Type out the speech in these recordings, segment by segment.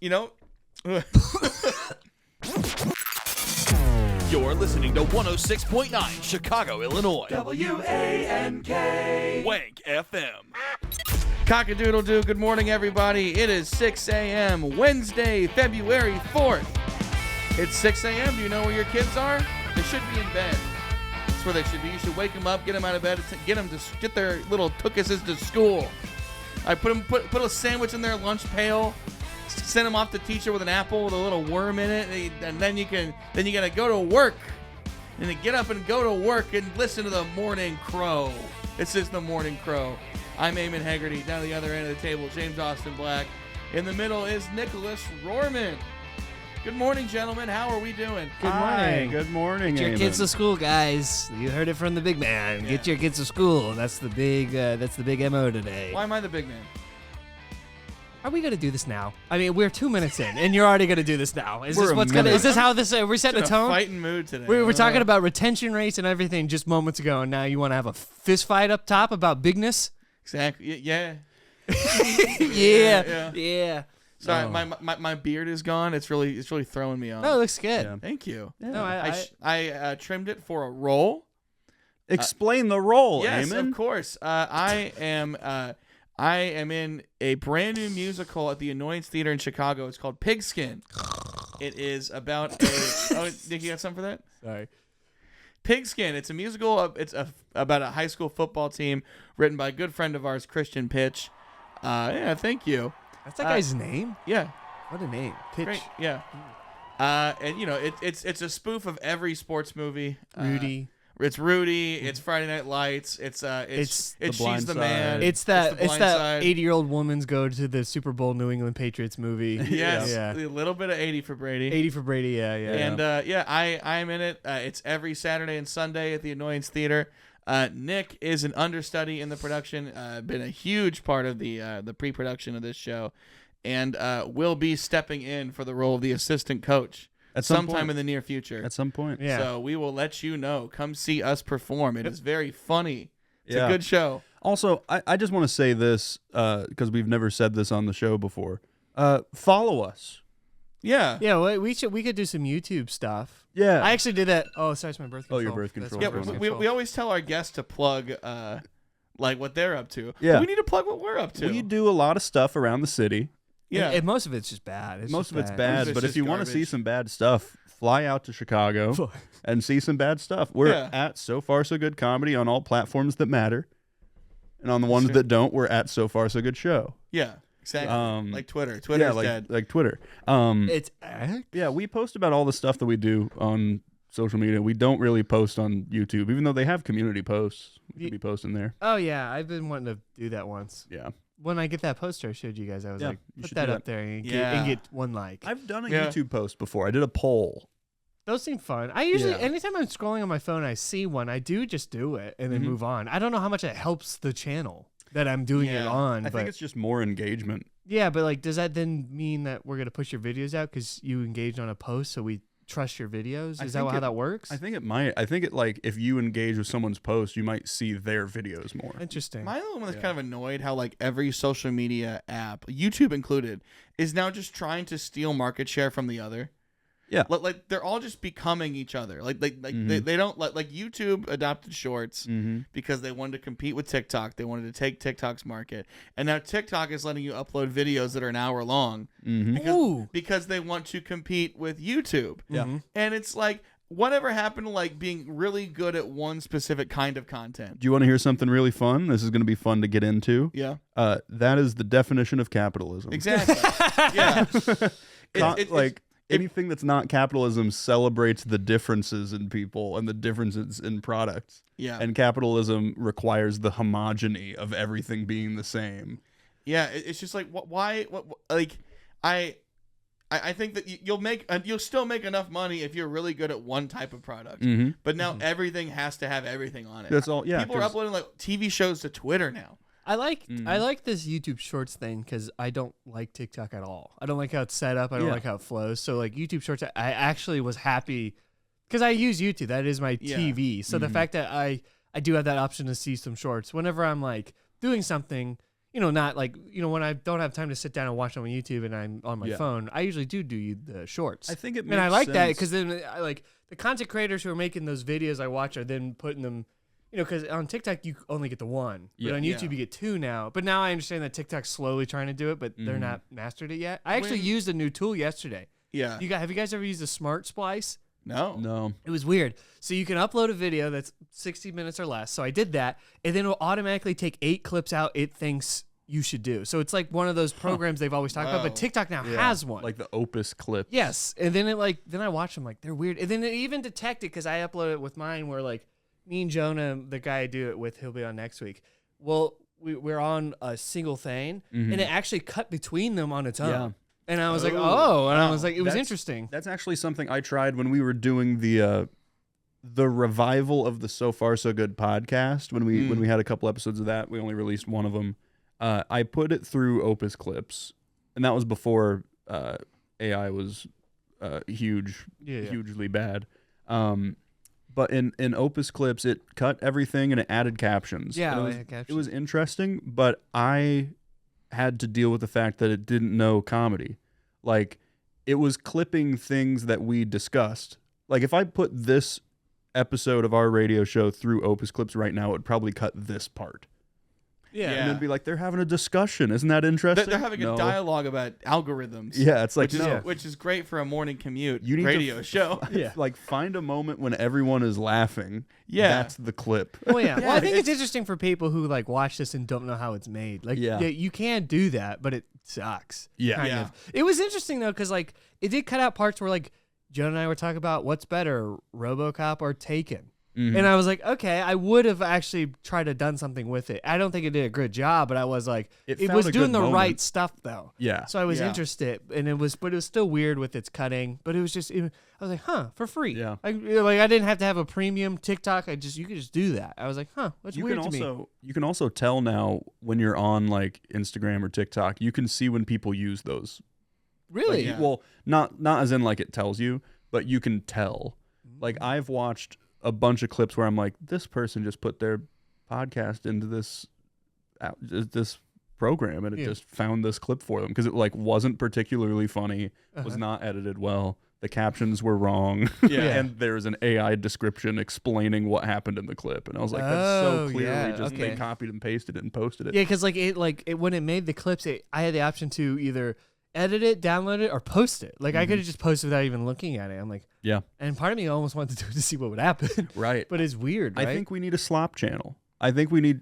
You know. You're listening to 106.9 Chicago, Illinois. WANK. Wank FM. Cock-a-doodle-doo. Good morning, everybody. It is 6 a.m. Wednesday, February 4th. It's 6 a.m. Do you know where your kids are? They should be in bed. That's where they should be. You should wake them up, get them out of bed, get them to get their little tookuses to school. I put a sandwich in their lunch pail. Send them off to teacher with an apple with a little worm in it, and then you gotta go to work, and then get up and go to work and listen to the Morning Crow. This is the Morning Crow. I'm Eamon Haggerty. Down the other end of the table, James Austin Black. In the middle is Nicholas Rohrman. Good morning, gentlemen. How are we doing? Good morning. Good morning. Get your kids to school, guys. You heard it from the big man. Yeah. Get your kids to school. That's the big MO today. Why am I the big man? Are we gonna do this now? I mean, we're 2 minutes in, and you're already gonna do this now. Is We're this a what's gonna? minute. Is this how this? We're setting a In tone. fighting mood today. We were talking about retention rates and everything just moments ago, and now you want to have a fist fight up top about bigness? Exactly. Yeah. Yeah. Sorry, No. my beard is gone. It's really throwing me off. No, it looks good. Yeah. Thank you. No, I trimmed it for a roll. Explain the role, Yes, Eamon. of course. I am in a brand new musical at the Annoyance Theater in Chicago. It's called Pigskin. It is about a. Oh, Nick, you got something for that? sorry. Pigskin. It's a musical. About a high school football team written by a good friend of ours, Christian Pitch. Yeah, thank you. That's that guy's name. Yeah, What a name. Pitch. great. Yeah. And you know, it's a spoof of every sports movie. Rudy. It's Rudy. It's Friday Night Lights. It's The She's Blind the Side. Man. It's The Blind that Side. 80-year-old woman's go to the Super Bowl New England Patriots movie. Yes, Yeah. a little bit of 80 for Brady. 80 for Brady, yeah. And I'm in it. It's every Saturday and Sunday at the Annoyance Theater. Nick is an understudy in the production. Been a huge part of the pre-production of this show, and will be stepping in for the role of the assistant coach At some sometime point. in the near future. At some point. Yeah. So we will let you know. Come see us perform. It is very funny. It's Yeah. a good show. Also, I just want to say this because we've never said this on the show before. Follow us. Yeah. Yeah, well, we could do some YouTube stuff. Yeah. I actually did that. Oh, sorry, it's my birth control. Oh, your birth That's control. my Yeah, birth we control. always tell our guests to plug like what they're up to. Yeah. But we need to plug what we're up to. We do a lot of stuff around the city. Yeah. And most of it's just bad. Most of it's Most bad, of it's but if just you want to see garbage. some bad stuff, fly out to Chicago and see some bad stuff. We're Yeah. at So Far So Good Comedy on all platforms that matter. And on the ones true. that don't, we're at So Far So Good Show. Yeah. Exactly. Like Twitter. Twitter's dead. like Twitter. It's Yeah, we post about all the stuff that we do on social media. We don't really post on YouTube, even though they have community posts. We could be posting there. Oh yeah, I've been wanting to do that once. Yeah. When I get that poster I showed you guys, I was Yeah, like, you put should that do up that. there and, Yeah. get one like. I've done a Yeah. YouTube post before. I did a poll. Those seem fun. I usually, Yeah. anytime I'm scrolling on my phone, I see one. I do just do it and then Mhm. move on. I don't know how much it helps the channel that I'm doing it Yeah. on. I but think it's just more engagement. yeah, but like, does that then mean that we're gonna push your videos out because you engaged on a post, so we trust your videos? I Is that think how it- that works? I think it might. I think it like if you engage with someone's post, you might see their videos more. Interesting. My only one that's Yeah. kind of annoyed how like every social media app, YouTube included, is now just trying to steal market share from the other. Yeah. Like they're all just becoming each other. Like Mhm. they don't like YouTube adopted Shorts Mm-hmm. because they wanted to compete with TikTok. They wanted to take TikTok's market, and now TikTok is letting you upload videos that are an hour long Mm-hmm. Ooh. because they want to compete with YouTube. Yeah. Mhm. And it's like, whatever happened to like being really good at one specific kind of content? Do you want to hear something really fun? This is going to be fun to get into. Yeah, That is the definition of capitalism. exactly. Yeah, Like anything that's not capitalism celebrates the differences in people and the differences in products. yeah. And capitalism requires the homogeny of everything being the same. Yeah, it's just like why like I think that you'll still make enough money if you're really good at one type of product. Mm-hmm. But now everything has to have everything on it. That's all. Yeah. People are 'cause- uploading like TV shows to Twitter now. I like Mhm. I like this YouTube Shorts thing because I don't like TikTok at all. I don't like how it's set up. I don't Yeah. like how it flows. So like YouTube Shorts, I actually was happy because I use YouTube. That is my Yeah. TV. So the Mhm. fact that I do have that option to see some shorts whenever I'm like doing something, not like, when I don't have time to sit down and watch them on YouTube and I'm on my phone, I usually do the shorts. I think it makes and I like that sense. because then I like the content creators who are making those videos I watch are then putting them, because on TikTok you only get the one, but on YouTube you get two now. But now I understand that TikTok's slowly trying to do it, but they're not mastered it yet. I actually used a new tool yesterday. Yeah. Have you guys ever used a Smart Splice? No. It was weird. So you can upload a video that's 60 minutes or less. So I did that, and then it'll automatically take 8 clips out it thinks you should do. So it's like one of those programs they've always talked about, but TikTok now has one. Like the Opus clip. Yes. And then then I watch them like they're weird. And then it even detected, because I uploaded it with mine where like me and Jonah, the guy I do it with, he'll be on next week. Well, we're on a single thing, and it actually cut between them on its own. Yeah. And I was like, oh, and I was like, it was That's- interesting. That's actually something I tried when we were doing the revival of the So Far So Good podcast. When we had a couple episodes of that, we only released one of them. I put it through Opus Clips, and that was before AI was hugely bad. But in Opus Clips, it cut everything and it added captions. Yeah, And it was interesting, but I had to deal with the fact that it didn't know comedy. Like, it was clipping things that we discussed. Like, if I put this episode of our radio show through Opus Clips right now, it would probably cut this part. Yeah. And it'd be like, they're having a discussion. Isn't that interesting? They're having a dialogue about algorithms. Yeah, it's like, which is great for a morning commute You need to radio show. like, find a moment when everyone is laughing. Yeah. That's the clip. Well, yeah. Well, I think it's interesting for people who like watch this and don't know how it's made. Like, you can do that, but it sucks. Yeah. Kind of. It was interesting though, because like it did cut out parts where like Joe and I were talking about what's better, RoboCop or Taken. And I was like, okay, I would have actually tried to done something with it. I don't think it did a good job, but I was like, it found was a doing good the right moment. stuff though. Yeah. So I was interested, and it was still weird with its cutting. But it was just, I was like, huh, for free. Yeah. I didn't have to have a premium TikTok. You could just do that. I was like, huh, that's weird to me. You can also tell now when you're on like Instagram or TikTok, you can see when people use those. Really? Like, well, not as in like it tells you, but you can tell. Like, I've watched a bunch of clips where I'm like, this person just put their podcast into this program, and it just found this clip for them because it like wasn't particularly funny, was not edited well, the captions were wrong, and there's an AI description explaining what happened in the clip, and I was like, that's so clearly they copied and pasted it and posted it. Yeah, because when it made the clips, I had the option to either edit it, download it, or post it. Like I could have just posted without even looking at it. I'm like, yeah. And part of me almost wanted to do it to see what would happen. Right. But it's weird, right? I think we need a slop channel. I think we need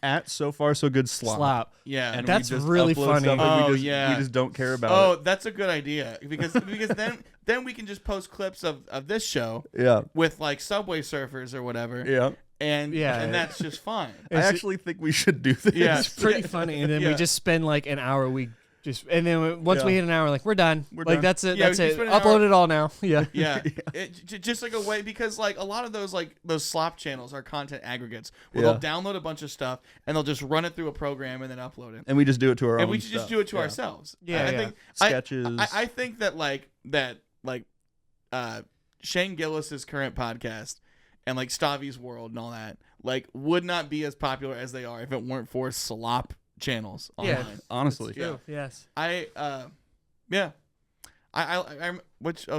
at So Far So Good slop. Yeah. And that's we just really upload funny. stuff that we yeah. just don't care about. Oh, that's a good idea because then we can just post clips of this show. Yeah. With like Subway Surfers or whatever. Yeah. And that's just fine. I actually think we should do this. Yeah. It's pretty funny. And then we just spend like an hour. And then once we hit an hour, like we're done. We're like done. that's it. Yeah, That's we it. just spend an Upload hour- it all now. Yeah. Yeah, just like a way because like a lot of those slop channels are content aggregates where they'll download a bunch of stuff and they'll just run it through a program and then upload it. And we just do it to our own. And we should just stuff. do it to ourselves. Yeah, I yeah. think Sketches. I think that Shane Gillis's current podcast and like Stavi's World and all that like would not be as popular as they are if it weren't for slop channels online. Yeah. Honestly. True. Yes. I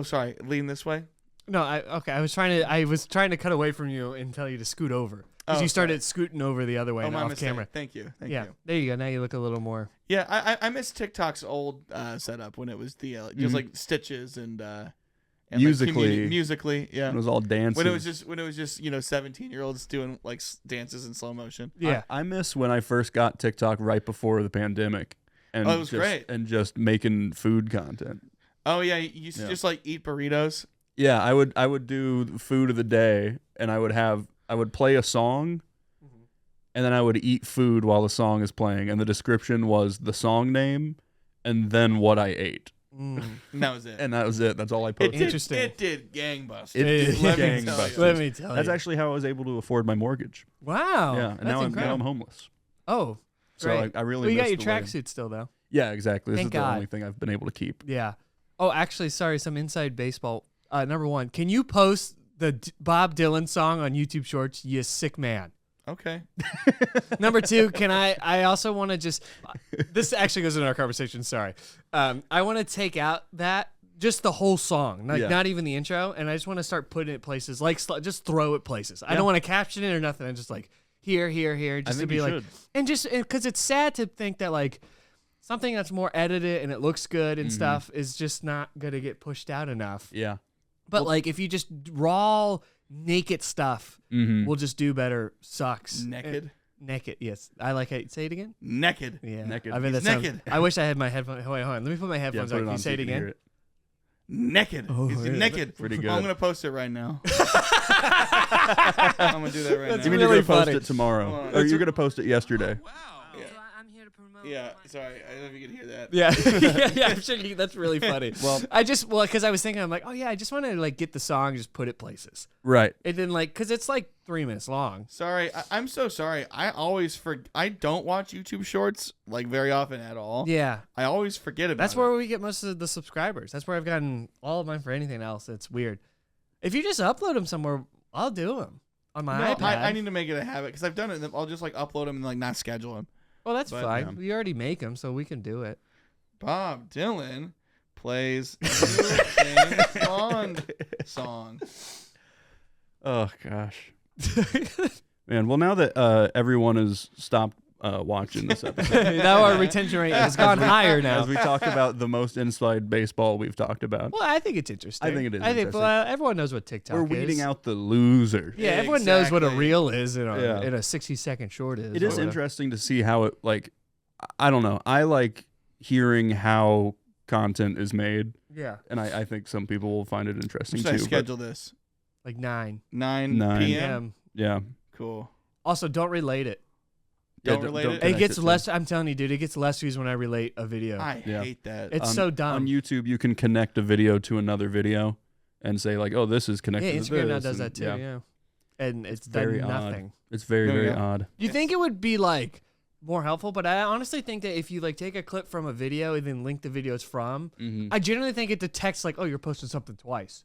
sorry, lean this way. No, I was trying to cut away from you and tell you to scoot over because Oh, you started scooting over the other way and my off mistake. camera. Thank you. Thank Yeah, you. there you go. Now you look a little more. Yeah, I miss TikTok's old setup when it was the just like stitches and Musically. musically, yeah. It was all dancing. When it was just 17-year-olds doing like dances in slow motion. Yeah. I miss when I first got TikTok right before the pandemic. And Oh, it was great. And just making food content. Oh yeah, you used to just like eat burritos. Yeah, I would do the food of the day, and I would play a song, and then I would eat food while the song is playing, and the description was the song name, and then what I ate, And that was it. and that was it. That's all I posted. Interesting. It did gangbusters. It did Let me tell gangbusters. you. Let me tell That's you. actually how I was able to afford my mortgage. Wow. Yeah, and that's now I'm incredible. homeless. Oh, So great. I really. Well, you got miss your the way- tracksuit still though. Yeah, exactly. This Thank is the God. only thing I've been able to keep. Yeah. Oh, actually, sorry. Some inside baseball. Number one, can you post the Bob Dylan song on YouTube Shorts? You sick man. Okay. Number 2, can I also want to just, this actually goes into our conversation, sorry. I want to take out that, just the whole song, not even the intro, and I just want to start putting it places, like just throw it places. I don't want to caption it or nothing. I just like, here, just to be like, and just, because it's sad to think that like, something that's more edited and it looks good and stuff is just not going to get pushed out enough. Yeah. But like, if you just raw naked stuff will just do better. Sucks. Naked. Naked. Yes, I like it. Say it again. Naked. Yeah. Naked. I mean, He's that sounds, naked. I wish I had my headphones. Wait, hold on. Let me put my headphones on. Can you say it again? Naked. Oh, He's yeah. naked. Pretty good. Well, I'm gonna post it right now. I'm gonna do that right That's You now. mean you're really gonna post funny. it tomorrow, Hold on. or you're gonna post it yesterday? Wow. Yeah. So I'm here to promote. Yeah. Sorry. I don't know if you can hear that. Yeah, I'm sure that's really funny. Well, because I was thinking, I'm like, oh yeah, I just want to like get the song, just put it places, right. and then like, because it's like 3 minutes long. Sorry. I'm so sorry. I don't watch YouTube Shorts like very often at all. Yeah, I always forget about that's it. where we get most of the subscribers. That's where I've gotten all of mine for anything else. It's weird. If you just upload them somewhere, I'll do them on my No, iPad. I need to make it a habit because I've done it. I'll just like upload them and like not schedule them. Well, that's But, fine. We already make them, so we can do it. Bob Dylan plays new James Bond song. Oh gosh, man. Well, now that everyone has stopped watching this episode, Now our retention rate has gone higher now. as we talk about the most inside baseball we've talked about, Well, I think it's interesting. I think it is I think interesting. well, everyone knows what TikTok we're is. weeding out the losers. Yeah, everyone knows what a Exactly. reel is and Yeah. a 60-second short is. It is or interesting to see how it like. I don't know. I like hearing how content is made, Yeah, and I think some people will find it interesting Should I too. but schedule this? like 9 9 9 p.m. p.m. yeah, Cool. Also, don't relate it. Don't Yeah, relate It connect gets to- less. I'm telling you, dude. It gets less views when I relate a video. I Yeah. hate that. It's on, so dumb. On YouTube, you can connect a video to another video and say like, "Oh, this is connected." Yeah, to Instagram now this," does and- that too. Yeah, and it's very done odd. nothing. It's very There we very go. odd. You think it would be like more helpful, but I honestly think that if you like take a clip from a video and then link the videos from, Mm-hmm. I generally think it detects like, oh, you're posting something twice.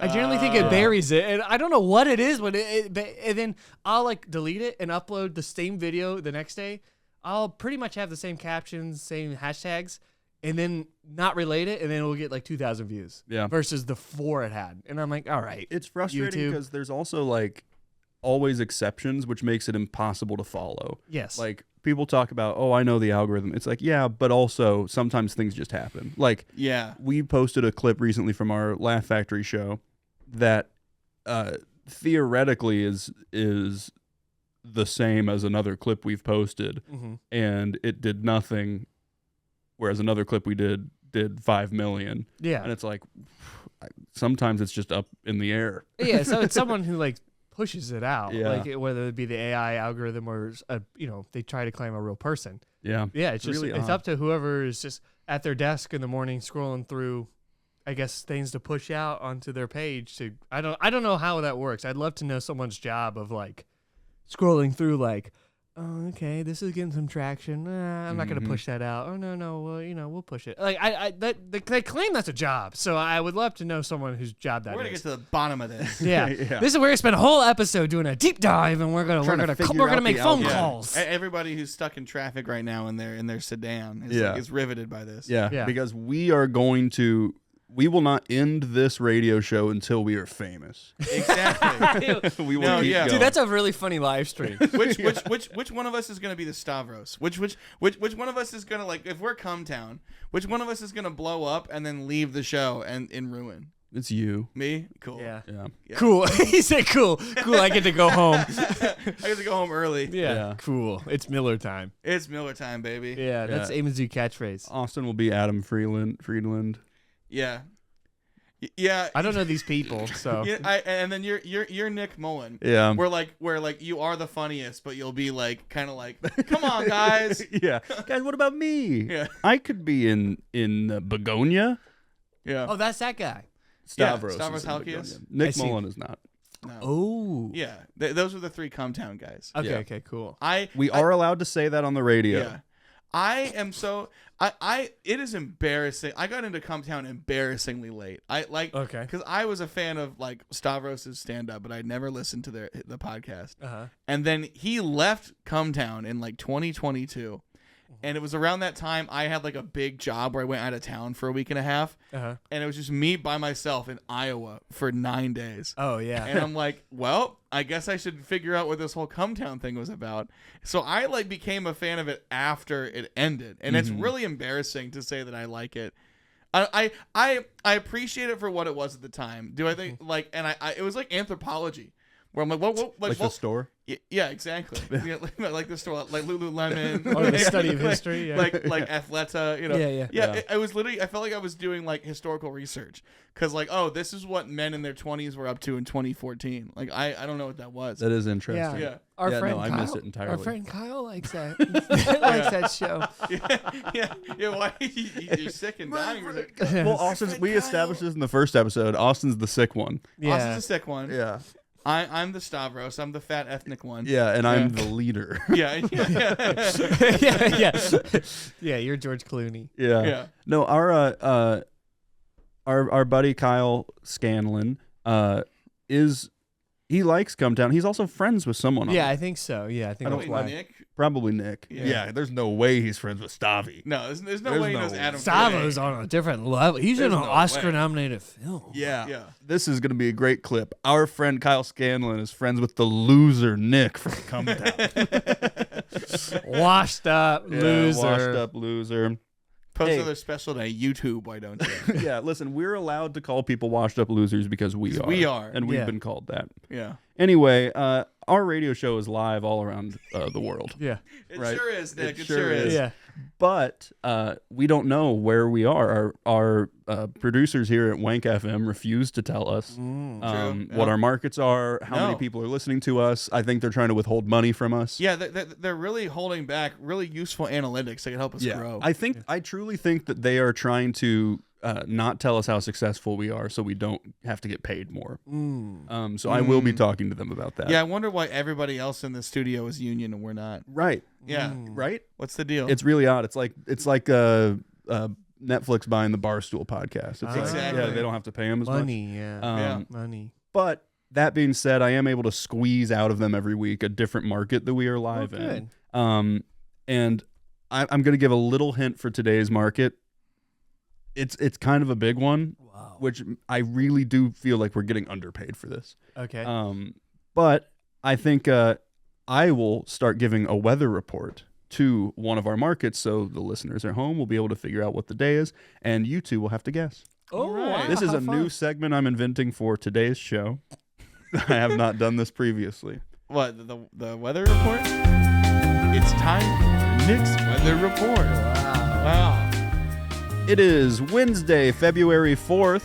I generally think it buries it, and I don't know what it is, but and then I'll like delete it and upload the same video the next day. I'll pretty much have the same captions, same hashtags, and then not relate it, and then we'll get like 2,000 views. Yeah. Versus the 4 it had, and I'm like, all right. It's frustrating YouTube. because there's also like always exceptions, which makes it impossible to follow. Yes. Like people talk about, oh, I know the algorithm. It's like, yeah, but also sometimes things just happen. Like Yeah. we posted a clip recently from our Laugh Factory show that theoretically is the same as another clip we've posted, Mm-hmm. and it did nothing, whereas another clip we did 5 million. Yeah. And it's like sometimes it's just up in the air. Yeah, so it's someone who like pushes it out, Yeah. like whether it be the AI algorithm or they try to claim a real person. Yeah. Yeah, it's just really it's odd. up to whoever is just at their desk in the morning scrolling through, I guess, things to push out onto their page. To I don't know how that works. I'd love to know someone's job of like scrolling through like, oh, okay, this is getting some traction. I'm not gonna Mhm. push that out. Oh no, well, we'll push it. Like they claim that's a job, so I would love to know someone whose job that We're gonna is. get to the bottom of this. Yeah. Yeah. This is we're gonna spend a whole episode doing a deep dive, and we're Trying to figure out make the phone algorithm. calls. Everybody who's stuck in traffic right now in their sedan Yeah. is riveted by this. Yeah, Yeah. because we will not end this radio show until we are famous. Exactly. We will No, keep yeah. going. Dude, that's a really funny live stream. Which one of us is gonna be the Stavros? Which one of us is gonna, like, if we're Come Town, which one of us is gonna blow up and then leave the show and in ruin? It's you. Me? Cool. Yeah. Yeah. Yeah. Cool. He said cool. Cool, I get to go home. I get to go home early. Yeah. Yeah. Cool. It's Miller time. It's Miller time, baby. Yeah, that's Yeah. Eamon's new catchphrase. Austin will be Adam Friedland. Yeah. Yeah. I don't know these people, so Yeah, and then you're Nick Mullen. Yeah. Where like you are the funniest, but you'll be like kind of like, come on guys. Yeah. Guys, what about me? Yeah. I could be in Begonia. Yeah. oh, that's that guy. Stavros. Stavros is in Halkias? Begonia. Nick I see. Mullen is not. No. Oh. Yeah. Those are the 3 Come Town guys. Okay. Yeah. Okay. Cool. We are allowed to say that on the radio. Yeah. I am so it is embarrassing. I got into Cumtown embarrassingly late. Okay. Because I was a fan of like Stavros' stand up, but I'd never listened to the podcast. Uh-huh. And then he left Cumtown in like 2022. And it was around that time I had like a big job where I went out of town for a week and a half. Uh-huh. And it was just me by myself in Iowa for 9 days. Oh yeah. And I'm like, well, I guess I should figure out what this whole Cumtown thing was about. So I like became a fan of it after it ended. And it's really embarrassing to say that I like it. I appreciate it for what it was at the time. Do I think like, and I it was like Anthropology. Where I'm like, what, Like the store? Yeah, exactly. Yeah, like the store, like Lululemon. Or the study of history. Yeah. Like Athleta, you know. Yeah. I was literally, I felt like I was doing like historical research because like, oh, this is what men in their 20s were up to in 2014. Like I don't know what that was. That is interesting. Yeah. Our Yeah, friend no, I Kyle, missed it entirely. Our friend Kyle likes that. Likes that show. Yeah. Why you're sick and dying? Well, Austin's, we established this in the first episode. Austin's the sick one. Yeah. Austin's a sick one. Yeah. I'm the Stavros. I'm the fat ethnic one. Yeah, and I'm the leader. Yeah. Yeah, you're George Clooney. Yeah. No, our buddy Kyle Scanlon he likes Cumtown. He's also friends with someone on Yeah, it. I think so. Yeah, I think that's Wait, why. Nick? Probably Nick. Yeah. There's no way he's friends with Stavi. No, there's no way he knows no Adam. Savo's on a different level. He's in There's an no Oscar-nominated film. Yeah. This is going to be a great clip. Our friend Kyle Scanlon is friends with the loser Nick from Cumtown. Washed up loser. Washed up loser. Post Hey. another special to YouTube. Why don't you? Yeah, listen, we're allowed to call people washed up losers because we are. We are. And we've Yeah. been called that. Yeah. Anyway, our radio show is live all around the world. Yeah. It Right. sure is, Nick. It sure sure is. Yeah. But we don't know where we are. Our producers here at Wank FM refuse to tell us True. what our markets are, how many No. people are listening to us. I think they're trying to withhold money from us. Yeah, they're really holding back really useful analytics that can help us grow. I truly think that they are trying to not tell us how successful we are so we don't have to get paid more. So I will be talking to them about that. Yeah, I wonder why everybody else in the studio is union and we're not. Right. Yeah. Right? What's the deal? It's really odd. It's like Netflix buying the Barstool podcast. It's like, Exactly. yeah, they don't have to pay them as much. Money, yeah. Um, Money. But that being said, I am able to squeeze out of them every week a different market that we are live good. in. And I'm going to give a little hint for today's market. It's kind of a big one, which I really do feel like we're getting underpaid for this. Okay. But I think I will start giving a weather report to one of our markets so the listeners at home will be able to figure out what the day is, and you two will have to guess. Oh, right. This is how a new fun. segment I'm inventing for today's show. I have not done this previously. What, the weather report? It's time for Nick's weather report. Wow. It is Wednesday, February 4th.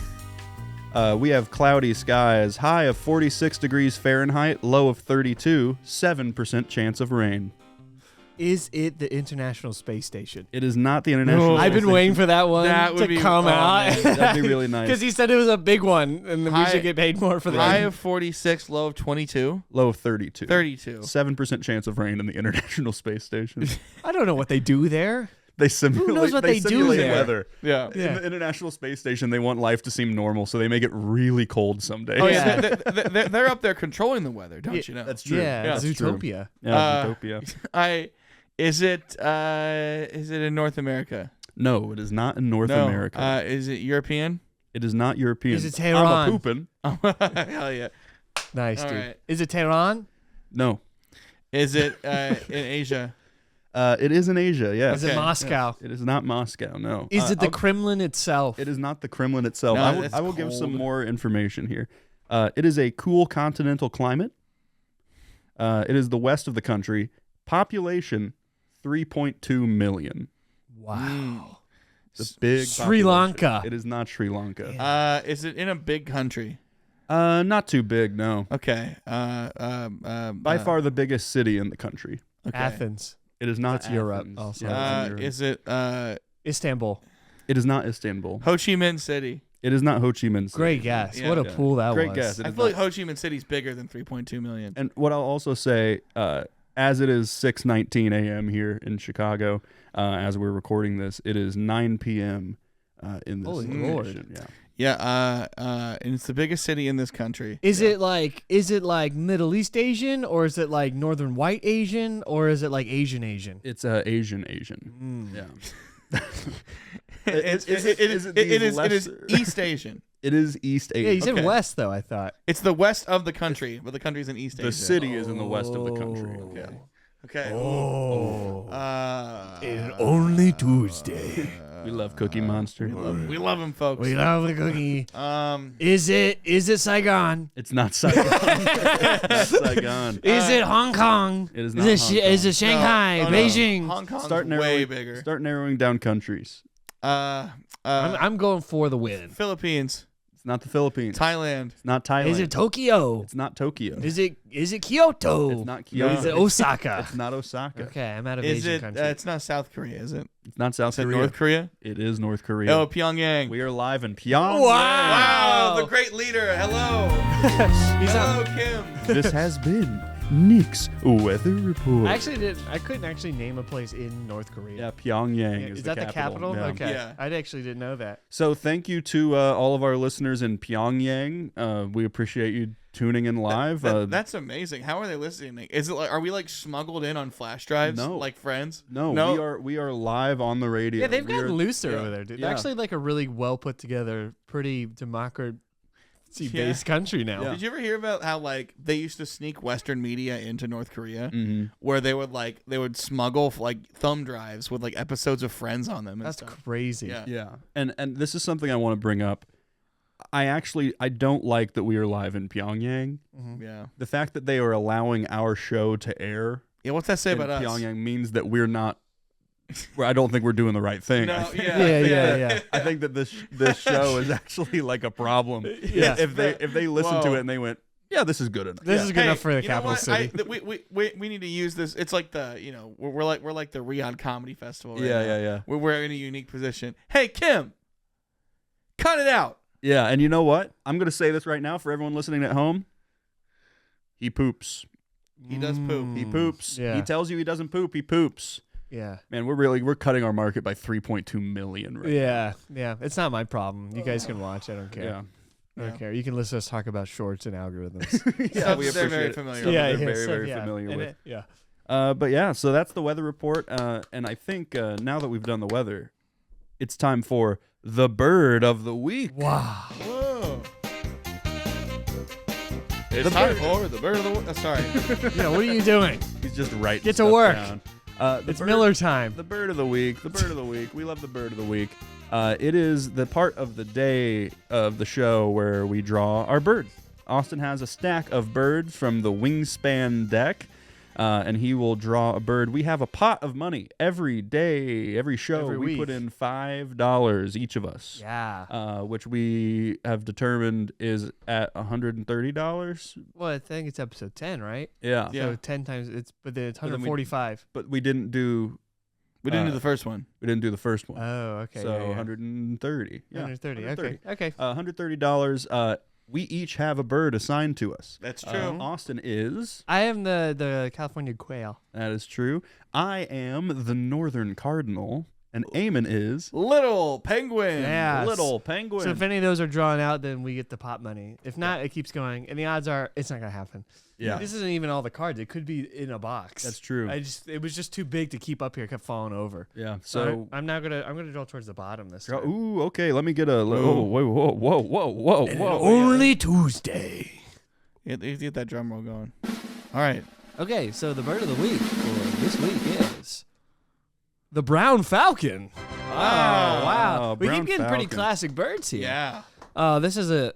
We have cloudy skies, high of 46 degrees Fahrenheit, low of 32, 7% chance of rain. Is it the International Space Station? It is not the International I've been Space waiting for that one That would to be- come oh, out. man. That'd be really nice. Because he said it was a big one, and we High- should get paid more for that. High of 46, low of 22. Low of 32. 32. 7% chance of rain in the International Space Station. I don't know what they do there. They simulate, knows what they do simulate there? weather. Yeah. Yeah. In the International Space Station, they want life to seem normal, so they make it really cold some days. Oh, yeah. They're up there controlling the weather, don't you know? That's true. Yeah, That's true. Zootopia. Yeah, Zootopia. Is it in North America? No, it is not in North No. America. Is it European? It is not European. Is it Tehran? I'm a poopin'. Hell yeah. Nice, All dude. right. Is it Tehran? No. Is it in Asia? It is in Asia, yes. Is it Moscow? It is not Moscow, no. Is it the I'll- Kremlin itself? It is not the Kremlin itself. No, I that's will give some cold. more information here. It is a cool continental climate. It is the west of the country. Population, 3.2 million. Wow. It's a big Sri population. Lanka. It is not Sri Lanka. Is it in a big country? Not too big, no. Okay. By far the biggest city in the country. Okay. Athens. It is not That's Europe Athens. also. Yeah, it's in Europe. Is it Istanbul. It is not Istanbul. Ho Chi Minh City? It is not Ho Chi Minh City. Great guess. Yeah. What a Yeah. pool that Great was. guess. It I is feel like not. Ho Chi Minh City's bigger than 3.2 million. And what I'll also say, as it is 6:19 a.m. here in Chicago, as we're recording this, it is 9 p.m. In this Holy location. Lord. Yeah. Yeah, and it's the biggest city in this country. Is it like Middle East Asian, or is it like Northern White Asian, or is it like Asian? It's Asian. Yeah. It is East Asian. It is East Asian. Yeah, he's Okay. in West though. I thought. It's the west of the country, but the country's in East Asia. The city is in the west of the country. Okay. Okay. Oh. And only Tuesday. We love Cookie Monster. we love him, folks. We love the cookie. Is it Saigon? It's not Saigon. It's not Saigon. Is it Hong Kong? It is not Is Hong it, Kong. is it Shanghai? No, no. Beijing? Hong Kong's Start way narrowing, bigger. Start narrowing down countries. I'm going for the win. Philippines, It's not the Philippines. Thailand. It's not Thailand. Is it Tokyo? It's not Tokyo. Is it Kyoto? It's not Kyoto. Is it Osaka? It's not Osaka. Okay, I'm out of Is Asian it? country. It's not South Korea, is it? It's not South Is it Korea. North Korea? It is North Korea. Oh, Pyongyang. We are live in Pyongyang. Wow, the great leader. Hello. He's Hello, on- Kim. This has been Nick's Weather Report. I couldn't actually name a place in North Korea. Yeah, Pyongyang Yeah, is that the capital? Yeah. Okay. Yeah. I actually didn't know that. So thank you to all of our listeners in Pyongyang. We appreciate you tuning in live. That's amazing. How are they listening? Is it like, are we like smuggled in on flash drives? No. Like friends? no, we are live on the radio. Yeah, they've We gotten are- looser yeah. over there, dude. Yeah. They're actually like a really well put together, pretty democracy-based country now. Yeah. Did you ever hear about how like they used to sneak Western media into North Korea, Mhm. where they would smuggle like thumb drives with like episodes of Friends on them? And That's stuff. crazy. Yeah. Yeah, and this is something I want to bring up. I don't like that we are live in Pyongyang. Yeah. The fact that they are allowing our show to air Yeah. What's that say in about us? Pyongyang means that we're not. I don't think we're doing the right thing. I No. think, Yeah. I think that this show is actually like a problem. Yeah. If they listened to Whoa. it and they went, yeah, this is good enough. This is good enough for the you know capital what? city. We need to use this. It's like we're like the Riyadh Comedy Festival. Right Yeah, now. yeah. We're in a unique position. Hey Kim, cut it out. Yeah, and you know what? I'm gonna say this right now for everyone listening at home. He poops. He does poop. He poops. Yeah. He tells you he doesn't poop. He poops. Yeah. Man, we're cutting our market by 3.2 million right Yeah. Yeah. It's not my problem. You guys can watch. I don't now. care. Yeah. I don't care. You can listen to us talk about shorts and algorithms. Yeah, Stuff they're very familiar with. They're very familiar And with. yeah. But yeah, so that's the weather report. And I think now that we've done the weather, it's time for the bird of the week. Wow. Whoa. It's time for the bird of the week. Sorry. Yeah. What are you doing? He's just writing Get to stuff work. down. The It's bird- Miller time. The bird of the week. The bird of the week. We love the bird of the week. It is the part of the day of the show where we draw our birds. Austin has a stack of birds from the Wingspan deck, and he will draw a bird. We have a pot of money every day, every show. Every we week. put in $5 each of us, Yeah. which we have determined is at $130. Well, I think it's episode 10, right? Yeah. Yeah. So 10 times but then it's But then we- 145. But we didn't do. We didn't do the first one. We didn't do the first one. Oh, okay. So yeah, yeah. 130. Yeah. 130. 130. Okay. $130. We each have a bird assigned to us. That's true. Austin is. I am the California quail. That is true. I am the Northern Cardinal, and Eamon is Little penguin. Yeah. Little Penguin. So if any of those are drawn out, then we get the pot money. If not, it keeps going. And the odds are it's not going to happen. Yeah. This isn't even all the cards. It could be in a box. That's true. It was just too big to keep up here. It kept falling over. Yeah. So So. I'm gonna draw towards the bottom this time. Ooh, okay. Let me get a. Oh, whoa. Only Tuesday. Get that drum roll going. All right. Okay, so the bird of the week for this week is the brown falcon. Wow. We brown keep getting pretty falcon. classic birds here. Yeah. This is an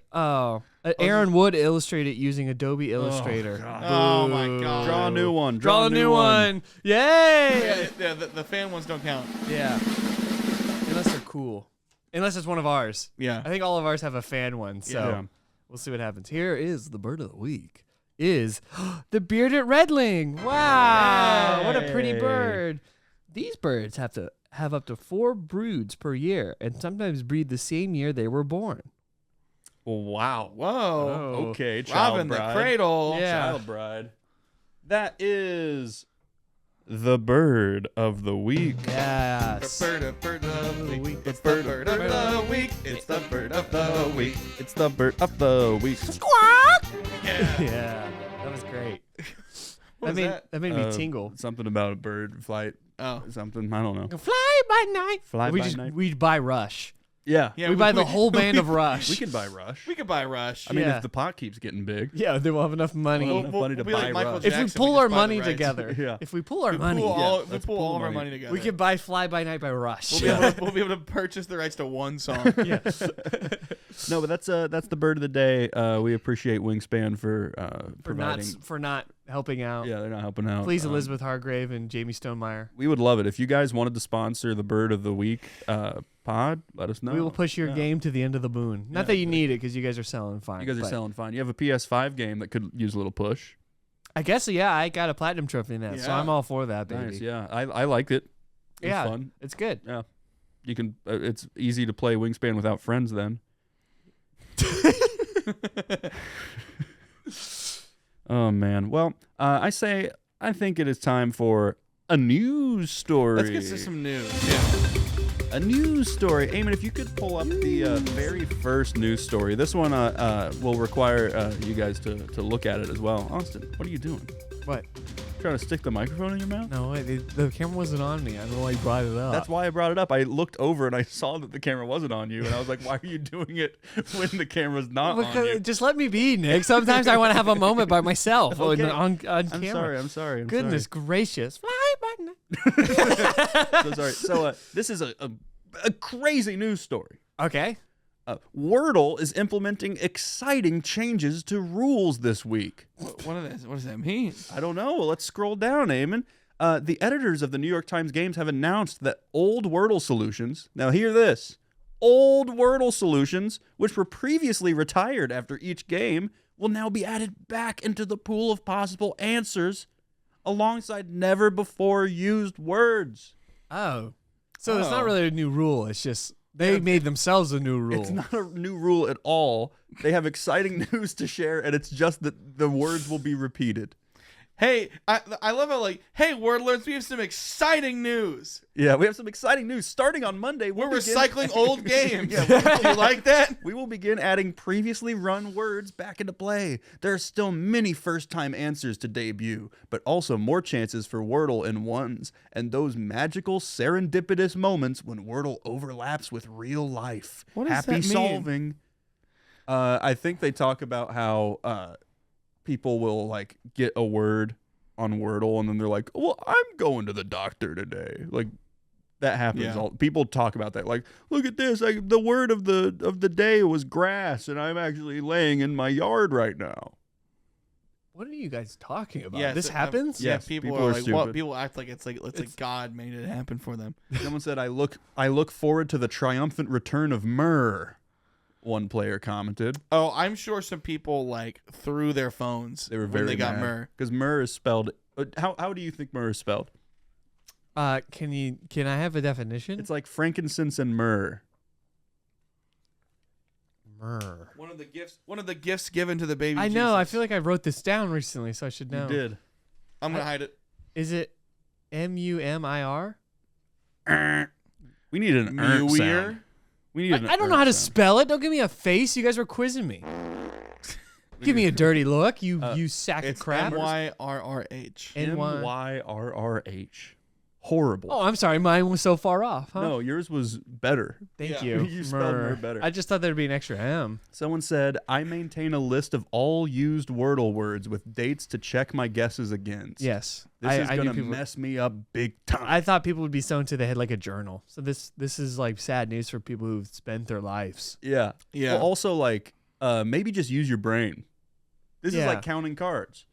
Aaron Wood illustrated using Adobe Illustrator. Oh my God. Draw a new one. Draw a new one. Yay! Yeah, the fan ones don't count. Yeah. Unless they're cool. Unless it's one of ours. Yeah. I think all of ours have a fan one, so Yeah. we'll see what happens. Here is the bird of the week. Is the bearded redling. Wow. What a pretty Yay. bird. These birds have to have up to 4 broods per year and sometimes breed the same year they were born. Wow. Whoa. Okay. Child Robin the bride. cradle. Yeah. Child bride. That is the bird of the week. Yes. Bird of the week. It's the bird of the week. It's the bird of the week. It's the bird of the week. Yeah, that was great. What was that? That made me tingle. Something about a bird flight. Oh. Something, I don't know. Fly by night. Fly by night. We'd buy Rush. Yeah. Yeah, we buy the whole band of Rush. We can buy Rush. We could buy Rush. I mean, Yeah. if the pot keeps getting big. Yeah, then we'll have enough money. We'll have enough money to be like buy Michael Rush. If we Jackson, pull just our buy the money rights. together. Yeah. If we pull our We money. pull all, Yeah, we let's pull pull all of the our money. money together. We could buy Fly By Night by Rush. We'll be able to purchase the rights to one song. Yeah. No, but that's the bird of the day. We appreciate Wingspan for providing. for not helping out. Yeah, they're not helping out. Please, Elizabeth Hargrave and Jamie Stonemeyer. We would love it if you guys wanted to sponsor the bird of the week pod. Let us know. We will push your game to the end of the moon. Not that you need it because you guys are selling fine. You guys are but selling fine. You have a PS5 game that could use a little push. I guess yeah. I got a platinum trophy in that, so Yeah. I'm all for that, baby. Nice, yeah. I liked it. It was Yeah, fun. it's good. Yeah, you can. It's easy to play Wingspan without friends. Then. Oh man. Well, I think it is time for a news story. Let's get to some news. Yeah. A news story. Eamon, if you could pull up the very first news story. This one will require you guys to look at it as well. Austin, what are you doing? What? Trying to stick the microphone in your mouth? No, wait, the camera wasn't on me. I don't know why you brought it up. That's why I brought it up. I looked over and I saw that the camera wasn't on you, and I was like, "Why are you doing it when the camera's not on you?" Just let me be, Nick. Sometimes I want to have a moment by myself Okay. on camera. I'm sorry. Goodness gracious. Fly by Sorry. So sorry. So this is a crazy news story. Okay. Wordle is implementing exciting changes to rules this week. What does that mean? I don't know. Well, let's scroll down, Eamon. The editors of the New York Times Games have announced that old Wordle solutions, now hear this, old Wordle solutions, which were previously retired after each game, will now be added back into the pool of possible answers alongside never before used words. Oh. So it's not really a new rule. It's just they made themselves a new rule. It's not a new rule at all. They have exciting news to share, and it's just that the words will be repeated. Hey, I love how hey, Wordlers, we have some exciting news. Yeah, we have some exciting news. Starting on Monday, We're recycling old games. You like that? We will begin adding previously run words back into play. There are still many first-time answers to debut, but also more chances for Wordle in ones, and those magical serendipitous moments when Wordle overlaps with real life. What does Happy that mean? solving. I think they talk about how people will get a word on Wordle, and then they're like, "Well, I'm going to the doctor today." Like that happens. Yeah. People talk about that. Like, look at this. The word of the day was grass, and I'm actually laying in my yard right now. What are you guys talking about? Yeah, this so, happens? Yeah, Yes, people people are are like, stupid. people act like it's like God made it happen for them. Someone said, I look forward to the triumphant return of myrrh. One player commented. Oh, I'm sure some people threw their phones. They were very when they got myrrh. because myrrh is spelled. How do you think myrrh is spelled? Can I have a definition? It's like frankincense and myrrh. myrrh. One of the gifts given to the baby. I know. I Jesus. feel like I wrote this down recently, so I should know. You did. I'm gonna hide it. Is it MUMIR? We need an sound. Muir. We need. I don't know how to spell it. Don't give me a face. You guys were quizzing me. Give me a dirty look, you sack of It's crap. MYRRH. MYRRH. Horrible. Oh, I'm sorry. Mine was so far off, huh? No, yours was better. Thank Yeah. you. You spelled myrrh better. I just thought there'd be an extra M. Someone said, I maintain a list of all used Wordle words with dates to check my guesses against. Yes. This is I going knew to people- mess me up big time. I thought people would be so into they had like a journal. So this is like sad news for people who've spent their lives. Yeah. Yeah. Well, also, maybe just use your brain. This is Yeah. like counting cards.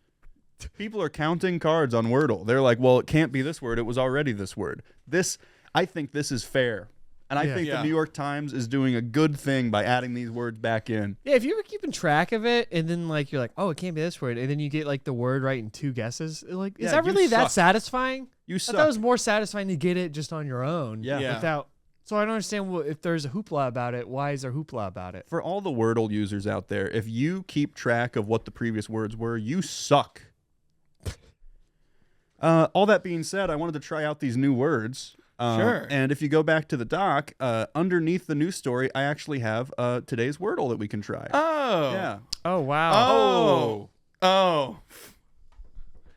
People are counting cards on Wordle. They're like, well, it can't be this word. It was already this word. I think this is fair. And I think Yeah. the New York Times is doing a good thing by adding these words back in. Yeah, if you were keeping track of it and then you're like, oh, it can't be this word, and then you get the word right in 2 guesses, is Yeah, that you really that suck. satisfying? You I suck. thought it was more satisfying to get it just on your own. Yeah. Yeah. Without. So I don't understand if there's a hoopla about it. Why is there hoopla about it? For all the Wordle users out there, if you keep track of what the previous words were, you suck. All that being said, I wanted to try out these new words. Sure. And if you go back to the doc, underneath the news story, I actually have today's Wordle that we can try. Oh. Yeah. Oh wow. Oh. Oh.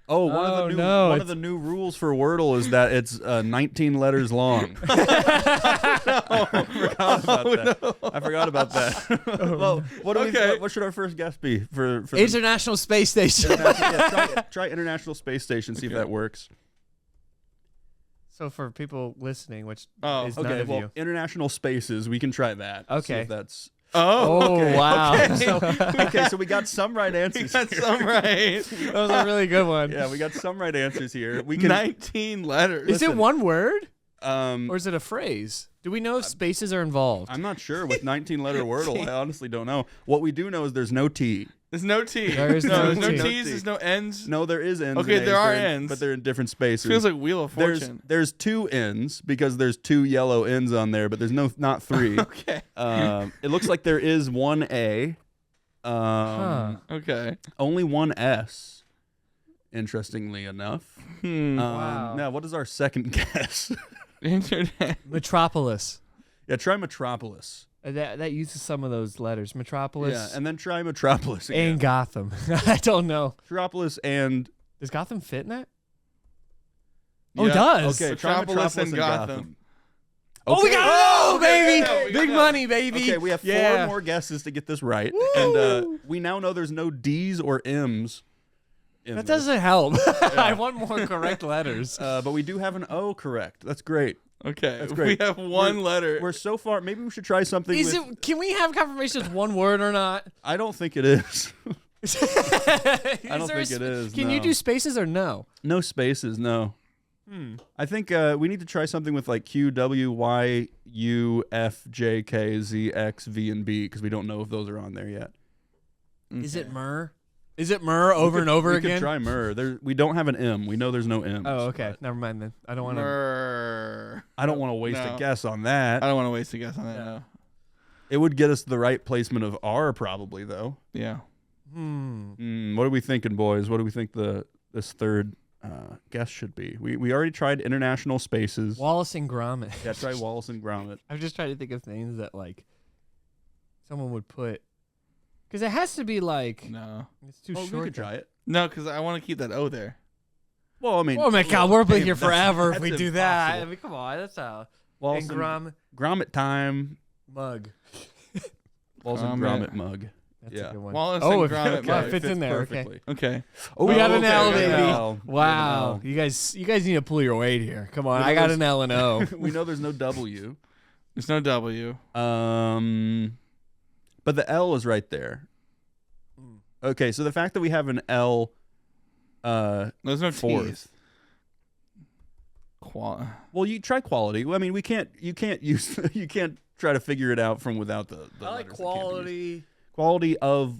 Oh, one it's- of the new rules for Wordle is that it's 19 letters long. I forgot about that. Well, what should our first guess be for the International Space Station. try International Space Station, see if that works. So for people listening, which Oh, is none Okay, of well, you. International Spaces, we can try that. See Okay. if that's Oh. Oh wow. okay. So we got some right You answers. got here. some right. That was a really good one. Yeah, we got some right answers here. We can 19 letters. Is it one word um or is it a phrase? Do we know if spaces are involved? I'm not sure with 19-letter Wordle. I honestly don't know. What we do know is there's no T. There's no T. There is no There's no T. T's. There's no N's. No, there is N's. Okay, and there A's. are They're N's. but they're in different spaces. Feels like Wheel of Fortune. There's 2 N's because there's 2 yellow N's on there, but there's not 3. Okay. It looks like there is 1 A. Huh. Okay. Only 1 S. Interestingly enough. Wow. Now, what is our second guess? Internet. Metropolis. Yeah, try Metropolis. That uses some of those letters. Metropolis. Yeah, and then try Metropolis again. and Gotham. I don't know. Metropolis and Does Gotham fit in that? Oh, it Yeah. does. okay, try Metropolis Metropolis and Gotham. Oh, we Okay. got it! Oh, baby! go, we Big go. money, baby. Okay, we have 4 more guesses to get this right, and we now know there's no D's or M's. In That this. doesn't help. I want more correct letters. But we do have an O correct. That's great. Okay. That's great. We have one letter. We're so far. Maybe we should try something. Is with, it? Can we have confirmation it's one word or not? I don't think it is. I don't think it is, Can you no. do spaces or no? No spaces. No. I think we need to try something with like Q, W, Y, U, F, J, K, Z, X, V, and B because we don't know if those are on there yet. Is it myrrh? Is it myrrh over and over we again? could try Myrrh. We don't have an M. We know there's no M's. Oh, okay. Never mind then. I don't want to. Myrrh. I don't want to waste No. a guess on that. I don't want to waste a guess on that. No. It would get us the right placement of R probably though. Yeah. What are we thinking, boys? What do we think this third guess should be? We already tried international spaces. Wallace and Gromit. Yeah, try Wallace and Gromit. I'm just trying to think of names that like someone would put. Because it has to be like No. it's too Oh, short. we could try it. No, because I want to keep that O there. Well, I mean, Oh my God, we'll be here that's- forever if that's we do that. I impossible. mean, come on, that's how. Wallace And and Gromit time. mug. Wallace and Gromit. Gromit mug. That's Yeah. a good one. Wallace Oh, and if- Gromit. okay. mug. It fits in there, okay. perfectly. Okay. Oh, We got an okay, L, we got baby. an L. Wow, We you guys need to pull your weight here. Come on, You know I got those- an L and O. we know there's no W. There's no W. But the L is right there. Okay, so the fact that we have an L There's no fourth. T's. Well, you try quality. Well, I mean, you can't use you can't try to figure it out from without the I like letters that can't be used. quality. Quality of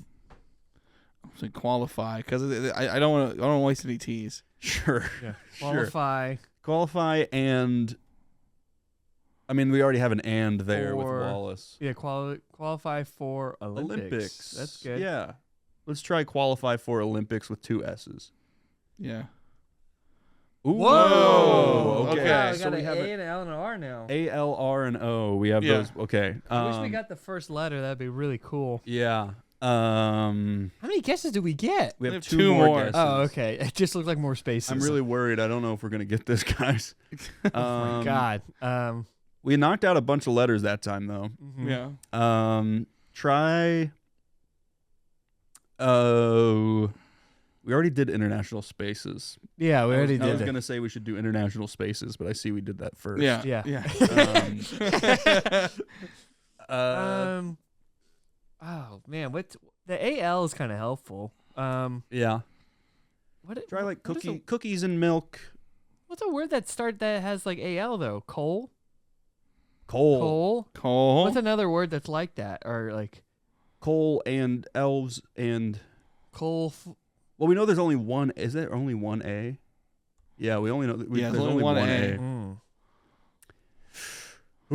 So qualify because I don't want to waste any T's. sure. Yeah. Sure. Qualify. Qualify and I mean, we already have an and there with For- Wallace. Yeah, qualify for Olympics. That's good. Yeah. Let's try qualify for Olympics with 2 S's. Yeah. Ooh. Whoa. Okay. Wow, we So got we an have A and an L and an R now. A, L, R, and O. We have Yeah. those. Okay. I wish we got the first letter. That'd be really cool. Yeah. How many guesses do we get? We We have have 2 two more more. guesses. Oh, okay. It just looked like more spaces. I'm really worried. I don't know if we're gonna get this, guys. Oh my God. We knocked out a bunch of letters that time, though. Yeah. Try. Oh, we already did international spaces. Yeah, we already I was did it. gonna say we should do international spaces, but I see we did that first. Yeah. Yeah. Yeah. Oh man, what the AL is kind of helpful. Yeah. What? Try like what is cookies and milk. what's a word that has like AL though? Coal. Coal. Coal. What's another word that's like that or like Coal and elves and. coal? Well, we know there's only one. Is there only one A? Yeah, we only know. Yeah, there's only one A.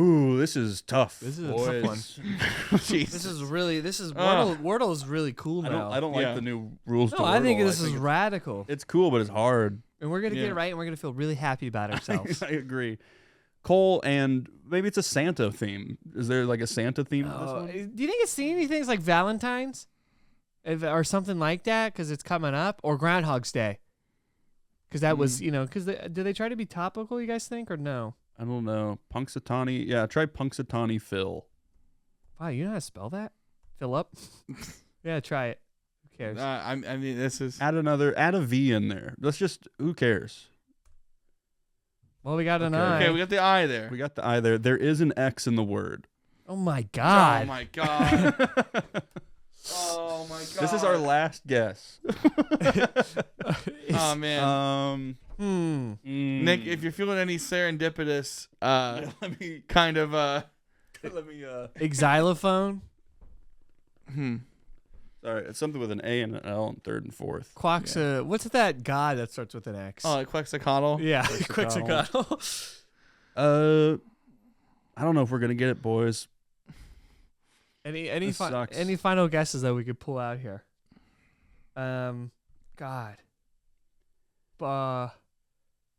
Ooh, this is tough. This is a boys. tough one. This is Wordle is really cool I now. don't Yeah. like the new rules. No, to I think Wordle. this is it's- radical. It's cool, but it's hard. And we're going to get it right, and we're going to feel really happy about ourselves. I agree. Cole, and maybe it's a Santa theme. Is there like a Santa theme in this one? Do you think it's seen anything like Valentine's or something like that because it's coming up, or Groundhog's Day? Because that was, because do they try to be topical, you guys think, or no? I don't know. Punxsutawney. Yeah, try Punxsutawney Phil. Wow, you know how to spell that? Philip? Yeah, try it. Who cares? I mean, this is... Add a V in there. Who cares? Well, we got an I. Okay, we got the I there. We got the I there. There is an X in the word. Oh, my God. Oh, my God. Oh, my God. This is our last guess. Oh, man. Nick, if you're feeling any serendipitous, let me kind of... Xylophone? Sorry, it's something with an A and an L in third and fourth. What's that god that starts with an X? Oh, like Quetzalcoatl? Yeah, Quetzalcoatl. I don't know if we're gonna get it, boys. Any final guesses that we could pull out here? God.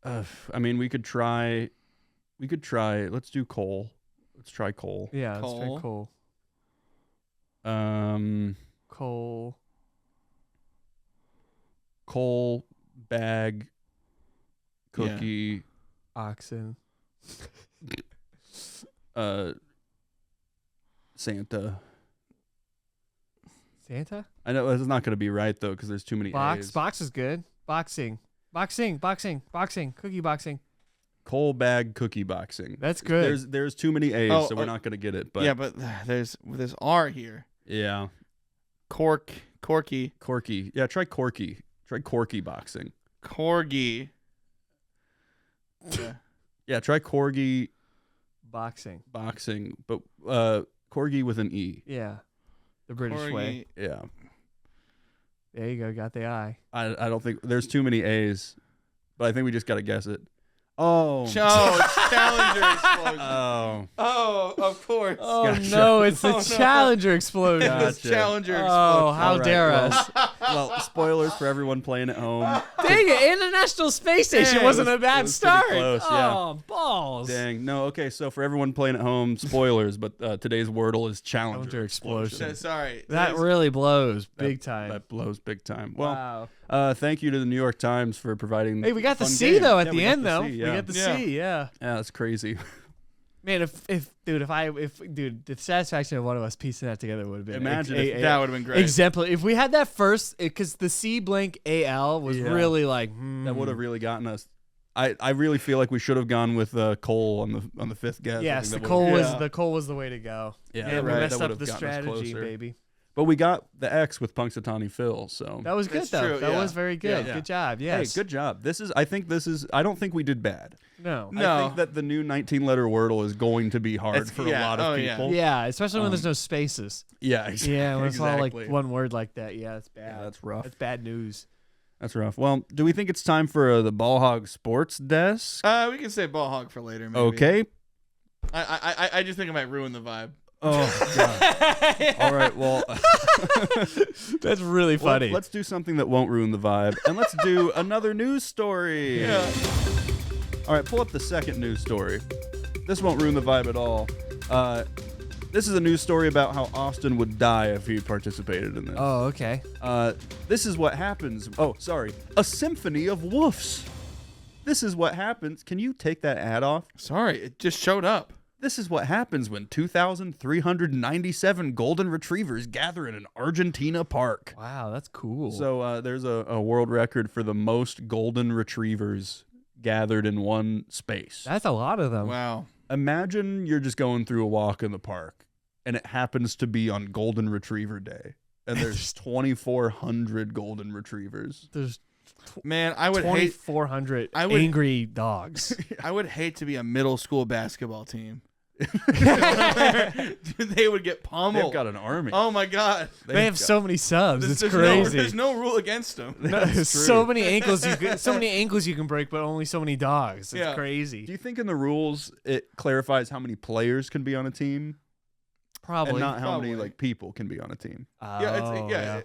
I mean, we could try. Let's do Cole. Let's try Cole. Yeah, let's try Cole. Cole, bag, cookie, oxen. Santa. Santa? I know it's not going to be right though because there's too many A's. Box is good. Boxing, cookie boxing. Cole, bag, cookie boxing. That's good. There's too many A's, so we're not going to get it. But yeah, but there's R here. Yeah. Corky. Yeah, try Corky. Try Corky boxing. Corgi. Yeah, try Corgi boxing. But Corgi with an E. Yeah. The British way. Yeah. There you go. Got the I. I don't think there's too many A's, but I think we just got to guess it. Oh. Challenger explosion. Oh, of course. Oh, Gotcha. no, it's the Challenger explosion. It's Challenger explosion. Oh, how right, dare us. Well, spoilers for everyone playing at home. Dang it, International Space Station wasn't a bad start. Close, yeah. Oh, balls. Dang. No, okay, so for everyone playing at home, spoilers, but today's Wordle is Challenger explosion. Sorry. That really blows big time. That blows big time. Well, wow. Thank you to the New York Times for providing. Hey, we got the fun C game. though at Yeah, the we got end the though. C, We yeah. got the C, yeah. Yeah, that's crazy. Man, if the satisfaction of one of us piecing that together would have been Imagine if that would have been great. exemplary. If we had that first, because the C blank AL was really like That would have really gotten us. I really feel like we should have gone with Cole on the fifth guess. yes, the Cole Cole was the way to go. Yeah, we right. messed That up would've the gotten us strategy, closer. baby. But we got the X with Punxsutawney Phil, so That was good That's though. true, That yeah. was very good. Yeah. Good job. Yes. Hey, good job. I don't think we did bad. No. No. I think that the new 19-letter Wordle is going to be hard for a lot of people. Yeah, especially when there's no spaces. Yeah, exactly. Yeah, when it's all like Exactly. one word like that. Yeah, that's bad. Yeah, that's rough. That's bad news. That's rough. Well, do we think it's time for the Ball Hog Sports Desk? We can say ball hog for later, maybe. Okay. I just think it might ruin the vibe. Oh, God. All right, well. That's really funny. Let's do something that won't ruin the vibe, and let's do another news story. Yeah. All right, pull up the second news story. This won't ruin the vibe at all. This is a news story about how Austin would die if he participated in this. Oh, okay. This is what happens. Oh, sorry. A symphony of woofs. This is what happens. Can you take that ad off? Sorry, it just showed up. This is what happens when 2,397 golden retrievers gather in an Argentina park. Wow, that's cool. So there's a world record for the most golden retrievers gathered in one space. That's a lot of them. Wow. Imagine you're just going through a walk in the park, and it happens to be on Golden Retriever Day, and there's 2,400 golden retrievers. There's Man, I would hate 2,400 angry dogs. I would hate to be a middle school basketball team. They would get pummeled. They've got an army. Oh my God. They have so many subs. It's There's crazy. there's no rule against them. There's so many ankles you can break, but only so many dogs. It's crazy. Do you think in the rules it clarifies how many players can be on a team? Probably. and not how many Probably. like people can be on a team. Yeah.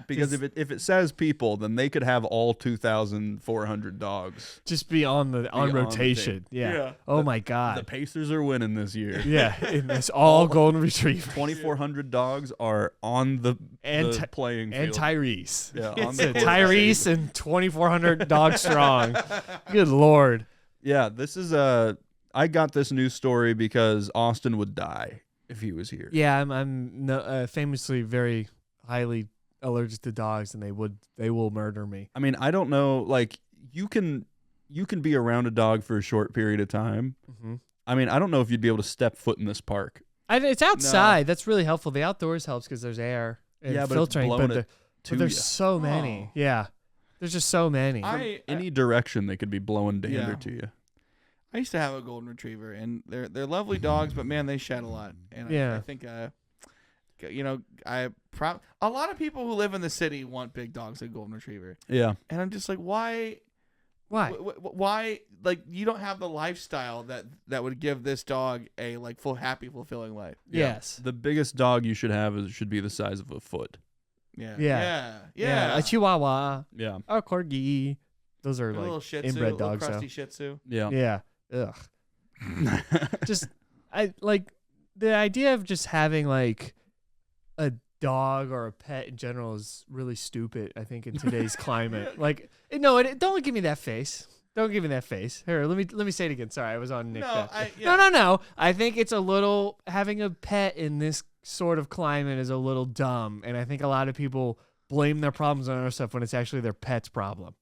Because if it says people, then they could have all 2,400 dogs. Just be on on the rotation. Yeah. Oh my God. The Pacers are winning this year. Yeah, it's all golden retriever. 2,400 dogs are on the playing field. And Tyrese. Yeah, on It's the a court. Tyrese and 2,400 dogs strong. Good Lord. Yeah, this is I got this news story because Austin would die if he was here. Yeah, I'm famously very highly allergic to dogs, and they will murder me. I mean, I don't know. Like, you can be around a dog for a short period of time. Mm-hmm. I mean, I don't know if you'd be able to step foot in this park. It's outside. That's really helpful. The outdoors helps because there's air and Yeah, but it's filtering. blowing But, it to there's ya. so many. Yeah, there's just so many. Any direction they could be blowing dander to you. I used to have a golden retriever, and they're lovely dogs, but man, they shed a lot. And Yeah. I think a lot of people who live in the city want big dogs like golden retriever, Yeah. and I'm just like, why? Why? Why? Like, you don't have the lifestyle that would give this dog a like happy, fulfilling life. Yes. The biggest dog you should have should be the size of a foot. Yeah. A Chihuahua Yeah. or Corgi. Those are A little like Shih Tzu, inbred little dogs. crusty Shih Tzu. Yeah. Yeah. Ugh. Just I like the idea of just having like a dog or a pet in general is really stupid, I think, in today's climate. Like, no, don't give me that face. Don't give me that face. Here, let me say it again. Sorry, I was on Nick. No. I think it's a little having a pet in this sort of climate is a little dumb, and I think a lot of people blame their problems on other stuff when it's actually their pet's problem.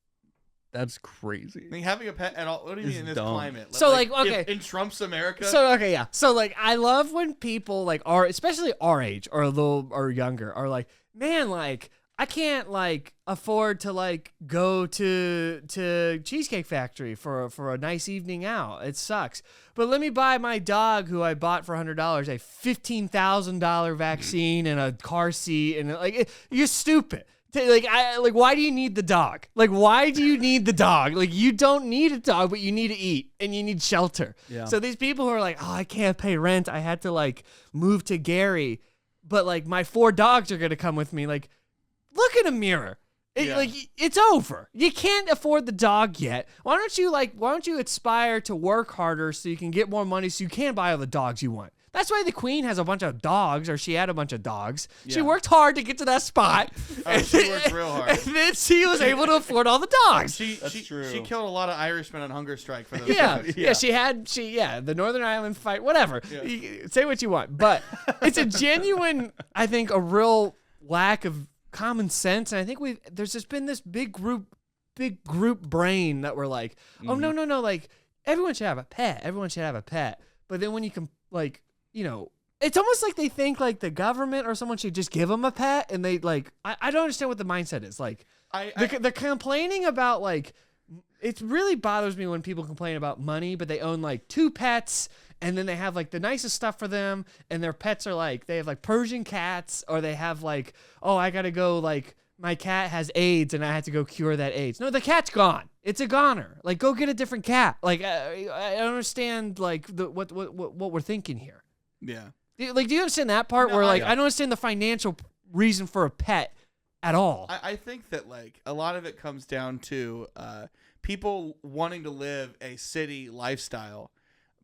That's crazy. I mean, having a pet at all. What do you mean in this dumb. climate? So, okay. in Trump's America. So okay, yeah. So like, I love when people like are, especially our age or a little or younger, are like, man, like I can't like afford to like go to Cheesecake Factory for a nice evening out. It sucks. But let me buy my dog, who I bought for $100, a $15,000 vaccine and a car seat, and like you're stupid. Why do you need the dog? Like, why do you need the dog? Like, you don't need a dog, but you need to eat and you need shelter. Yeah. So these people who are like, oh, I can't pay rent. I had to like move to Gary, but like my 4 dogs are gonna come with me. Like, look in a mirror. Like, it's over. You can't afford the dog yet. Why don't you aspire to work harder so you can get more money so you can buy all the dogs you want? That's why the queen has a bunch of dogs, or she had a bunch of dogs. Yeah. She worked hard to get to that spot. She worked real hard. And then she was able to afford all the dogs. That's true. She killed a lot of Irishmen on hunger strike for those dogs. dogs. The Northern Ireland fight, whatever. Yeah. Say what you want. But it's a genuine, I think, a real lack of common sense. And I think there's just been this big group brain that we're like, oh, no, like, everyone should have a pet. But then when you can, like, you know, it's almost like they think like the government or someone should just give them a pet, and they like, I don't understand what the mindset is. Like, they're complaining about, like, it really bothers me when people complain about money, but they own like 2 pets, and then they have like the nicest stuff for them, and their pets are like, they have like Persian cats, or they have like, oh, I gotta go, like, my cat has AIDS and I had to go cure that AIDS. No, the cat's gone. It's a goner. Like, go get a different cat. Like, I don't understand like what we're thinking here. Yeah. Do you understand that part where like I don't understand the financial reason for a pet at all? I think that like a lot of it comes down to people wanting to live a city lifestyle,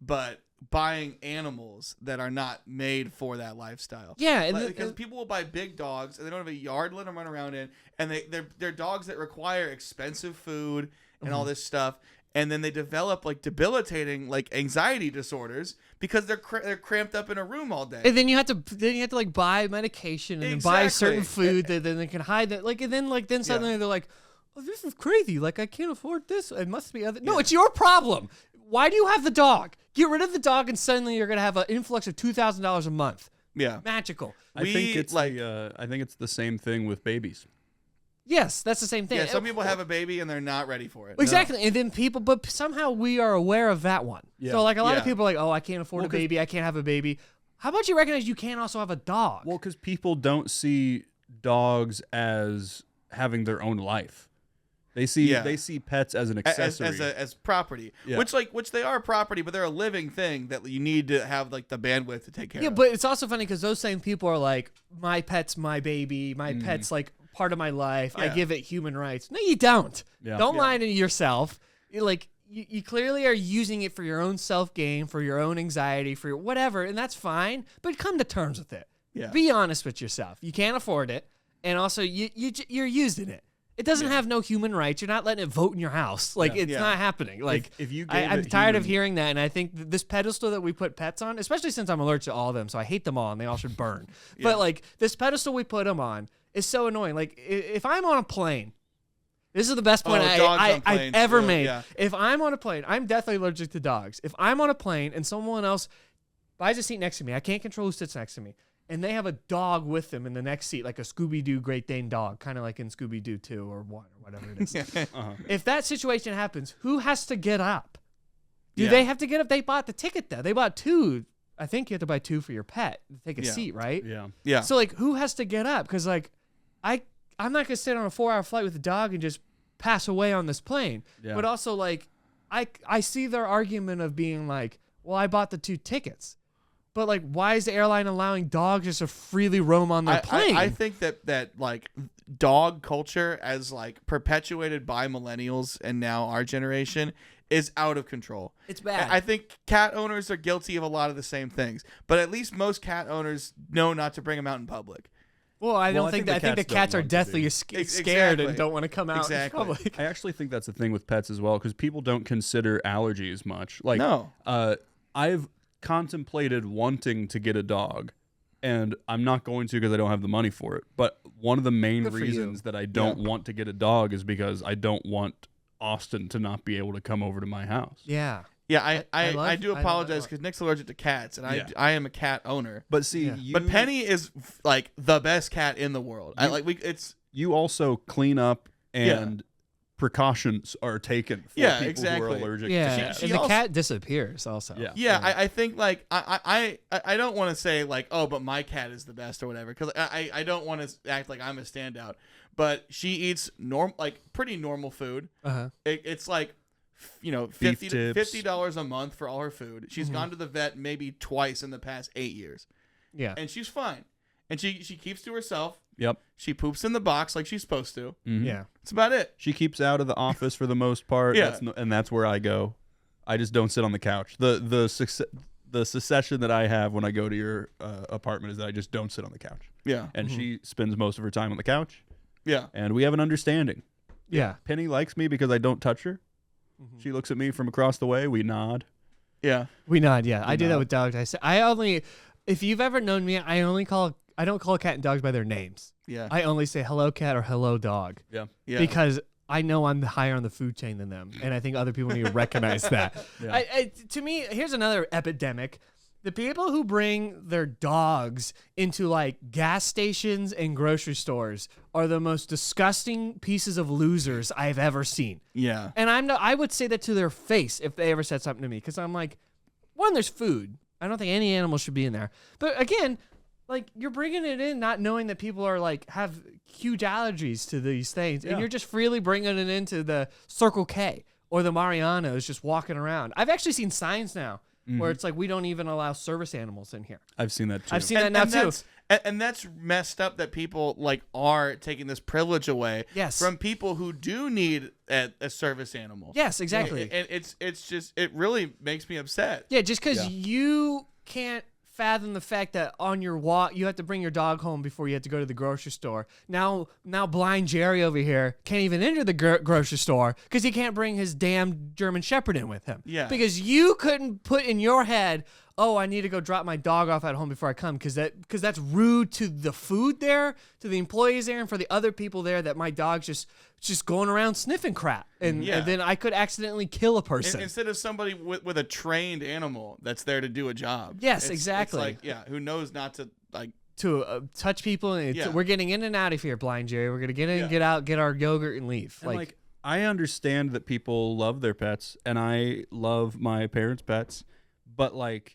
but buying animals that are not made for that lifestyle. Yeah, because people will buy big dogs and they don't have a yard to let them run around in, and they're dogs that require expensive food and all this stuff. And then they develop like debilitating like anxiety disorders because they're cramped up in a room all day. And then you have to like buy medication and then buy certain food that then they can hide that. Like, and then suddenly they're like, oh, this is crazy. Like, I can't afford this. It must be other. No, it's your problem. Why do you have the dog? Get rid of the dog, and suddenly you're gonna have an influx of $2,000 a month. Yeah, magical. I think it's the same thing with babies. Yes, that's the same thing. Yeah, some people have a baby and they're not ready for it. Exactly. No. And then but somehow we are aware of that one. Yeah. So like a lot of people are like, oh, I can't afford a baby. I can't have a baby. How about you recognize you can't also have a dog? Well, because people don't see dogs as having their own life. They see Yeah. they see pets as an accessory. as property, Yeah. which they are property, but they're a living thing that you need to have like the bandwidth to take care Yeah, of. but it's also funny because those same people are like, my pet's my baby, my pet's like part of my life. I Yeah. give it human rights. No, you don't. Yeah. Don't Yeah. lie to yourself. You're like you clearly are using it for your own self gain, for your own anxiety, for your whatever, and that's fine. But come to terms with it. Yeah. Be honest with yourself. You can't afford it, and also you're using it. It doesn't have no human rights. You're not letting it vote in your house. Like it's Yeah. not happening. Like if you I'm gave it tired of human- hearing that, and I think this pedestal that we put pets on, especially since I'm allergic to all of them, so I hate them all, and they all should burn. But like this pedestal we put them on is so annoying. Like if I'm on a plane, this is the best point dogs on I've planes, ever too, made. yeah. If I'm on a plane, I'm definitely allergic to dogs. If I'm on a plane and someone else buys a seat next to me, I can't control who sits next to me, and they have a dog with them in the next seat, like a Scooby-Doo Great Dane dog, kind of like in Scooby-Doo 2 or 1 or whatever it is. If that situation happens, who has to get up? Do Yeah. they have to get up? They bought the ticket, though. They bought 2. I think you have to buy 2 for your pet to take a Yeah. seat, right? Yeah. Yeah. So, like, who has to get up? Because, like, I'm not going to sit on a 4-hour flight with a dog and just pass away on this plane. Yeah. But also, like, I see their argument of being like, well, I bought the 2 tickets. But, like, why is the airline allowing dogs just to freely roam on their plane? I think that like dog culture as like perpetuated by millennials and now our generation is out of control. It's bad. I think cat owners are guilty of a lot of the same things, but at least most cat owners know not to bring them out in public. Well, I don't Well, I think think that. I think the the cats cats are don't want to deathly be. scared Exactly. and don't want to come out Exactly. in public. I actually think that's the thing with pets as well, because people don't consider allergies much. Like, No. I've contemplated wanting to get a dog, and I'm not going to because I don't have the money for it. But one of the main Good for you. reasons that I don't want to get a dog is because I don't want Austin to not be able to come over to my house. Yeah. Yeah, I I love- do I apologize love- because Nick's allergic to cats, and Yeah. I am a cat owner. But see, Yeah. But Penny is like the best cat in the world. you also clean up and precautions are taken for Yeah, people who exactly. are allergic to Yeah. cats. And the cat disappears also. Yeah. Yeah, I think like I don't want to say like, oh, but my cat is the best or whatever, because I don't want to act like I'm a standout. But she eats pretty normal food. Uh-huh. It's like, you know, Beef $50 a month for all her food. Mm-hmm. She's gone to the vet maybe twice in the past 8 years, Yeah. and she's fine. And she keeps to herself. Yep. She poops in the box like she's supposed to. Mhm. Yeah. That's about it. She keeps out of the office for the most part. Yeah. And that's where I go. I just don't sit on the couch. The secession that I have when I go to your apartment is that I just don't sit on the couch. Yeah. And she spends most of her time on the couch, Yeah. and we have an understanding. Yeah. Penny likes me because I don't touch her. She looks at me from across the way. We nod. Yeah. We nod, yeah. I do that nod. with dogs. If you've ever known me, I don't call cat and dogs by their names. Yeah. I only say hello cat or hello dog. Yeah. Yeah. Because I know I'm higher on the food chain than them, and I think other people need to recognize that. Yeah. To me, here's another epidemic. The people who bring their dogs into like gas stations and grocery stores are the most disgusting pieces of losers I've ever seen. Yeah. And I would say that to their face if they ever said something to me, because I'm like, one, there's food. I don't think any animal should be in there. But again, like, you're bringing it in not knowing that people are like have huge allergies to these things, and Yeah. you're just freely bringing it into the Circle K or the Mariano's just walking around. I've actually seen signs now where it's like, we don't even allow service animals in here. I've seen that too. I've seen that now too. And that's messed up that people like are taking this privilege away Yes. from people who do need a service animal. Yes, exactly. And it's just, it really makes me upset. Yeah, just because Yeah. you can't fathom the fact that on your walk you have to bring your dog home before you have to go to the grocery store. Now blind Jerry over here can't even enter the grocery store because he can't bring his damn German Shepherd in with him. Yeah. Because you couldn't put in your head, oh, I need to go drop my dog off at home before I come, because that's rude to the food there, to the employees there, and for the other people there, that my dog's just going around sniffing crap, and then I could accidentally kill a person. Instead of somebody with a trained animal that's there to do a job. Yes, exactly. It's like, who knows not to like. to touch people, and Yeah. we're getting in and out of here, blind Jerry. We're gonna get in, Yeah. get out, get our yogurt, and leave. And like, I understand that people love their pets, and I love my parents' pets, but like,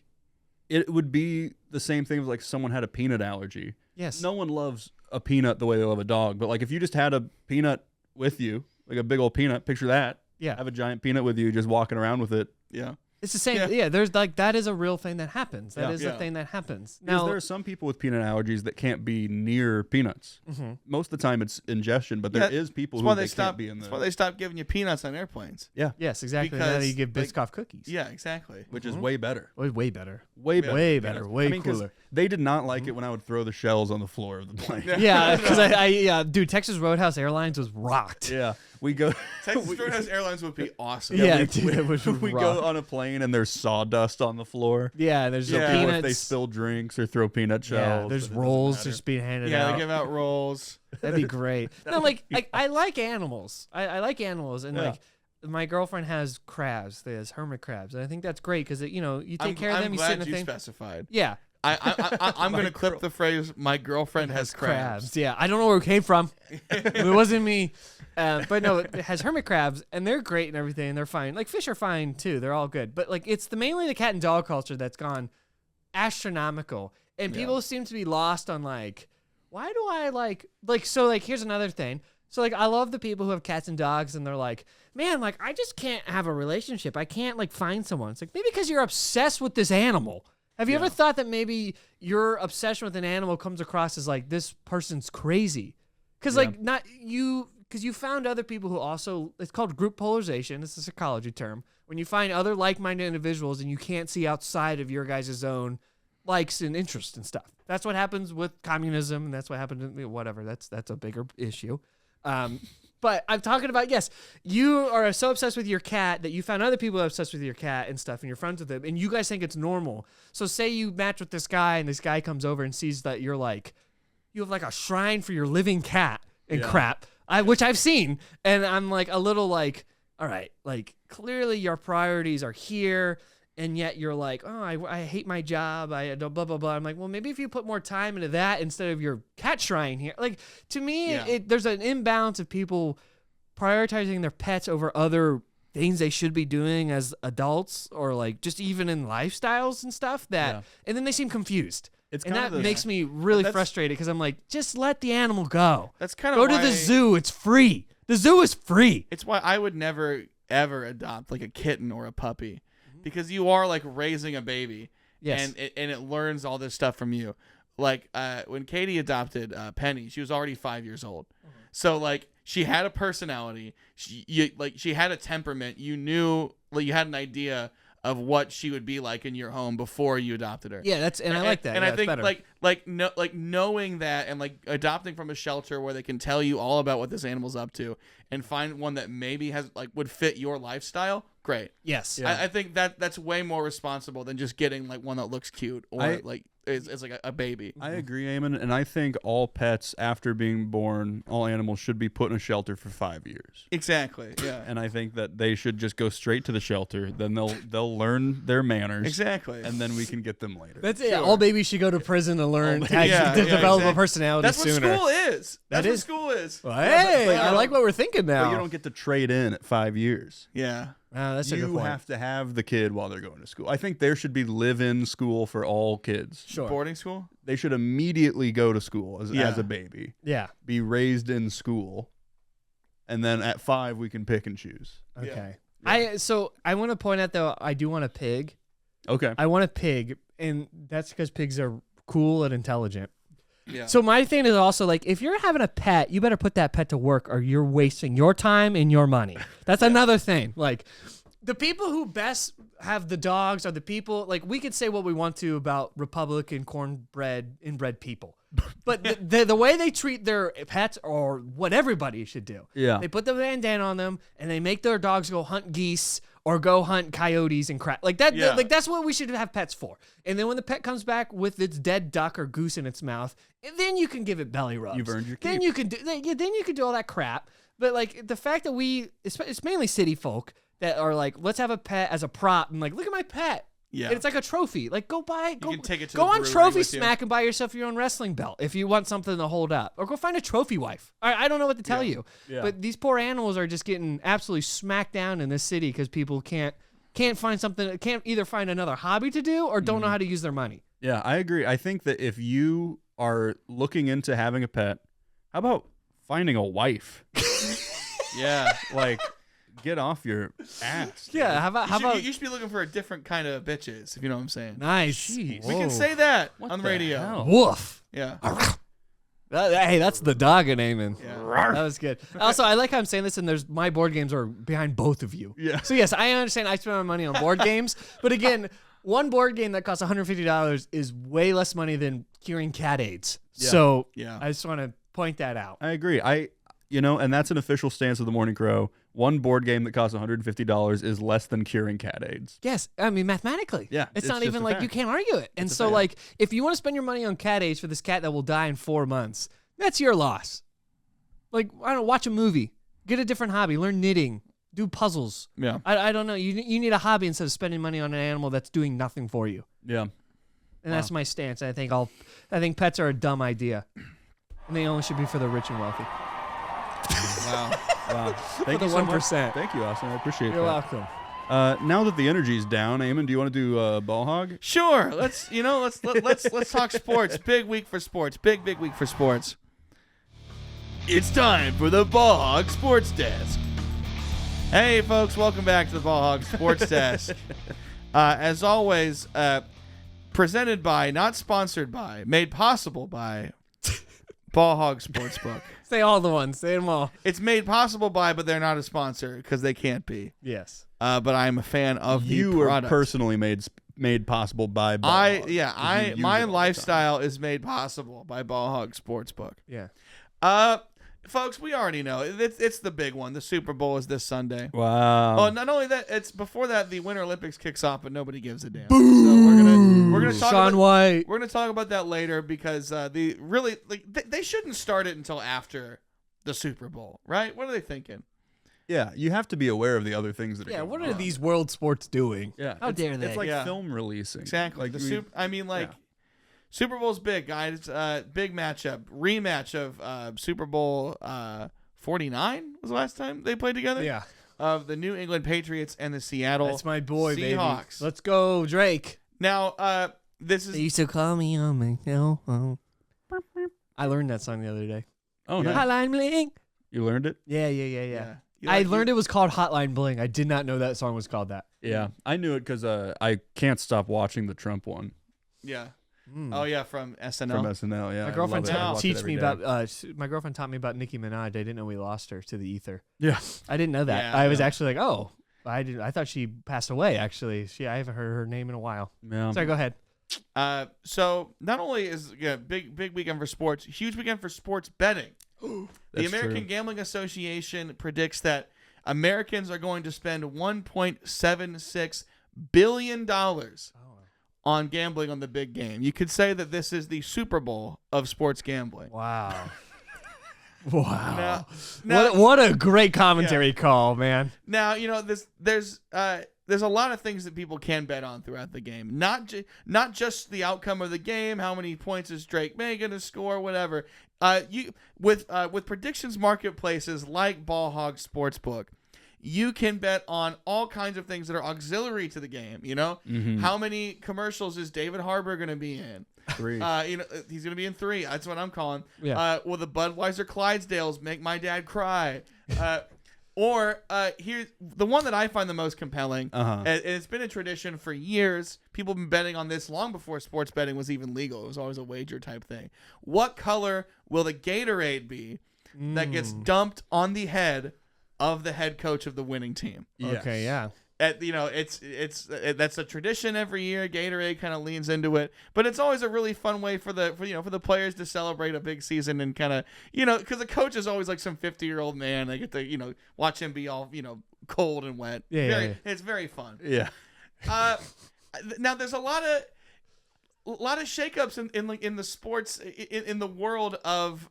it would be the same thing if like someone had a peanut allergy. yes, No one loves a peanut the way they love a dog, but like if you just had a peanut with you like a big old peanut. Picture that. Yeah. Have a giant peanut with you, just walking around with it. Yeah. It's the same. Yeah. There's like that is a real thing that happens. That Yeah. is a thing that happens. Because Now there are some people with peanut allergies that can't be near peanuts. Most of the time it's ingestion, but there is people who can't be in That's why they stopped giving you peanuts on airplanes. Yeah. yes, exactly. Now Because, you give like, Biscoff cookies. Yeah, exactly. Which is way better. Way better. Way better. Way better. Way I mean, 'cause cooler. They did not like it when I would throw the shells on the floor of the plane. Yeah, because dude, Texas Roadhouse Airlines was rocked. Yeah. We go Texas Roadhouse Airlines would be awesome. Yeah, dude, it was we rocked. go on a plane and there's sawdust on the floor. Yeah, there's Yeah. People, peanuts. if they spill drinks or throw peanut shells. yeah, there's it doesn't rolls matter. just being handed Yeah, out. they give out rolls. That'd be great. No, like I like animals. I like animals, and like my girlfriend has crabs. There's hermit crabs, and I think that's great because you take care of them. I'm You sit in glad a you thing. specified. Yeah, I'm going to clip the phrase, my girlfriend has crabs. Yeah, I don't know where it came from. It wasn't me. But no, it has hermit crabs, and they're great and everything, and they're fine. Like fish are fine too; they're all good. But like it's mainly the cat and dog culture that's gone astronomical, and people seem to be lost on like, why do I like so like here's another thing. So like I love the people who have cats and dogs, and they're like, man, like I just can't have a relationship. I can't like find someone. It's like maybe because you're obsessed with this animal. Have you ever thought that maybe your obsession with an animal comes across as like this person's crazy? Because like not you. Because you found other people who also, it's called group polarization. It's a psychology term. When you find other like-minded individuals and you can't see outside of your guys' own likes and interests and stuff. That's what happens with communism, and that's what happened in whatever. That's a bigger issue. But I'm talking about, yes, you are so obsessed with your cat that you found other people obsessed with your cat and stuff, and you're friends with them, and you guys think it's normal. So say you match with this guy, and this guy comes over and sees that you're like, you have like a shrine for your living cat and crap. Which I've seen, and I'm like a little like, all right, like clearly your priorities are here, and yet you're like, oh, I hate my job, I blah blah blah. I'm like, well, maybe if you put more time into that instead of your cat shrine here. Like to me, there's an imbalance of people prioritizing their pets over other things they should be doing as adults, or like just even in lifestyles and stuff. And then they seem confused. And that makes me really frustrated because I'm like, just let the animal go. That's kind of go to the zoo. It's free. The zoo is free. It's why I would never ever adopt like a kitten or a puppy, because you are like raising a baby. Yes. And it learns all this stuff from you. Like when Katie adopted Penny, she was already 5 years old. So like she had a personality. She had a temperament. You knew, like, you had an idea of what she would be like in your home before you adopted her. Yeah, I like that. And yeah, I think better. knowing that, and like adopting from a shelter where they can tell you all about what this animal's up to, and find one that maybe has like would fit your lifestyle. Great. Yes. Yeah. I think that's way more responsible than just getting like one that looks cute or like it's like a baby. I agree, Eamon, and I think all pets after being born, all animals should be put in a shelter for 5 years. Exactly. Yeah. And I think that they should just go straight to the shelter. Then they'll learn their manners. Exactly. And then we can get them later. That's it. All babies should go to prison to learn to develop exactly. a personality That's sooner. what school is. That's what is. school is. Well, hey, I like what we're thinking now. But you don't get to trade in at 5 years. Yeah. That's a good You point. have to have the kid while they're going to school. I think there should be live-in school for all kids. Sure. Boarding school? They should immediately go to school as a baby. Yeah. Be raised in school. And then at 5, we can pick and choose. Okay. Yeah. I want to point out, though, I do want a pig. Okay. I want a pig, and that's because pigs are cool and intelligent. Yeah. So my thing is also, like, if you're having a pet, you better put that pet to work, or you're wasting your time and your money. That's another thing. Like, the people who best have the dogs are the people, like, we could say what we want to about Republican cornbread inbred people. But the way they treat their pets, or what everybody should do. Yeah. They put the bandana on them, and they make their dogs go hunt geese or go hunt coyotes and crap. Like that. Yeah. Like that's what we should have pets for. And then when the pet comes back with its dead duck or goose in its mouth, and then you can give it belly rubs. You've earned your keep. Then you can do. Then you can do all that crap. But like the fact that it's mainly city folk that are like, let's have a pet as a prop, and like, look at my pet. Yeah. And it's like a trophy. Like, go can take it to go the on brewery Trophy with you. Smack and buy yourself your own wrestling belt if you want something to hold up, or go find a trophy wife. I don't know what to tell you. Yeah. But these poor animals are just getting absolutely smacked down in this city because people can't find something, can't either find another hobby to do or don't know how to use their money. Yeah, I agree. I think that if you are looking into having a pet, how about finding a wife? Yeah. Like, get off your ass. dude. Yeah, how about You should be looking for a different kind of bitches, if you know what I'm saying. nice? Jeez. We can say that What on the the radio. hell? Woof. Yeah. Hey, that's the dog naming. Yeah. That was good. Also, I like how I'm saying this, and there's my board games are behind both of you. Yeah. So yes, I understand I spend my money on board games, but again, one board game that costs $150 is way less money than curing cat AIDS. Yeah. So Yeah. I just want to point that out. I agree. And that's an official stance of the Morning Crow. One board game that costs $150 is less than curing cat AIDS. Yes, I mean mathematically. Yeah, it's it's not just even a like fact. you can't argue it. And It's a so fact. like if you want to spend your money on cat AIDS for this cat that will die in 4 months, that's your loss. Like I don't know, watch a movie, get a different hobby, learn knitting, do puzzles. Yeah. I don't know. You need a hobby instead of spending money on an animal that's doing nothing for you. Yeah. And that's my stance. I think pets are a dumb idea, and they only should be for the rich and wealthy. Wow. Wow. Thank the you so 1%. much. Thank you, Austin. I appreciate You're that. welcome. Now that the energy's down, Eamon, do you want to do ball hog? Sure. Let's talk sports. Big week for sports. Big week for sports. It's time for the Ball Hog Sports Desk. Hey, folks, welcome back to the Ball Hog Sports Desk. As always, presented by, not sponsored by, made possible by Ball Hog Sportsbook. Say all the ones. Say them all. It's made possible by, but they're not a sponsor because they can't be. Yes. But I'm a fan of the You are product. personally made possible by ball hog. My use it all my the time. lifestyle is made possible by Ball Hog Sportsbook. Yeah. Folks, we already know it's the big one. The Super Bowl is this Sunday. Wow. Oh, not only that, it's before that the Winter Olympics kicks off, but nobody gives a damn. So we're gonna talk Sean about, White. we're gonna talk about that later because they shouldn't start it until after the Super Bowl, right? What are they thinking? Yeah, you have to be aware of the other things that are Yeah. going What on. are these world sports doing? Yeah. How dare they? It's like Yeah. film releasing. Exactly. Like The Super Bowl's big, guys. Big matchup, rematch of Super Bowl 49 was the last time they played together. Yeah. Of the New England Patriots and the Seattle That's my boy, Seahawks. baby. Let's go, Drake. Now, this They is used to call me on my cell phone. I learned that song the other day. Oh, Yeah. no. Hotline Bling. You learned it? Yeah. You I like- learned it was called Hotline Bling. I did not know that song was called that. Yeah. I knew it because I can't stop watching the Trump one Yeah. Mm. Oh yeah, from SNL. from SNL. Yeah. My I girlfriend love it. I watch it teach every me day. about. My girlfriend taught me about Nicki Minaj. I didn't know we lost her to the ether. Yeah. I didn't know that. Yeah, I was yeah. actually like, oh, I thought she passed away. Actually, I haven't heard her name in a while. Yeah. Sorry, go ahead. So not only is big weekend for sports, huge weekend for sports betting. The That's American true. Gambling Association predicts that Americans are going to spend $1.76 billion on gambling on the big game. You could say that this is the Super Bowl of sports gambling. Wow. Wow. Now, What a great commentary call, man. Now, there's a lot of things that people can bet on throughout the game. Not just the outcome of the game, how many points is Drake May going to score, whatever. With predictions marketplaces like Ball Hog Sportsbook, you can bet on all kinds of things that are auxiliary to the game. How many commercials is David Harbour going to be in? 3. He's going to be in 3. That's what I'm calling. Yeah. Will the Budweiser Clydesdales make my dad cry? Or here's the one that I find the most compelling. Uh-huh. And it's been a tradition for years. People have been betting on this long before sports betting was even legal. It was always a wager type thing. What color will the Gatorade be that gets dumped on the head of the head coach of the winning team? Yes. Okay, yeah. That's a tradition every year. Gatorade kind of leans into it, but it's always a really fun way for the players to celebrate a big season and kind of because the coach is always like some 50-year-old man. They get to watch him be all cold and wet. Yeah. It's very fun. Yeah. Now there's a lot of shakeups in the sports in the world of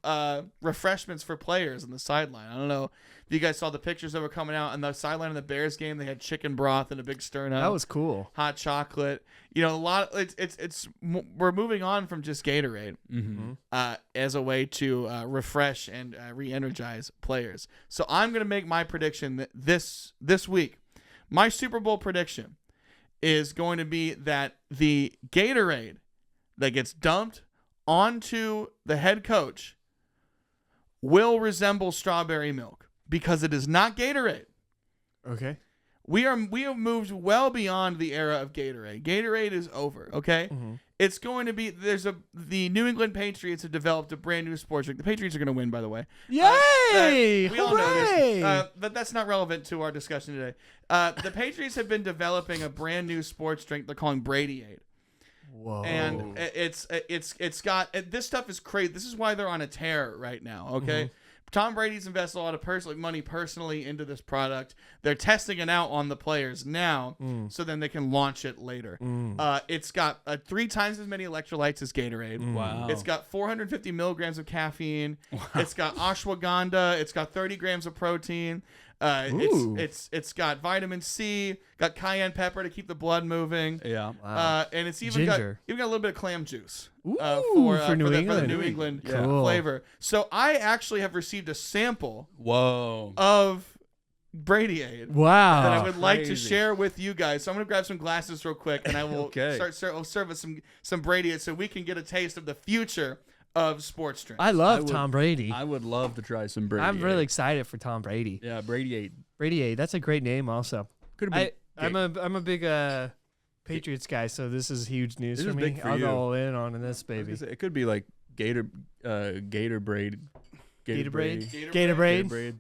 refreshments for players on the sideline. I don't know if you guys saw the pictures that were coming out on the sideline of the Bears game. They had chicken broth and a big sterno. That was cool. Hot chocolate. A lot. We're moving on from just Gatorade as a way to refresh and re-energize players. So I'm gonna make my prediction that this week, my Super Bowl prediction is going to be that the Gatorade that gets dumped onto the head coach will resemble strawberry milk. because it is not Gatorade. Okay. We have moved well beyond the era of Gatorade. Gatorade is over, okay? Mm-hmm. It's going to be the New England Patriots have developed a brand new sports drink. The Patriots are going to win, by the way. Yay! We all know Hooray! this, but that's not relevant to our discussion today. The Patriots have been developing a brand new sports drink they're calling Bradyade. Whoa. And it's got this stuff is crazy. This is why they're on a tear right now, okay? Mm-hmm. Tom Brady's invested a lot of money personally into this product. They're testing it out on the players now, so then they can launch it later. It's got 3 times as many electrolytes as Gatorade. Wow. It's got 450 milligrams of caffeine. Wow. It's got ashwagandha. It's got 30 grams of protein. It's got vitamin C, got cayenne pepper to keep the blood moving. Yeah. Wow. And it's even got Ginger. a little bit of clam juice Ooh, for New the England. New England Cool. flavor. So I actually have received a sample Whoa. of Bradyade Wow. that I would like to Crazy. share with you guys. So I'm gonna grab some glasses real quick, and I will Okay. I'll serve us some Bradyade so we can get a taste of the future of sports drinks. I love I would- Tom Brady. I would love to try some Brady. I'm really excited for Tom Brady. Yeah, Brady 8. Brady, that's a great name. Also, Could have been. I'm a big Patriots guy, so this is huge news This for is me. big for I'll you. go all in on this baby. It could be like Gator Braid. Gatorade? Gatorade.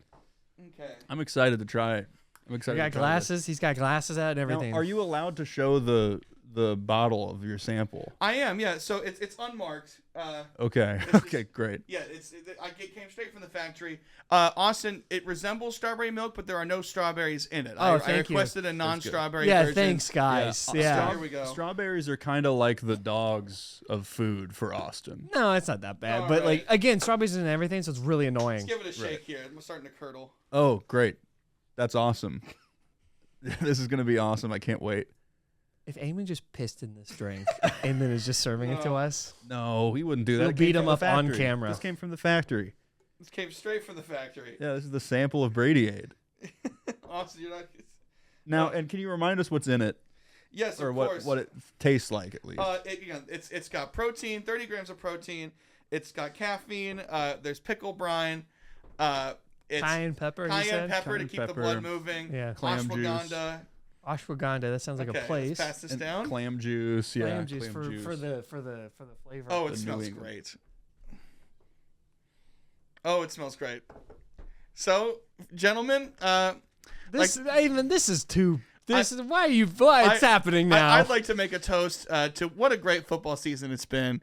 Okay. I'm excited to try it. I'm He excited. got to try glasses. He's got glasses out and this. everything. Now, are you allowed to show the bottle of your sample? I am, yeah. So it's unmarked. Okay. This Okay. is- Great. Yeah, it came straight from the factory. Austin, it resembles strawberry milk, but there are no strawberries in it. Oh, I thank you. requested a non-strawberry yeah, version. thanks, guys. Yeah. Yeah. Here we go. Strawberries are kind of like the dogs of food for Austin. No, it's not that bad. All But right. like again, strawberries and everything, so it's really annoying. Let's give it a shake here. I'm starting to curdle. Oh, great. That's awesome. This is going to be awesome. I can't wait. If Eamon just pissed in this drink and then is just serving it to us, No, he wouldn't do that. We'll It came beat him from the up on factory. camera. This came from the factory. This came straight from the factory. Yeah, this is the sample of Bradyade. Austin, you're not. Now, and can you remind us what's in it, Yes, or of what course. what it tastes like at least? It's got protein, 30 grams of protein. It's got caffeine. There's pickle brine. It's cayenne pepper. You cayenne said pepper to Cayenne keep the pepper. blood moving. Yeah. Clam juice. Ashwagandha. ashwagandha. That sounds like Okay, a place. let's pass this And down. clam juice. Yeah, Clam juice clam juice. for the flavor. Oh, the it New smells England. great. Oh, it smells great. So, gentlemen, this is too. This is why it's happening now. I'd like to make a toast to what a great football season it's been.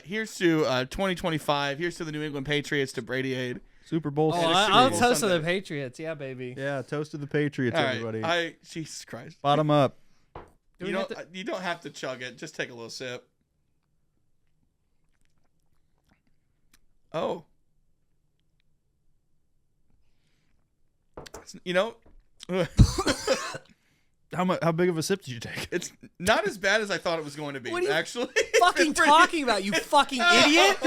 Here's to 2025. Here's to the New England Patriots, to Bradyade. Super Bowl. Oh, And a Super I'll Bowl toast to the Sunday. Patriots. Yeah, baby. Yeah, toast to the Patriots, All right, everybody. Jesus Christ. Bottom up. Do You we have don't, you don't have to chug it. Just take a little sip. Oh. You know, How big of a sip did you take? it's not as bad as I thought it was going to be, What are you actually. fucking talking about, you fucking idiot?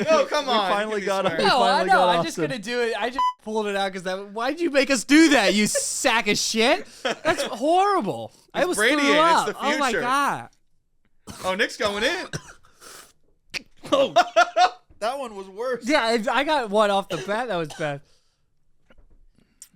No, come on. finally You can be got smart. him. No, I finally know. got I'm just Austin. gonna do it. I just pulled it out because why'd you make us do that? You sack of shit. That's horrible. I It's was Brady threw and up. it's the Oh my future. god. Oh, Nick's going in. Oh, that one was worse. Yeah, I got one off the bat. That was bad.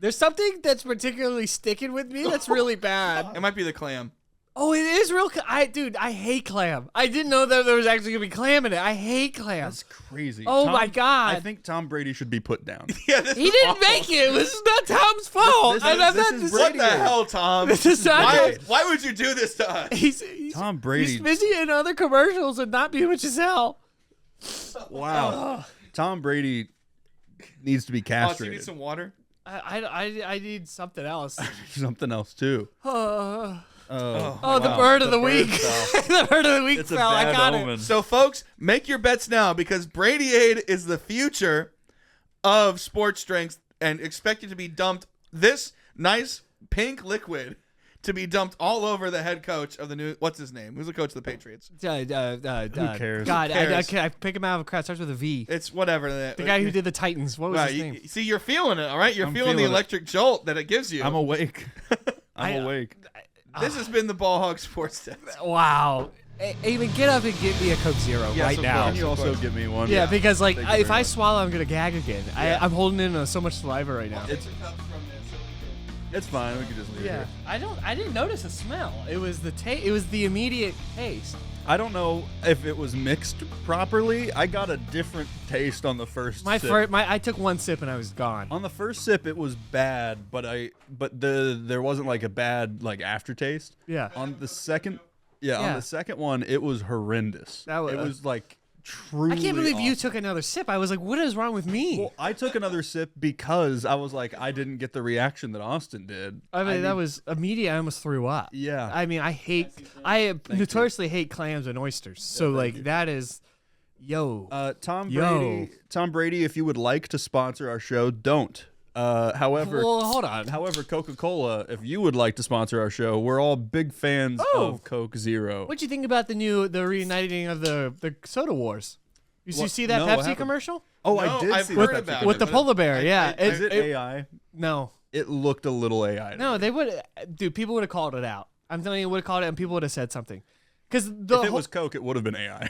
There's something that's particularly sticking with me that's really bad. It might be the clam. Oh, it is real. Dude, I hate clam. I didn't know that there was actually gonna be clam in it. I hate clam. That's crazy. Oh my God. I think Tom Brady should be put down. Yeah, this He is didn't awful. make it. This is not Tom's fault. this And I'm is not- What the Brady. hell, Tom? This is not why, Tom. why would you do this to us? He's Tom Brady. He's busy in other commercials and not being with Giselle. Wow. Tom Brady needs to be Oh, so you castrated. need some water? I need something else. Something else too. Oh, Oh, the wow. bird of The the bird week. fell. The bird of the week It's a fell. I bad got omen. it. So, folks, make your bets now because Bradyade is the future of sports drinks and expect it to be dumped. This nice pink liquid to be dumped all over the head coach of the new. What's his name? Who's the coach of the Patriots? Who cares? God, Who cares? I pick him out of a crowd. Starts with a V. It's whatever. The guy who did the Titans. What was Right, his name? see, you're feeling it, all right? You're I'm feeling the feeling it. electric jolt that it gives you. I'm awake. I'm I- awake. This has been the Ball Hog Sports Test. Wow. Even get up and get me a Coke Zero Yes, right of now. course. Can you also give me one? Yeah, because like Thank you if very I much. swallow, I'm gonna gag again. Yeah. I'm holding in so much saliva right now. It's fine. We can just leave it here. I didn't notice a smell. It was it was the immediate taste. I don't know if it was mixed properly. I got a different taste on the first sip. I took one sip and I was gone. On the first sip, it was bad, but there wasn't like a bad like aftertaste. Yeah. On the second, on Yeah. the second one, it was horrendous. That was- it was like truly. I can't believe you awful. took another sip. I was like, what is wrong with me? Well, I took another sip because I was like, I didn't get the reaction that Austin did. I mean, that need- was immediate. I almost threw up. Yeah. I mean, I notoriously hate clams and oysters. So like that is, Tom Yo. Brady, if you would like to sponsor our show, don't. However, Well, hold on. However, Coca-Cola, if you would like to sponsor our show, we're all big fans of Coke Zero. What'd you think about the reuniting of the soda wars? You see that No, I Pepsi haven't. commerce?l Oh, No, I did I've see heard that about Pepsi with the but polar bear. Yeah, Is it AI? No, It looked a little AI. to no, me. they would. Dude, people would have called it out. I'm telling you, would have called it, and people would have said something. Because If it was Coke, it would have been AI.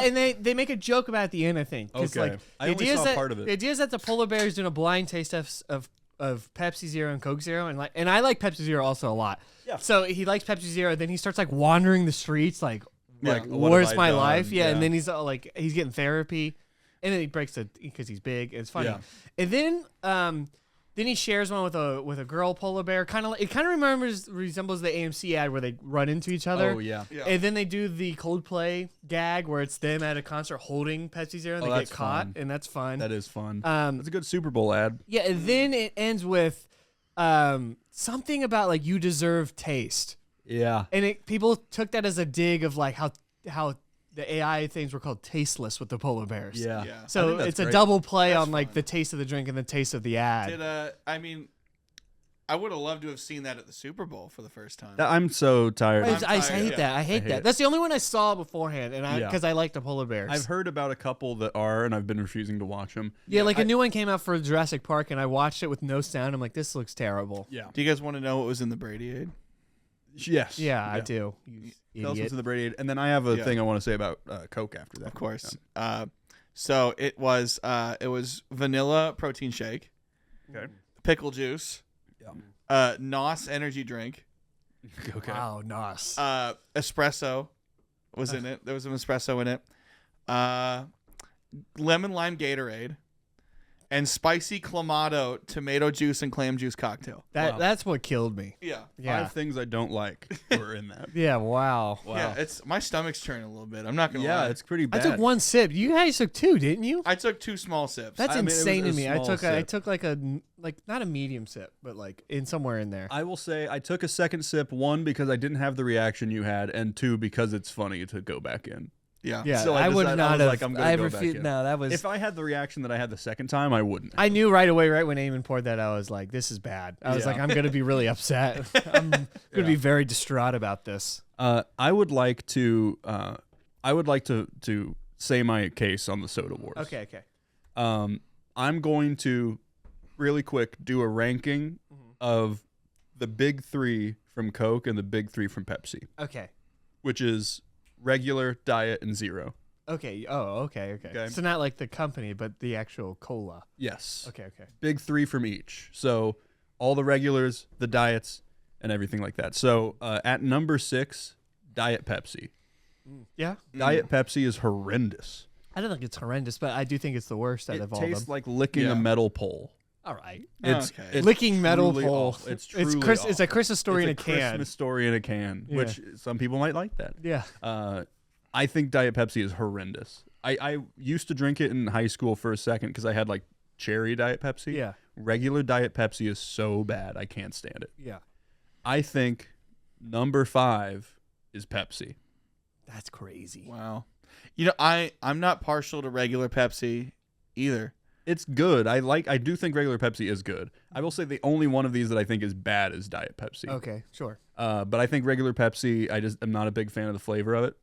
and they make a joke about it at the end, I think. 'Cause, Okay. like, I the only idea is saw that, part of it. The idea is that the polar bear is doing a blind taste of Pepsi Zero and Coke Zero, and I like Pepsi Zero also a lot. Yeah. So he likes Pepsi Zero, then he starts like wandering the streets, like what where's have I my done? life? Yeah, Yeah. and then he's like he's getting therapy, and then he breaks it because he's big. And it's funny, Yeah. and then he shares one with a girl polar bear. It kind of resembles the AMC ad where they run into each other. Oh, yeah. Yeah. And then they do the Coldplay gag where it's them at a concert holding Pepsi Zero and they get that's caught, fun. and that's fun. That is fun. Um, That's a good Super Bowl ad. Yeah, and then it ends with something about like you deserve taste, Yeah. and people took that as a dig of like how the AI things were called tasteless with the polar bears. Yeah. Yeah. I So think that's it's a great. double play That's on like fun. the taste of the drink and the taste of the ad. I mean, I would have loved to have seen that at the Super Bowl for the first time. I'm so tired. I I'm hate tired, that. I hate hate that. it. That's the only one I saw beforehand, and Yeah. because I like the polar bears. I've heard about a couple that are, and I've been refusing to watch them. Yeah, like a new one came out for Jurassic Park, and I watched it with no sound. I'm like, this looks terrible. Yeah. Do you guys want to know what was in the Brady aid? Yes. Yeah, I do. You Tell us idiot. what's in the Brady Aid. And then I have a Yeah. thing I want to say about Coke after that. Of course. So it was vanilla protein shake, Okay. pickle juice, Yeah. NOS energy drink, Okay. Wow, nice. espresso was in it. There was an espresso in it. Lemon lime Gatorade, and spicy clamato tomato juice and clam juice cocktail. Wow. That's what killed me. Yeah. Yeah. 5 things I don't like were in that. Yeah. Wow. Yeah, it's my stomach's churning a little bit. I'm not gonna Yeah, lie. it's pretty I bad. took one sip. You guys took two, didn't you? I took 2 small sips. That's I mean, it was insane a to me. I small took sip. like not a medium sip, but like in somewhere in there. I will say I took a second sip, 1, because I didn't have the reaction you had, and 2, because it's funny to go back in. yeah. Yeah, So I I would decided- not I was have. like, I'm gonna I go back refused. in. No, that was. If I had the reaction that I had the second time, I wouldn't. I knew right away, right when Eamon poured that, I was like, "This is bad." I was Yeah. like, "I'm gonna be really upset. I'm gonna be very distraught about this." I would like to say my case on the soda wars. Okay. I'm going to really quick do a ranking of the big 3 from Coke and the big 3 from Pepsi, Okay. which is regular, diet, and zero. Okay. Oh, okay. Okay. So not like the company, but the actual cola. Yes. Okay. Big 3 from each. So all the regulars, the diets, and everything like that. So at number 6, Diet Pepsi. Yeah. Diet Pepsi is horrendous. I don't think it's horrendous, but I do think it's the worst out It of all of tastes them. like licking Yeah. a metal pole. All right. It's, Okay. it's Licking metal truly pole. awful. It's truly It's a awful. Christmas story It's in a can. Christmas story in a can, Yeah. which some people might like that. Yeah. I think Diet Pepsi is horrendous. I used to drink it in high school for a second because I had like cherry Diet Pepsi. Yeah. Regular Diet Pepsi is so bad. I can't stand it. Yeah. I think number 5 is Pepsi. That's crazy. Wow. You know, I'm not partial to regular Pepsi either. It's good. I do think regular Pepsi is good. I will say the only one of these that I think is bad is Diet Pepsi. Okay. Sure. But I think regular Pepsi, I'm not a big fan of the flavor of it.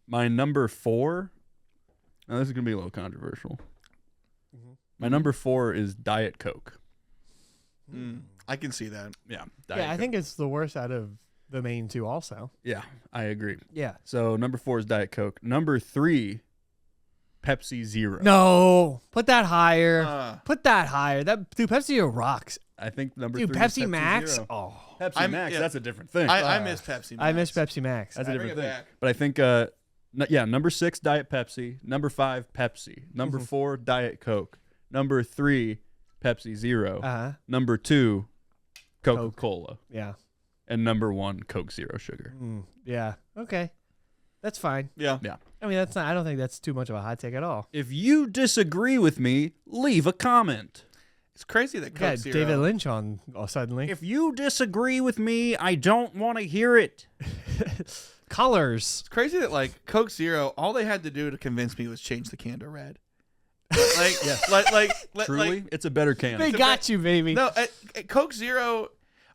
My number 4, now this is going to be a little controversial. My number 4 is Diet Coke. I can see that. Yeah. Yeah, I think it's the worst out of the main two also. Yeah, I agree. Yeah. So number 4 is Diet Coke. Number 3, Pepsi Zero. No, put that higher. Put that higher. Dude, Pepsi Zero rocks. I think number Dude, 3 is Pepsi Max. Zero. Oh, Pepsi Max, that's a different thing. I miss Pepsi Max. I miss Pepsi Max. That's a Bring different it thing. back. But I think, number 6, Diet Pepsi. Number 5, Pepsi. Number 4, Diet Coke. Number 3, Pepsi Zero. Number 2, Coca-Cola. Yeah. And number 1, Coke Zero Sugar. Yeah. Okay. That's fine. Yeah. Yeah. I mean, I don't think that's too much of a hot take at all. If you disagree with me, leave a comment. It's crazy that Coke Yeah, Zero. David Lynch on suddenly. If you disagree with me, I don't want to hear it. Colors. It's crazy that like Coke Zero, all they had to do to convince me was change the can to red. Truly, it's a better can. They got you, baby. No, Coke Zero.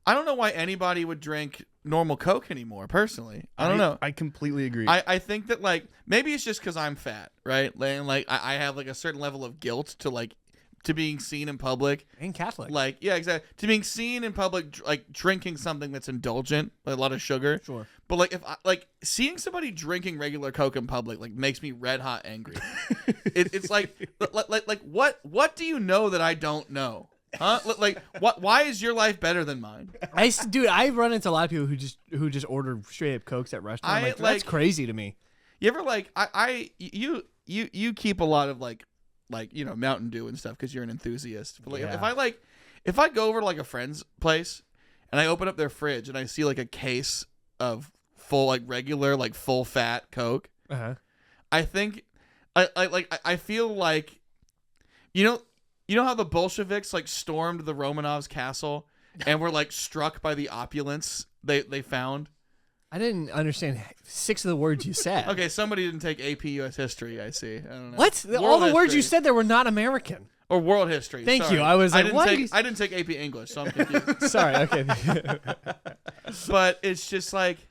I don't know why anybody would drink normal Coke anymore. Personally, I don't know. I completely agree. I think that like maybe it's just because I'm fat, right? Like I have like a certain level of guilt to being seen in public. And Catholic. Like, yeah, exactly. To being seen in public, like drinking something that's indulgent, like a lot of sugar. Sure. But like, if I, like seeing somebody drinking regular Coke in public, like makes me red hot angry. It's like what do you know that I don't know? Huh? Like, what? Why is your life better than mine? Dude, I run into a lot of people who just order straight up Cokes at restaurants. That's crazy to me. You ever like you keep a lot of like Mountain Dew and stuff because you're an enthusiast. But like if I go over to like a friend's place and I open up their fridge and I see like a case of full like regular like full fat Coke, I think I feel like you know how the Bolsheviks like stormed the Romanovs' castle and were like struck by the opulence they found. I didn't understand 6 of the words you said. Okay, somebody didn't take AP US history. I see. I don't know. What? World All the words history. you said there were not American. Or world history. Thank sorry. you. I was like, didn't what? I didn't take AP English, so I'm confused. Sorry. Okay. But it's just like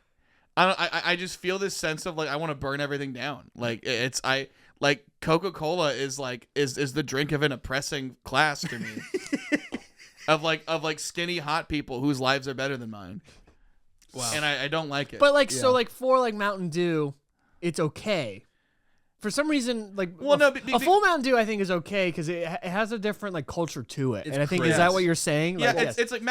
I just feel this sense of like I want to burn everything down. Like like Coca-Cola is like is the drink of an oppressing class to me. of like skinny hot people whose lives are better than mine. Wow. And I don't like it. But like so like for like Mountain Dew, it's okay. For some reason, like a full Mountain Dew, I think is okay because it has a different like culture to it. And I think is that what you're saying? Yeah, like, it's like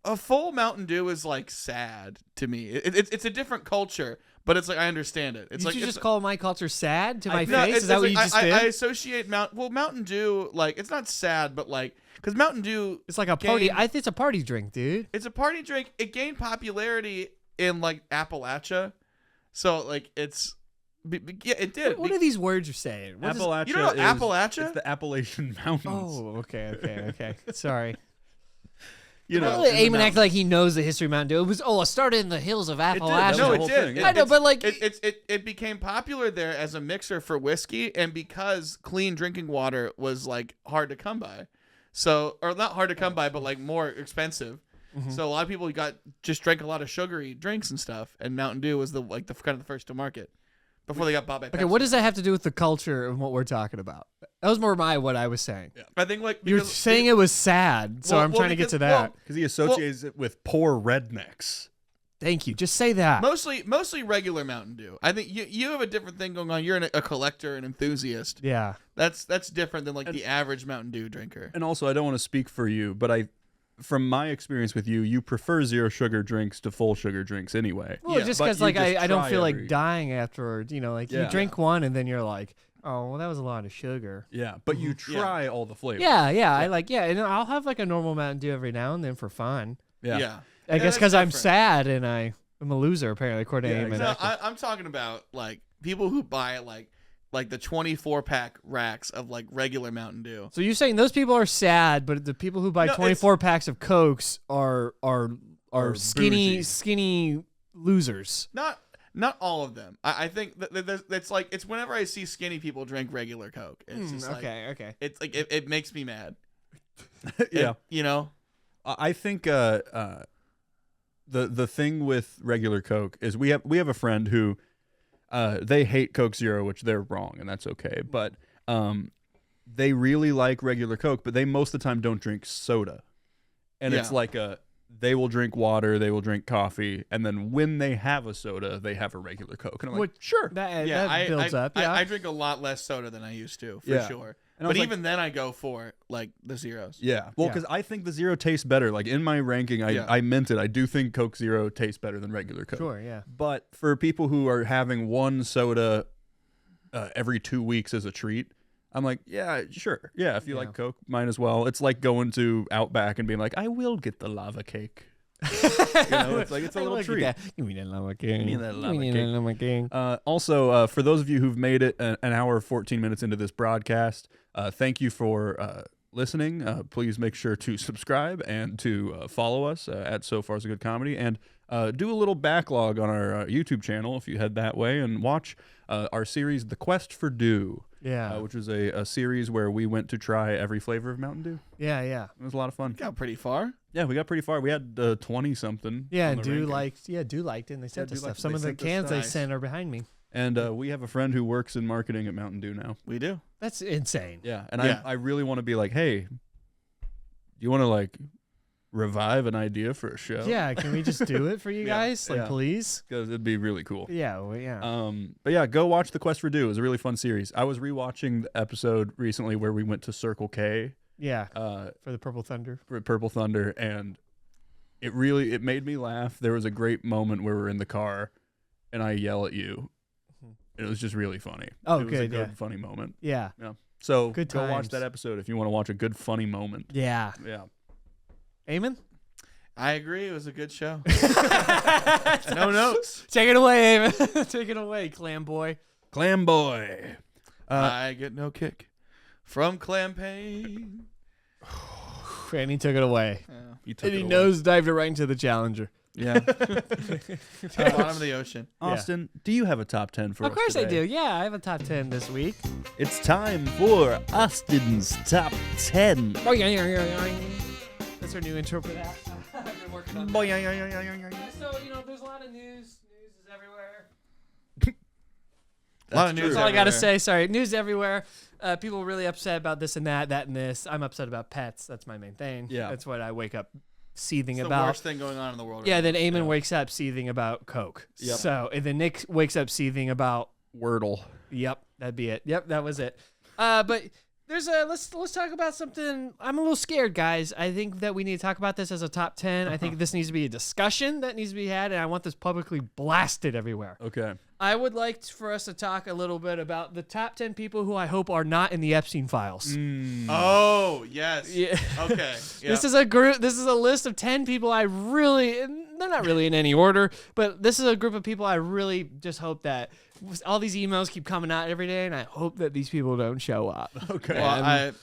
a full Mountain Dew is like sad to me. It's a different culture, but it's like I understand it. It's you like just call my culture sad to my no, face. Is that what you just did? I associate Mountain Dew like it's not sad, but like because Mountain Dew it's like a party. I think it's a party drink, dude. It's a party drink. It gained popularity in like Appalachia, so like it's. Yeah, it did. What are these words you're saying? Appalachia. You know Appalachia? It's the Appalachian Mountains. Oh, okay. Sorry. You know, Eamon acted like he knows the history of Mountain Dew. It started in the hills of Appalachia. No, the it whole did. thing. I know, but like it became popular there as a mixer for whiskey, and because clean drinking water was like hard to come by, or not hard to come by, but like more expensive. So a lot of people just drank a lot of sugary drinks and stuff, and Mountain Dew was the kind of the first to market. Before they got bought by Pepsi. Okay, what does that have to do with the culture and what we're talking about? That was more what I was saying. Yeah. I think like You're saying it was sad, so I'm trying to get to that. Because he associates it with poor rednecks. Thank you. Just say that. Mostly regular Mountain Dew. I think you have a different thing going on. You're a collector, an enthusiast. Yeah. That's different than like the average Mountain Dew drinker. And also, I don't want to speak for you, but from my experience with you, you prefer zero sugar drinks to full sugar drinks anyway. Well, just because like I don't feel every... like dying afterwards. You know, like you drink one and then you're like, oh, well, that was a lot of sugar. Yeah, but you try all the flavors. Yeah. And I'll have like a normal Mountain Dew every now and then for fun. Yeah. I guess because I'm sad and I'm a loser apparently according to Eamon. Exactly. No, I'm talking about like people who buy like the 24-pack racks of like regular Mountain Dew. So you're saying those people are sad, but the people who buy 24 packs of Cokes are skinny losers. Not all of them. I think that's like it's whenever I see skinny people drink regular Coke. It's just like okay. It's like it makes me mad. Yeah. You know. I think the thing with regular Coke is we have a friend who they hate Coke Zero, which they're wrong, and that's okay. But they really like regular Coke, but they most of the time don't drink soda. And it's like they will drink water, they will drink coffee, and then when they have a soda, they have a regular Coke. And I'm like, sure. That builds up. Yeah. I drink a lot less soda than I used to, for sure. And but even then, I go for like the zeros. Yeah. Well, because I think the Zero tastes better. Like in my ranking, I meant it. I do think Coke Zero tastes better than regular Coke. Sure, yeah. But for people who are having one soda every 2 weeks as a treat, I'm like, yeah, sure. Yeah, if you like Coke, might as well. It's like going to Outback and being like, I will get the lava cake. It's like it's a little treat. Give me that lava cake. Give me that lava cake. Also, for those of you who've made it an hour 14 minutes into this broadcast, thank you for listening. Please make sure to subscribe and to follow us at So Far So Good Comedy, and do a little backlog on our YouTube channel if you head that way and watch our series, The Quest for Dew. Yeah. Which was a series where we went to try every flavor of Mountain Dew. Yeah. It was a lot of fun. Got pretty far. Yeah, we got pretty far. We had 20-something. Yeah, and Dew liked it, and they sent us stuff. Some of the cans they sent are behind me. And we have a friend who works in marketing at Mountain Dew now. We do. That's insane. Yeah, and I really want to be like, hey, do you want to like revive an idea for a show? Yeah, can we just do it for you guys? Like, please? Because it'd be really cool. Yeah, well, yeah. But yeah, go watch The Quest for Dew. It was a really fun series. I was rewatching the episode recently where we went to Circle K. Yeah, for the Purple Thunder. For Purple Thunder, and it made me laugh. There was a great moment where we're in the car, and I yell at you. It was just really funny. Oh, it was good, a good, funny moment. Yeah. So good go watch times. that episode if you want to watch a good, funny moment. Yeah. Eamon? I agree. It was a good show. No notes. Take it away, Eamon. Take it away, Clam Boy. Clam Boy. I get no kick from clam pain. And he took it away. He took And he it away. nosedived it right into the Challenger. Yeah. Bottom of the ocean. Austin, do you have a top 10 for us Of course I today? do. Yeah, I have a top 10 this week. It's time for Austin's top 10. That's our new intro for that. I've been working on that. So, there's a lot of news. News is everywhere. A lot of news. That's all I got to everywhere. say. Sorry. News everywhere. People are really upset about this and that and this. I'm upset about pets. That's my main thing. Yeah. That's what I wake up seething It's about. the worst thing going on in the world. Yeah, right then now. Eamon wakes up seething about Coke. Yep. So, and then Nick wakes up seething about Wordle. Yep, that'd be it. Yep, that was it. But there's let's talk about something. I'm a little scared, guys. I think that we need to talk about this as a top 10. I think this needs to be a discussion that needs to be had, and I want this publicly blasted everywhere. Okay. I would like for us to talk a little bit about the top 10 people who I hope are not in the Epstein files. Oh, yes. Yeah. Okay. Yeah. This is a group. This is a list of 10 people I really. They're not really in any order, but this is a group of people I really just hope that all these emails keep coming out every day, and I hope that these people don't show up. Okay. Well,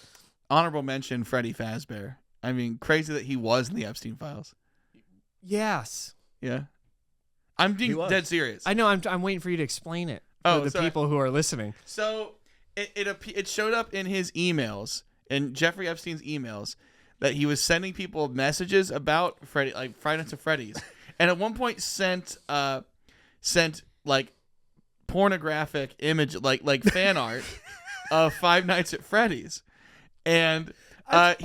honorable mention Freddie Fazbear. I mean, crazy that he was in the Epstein files. Yes. Yeah. I'm being He was. dead serious. I know. I'm waiting for you to explain it Oh, for the sorry. people who are listening. So it showed up in his emails, in Jeffrey Epstein's emails, that he was sending people messages about Freddy, like Friday Nights at Freddy's, and at one point sent like pornographic image, like fan art of Five Nights at Freddy's, and there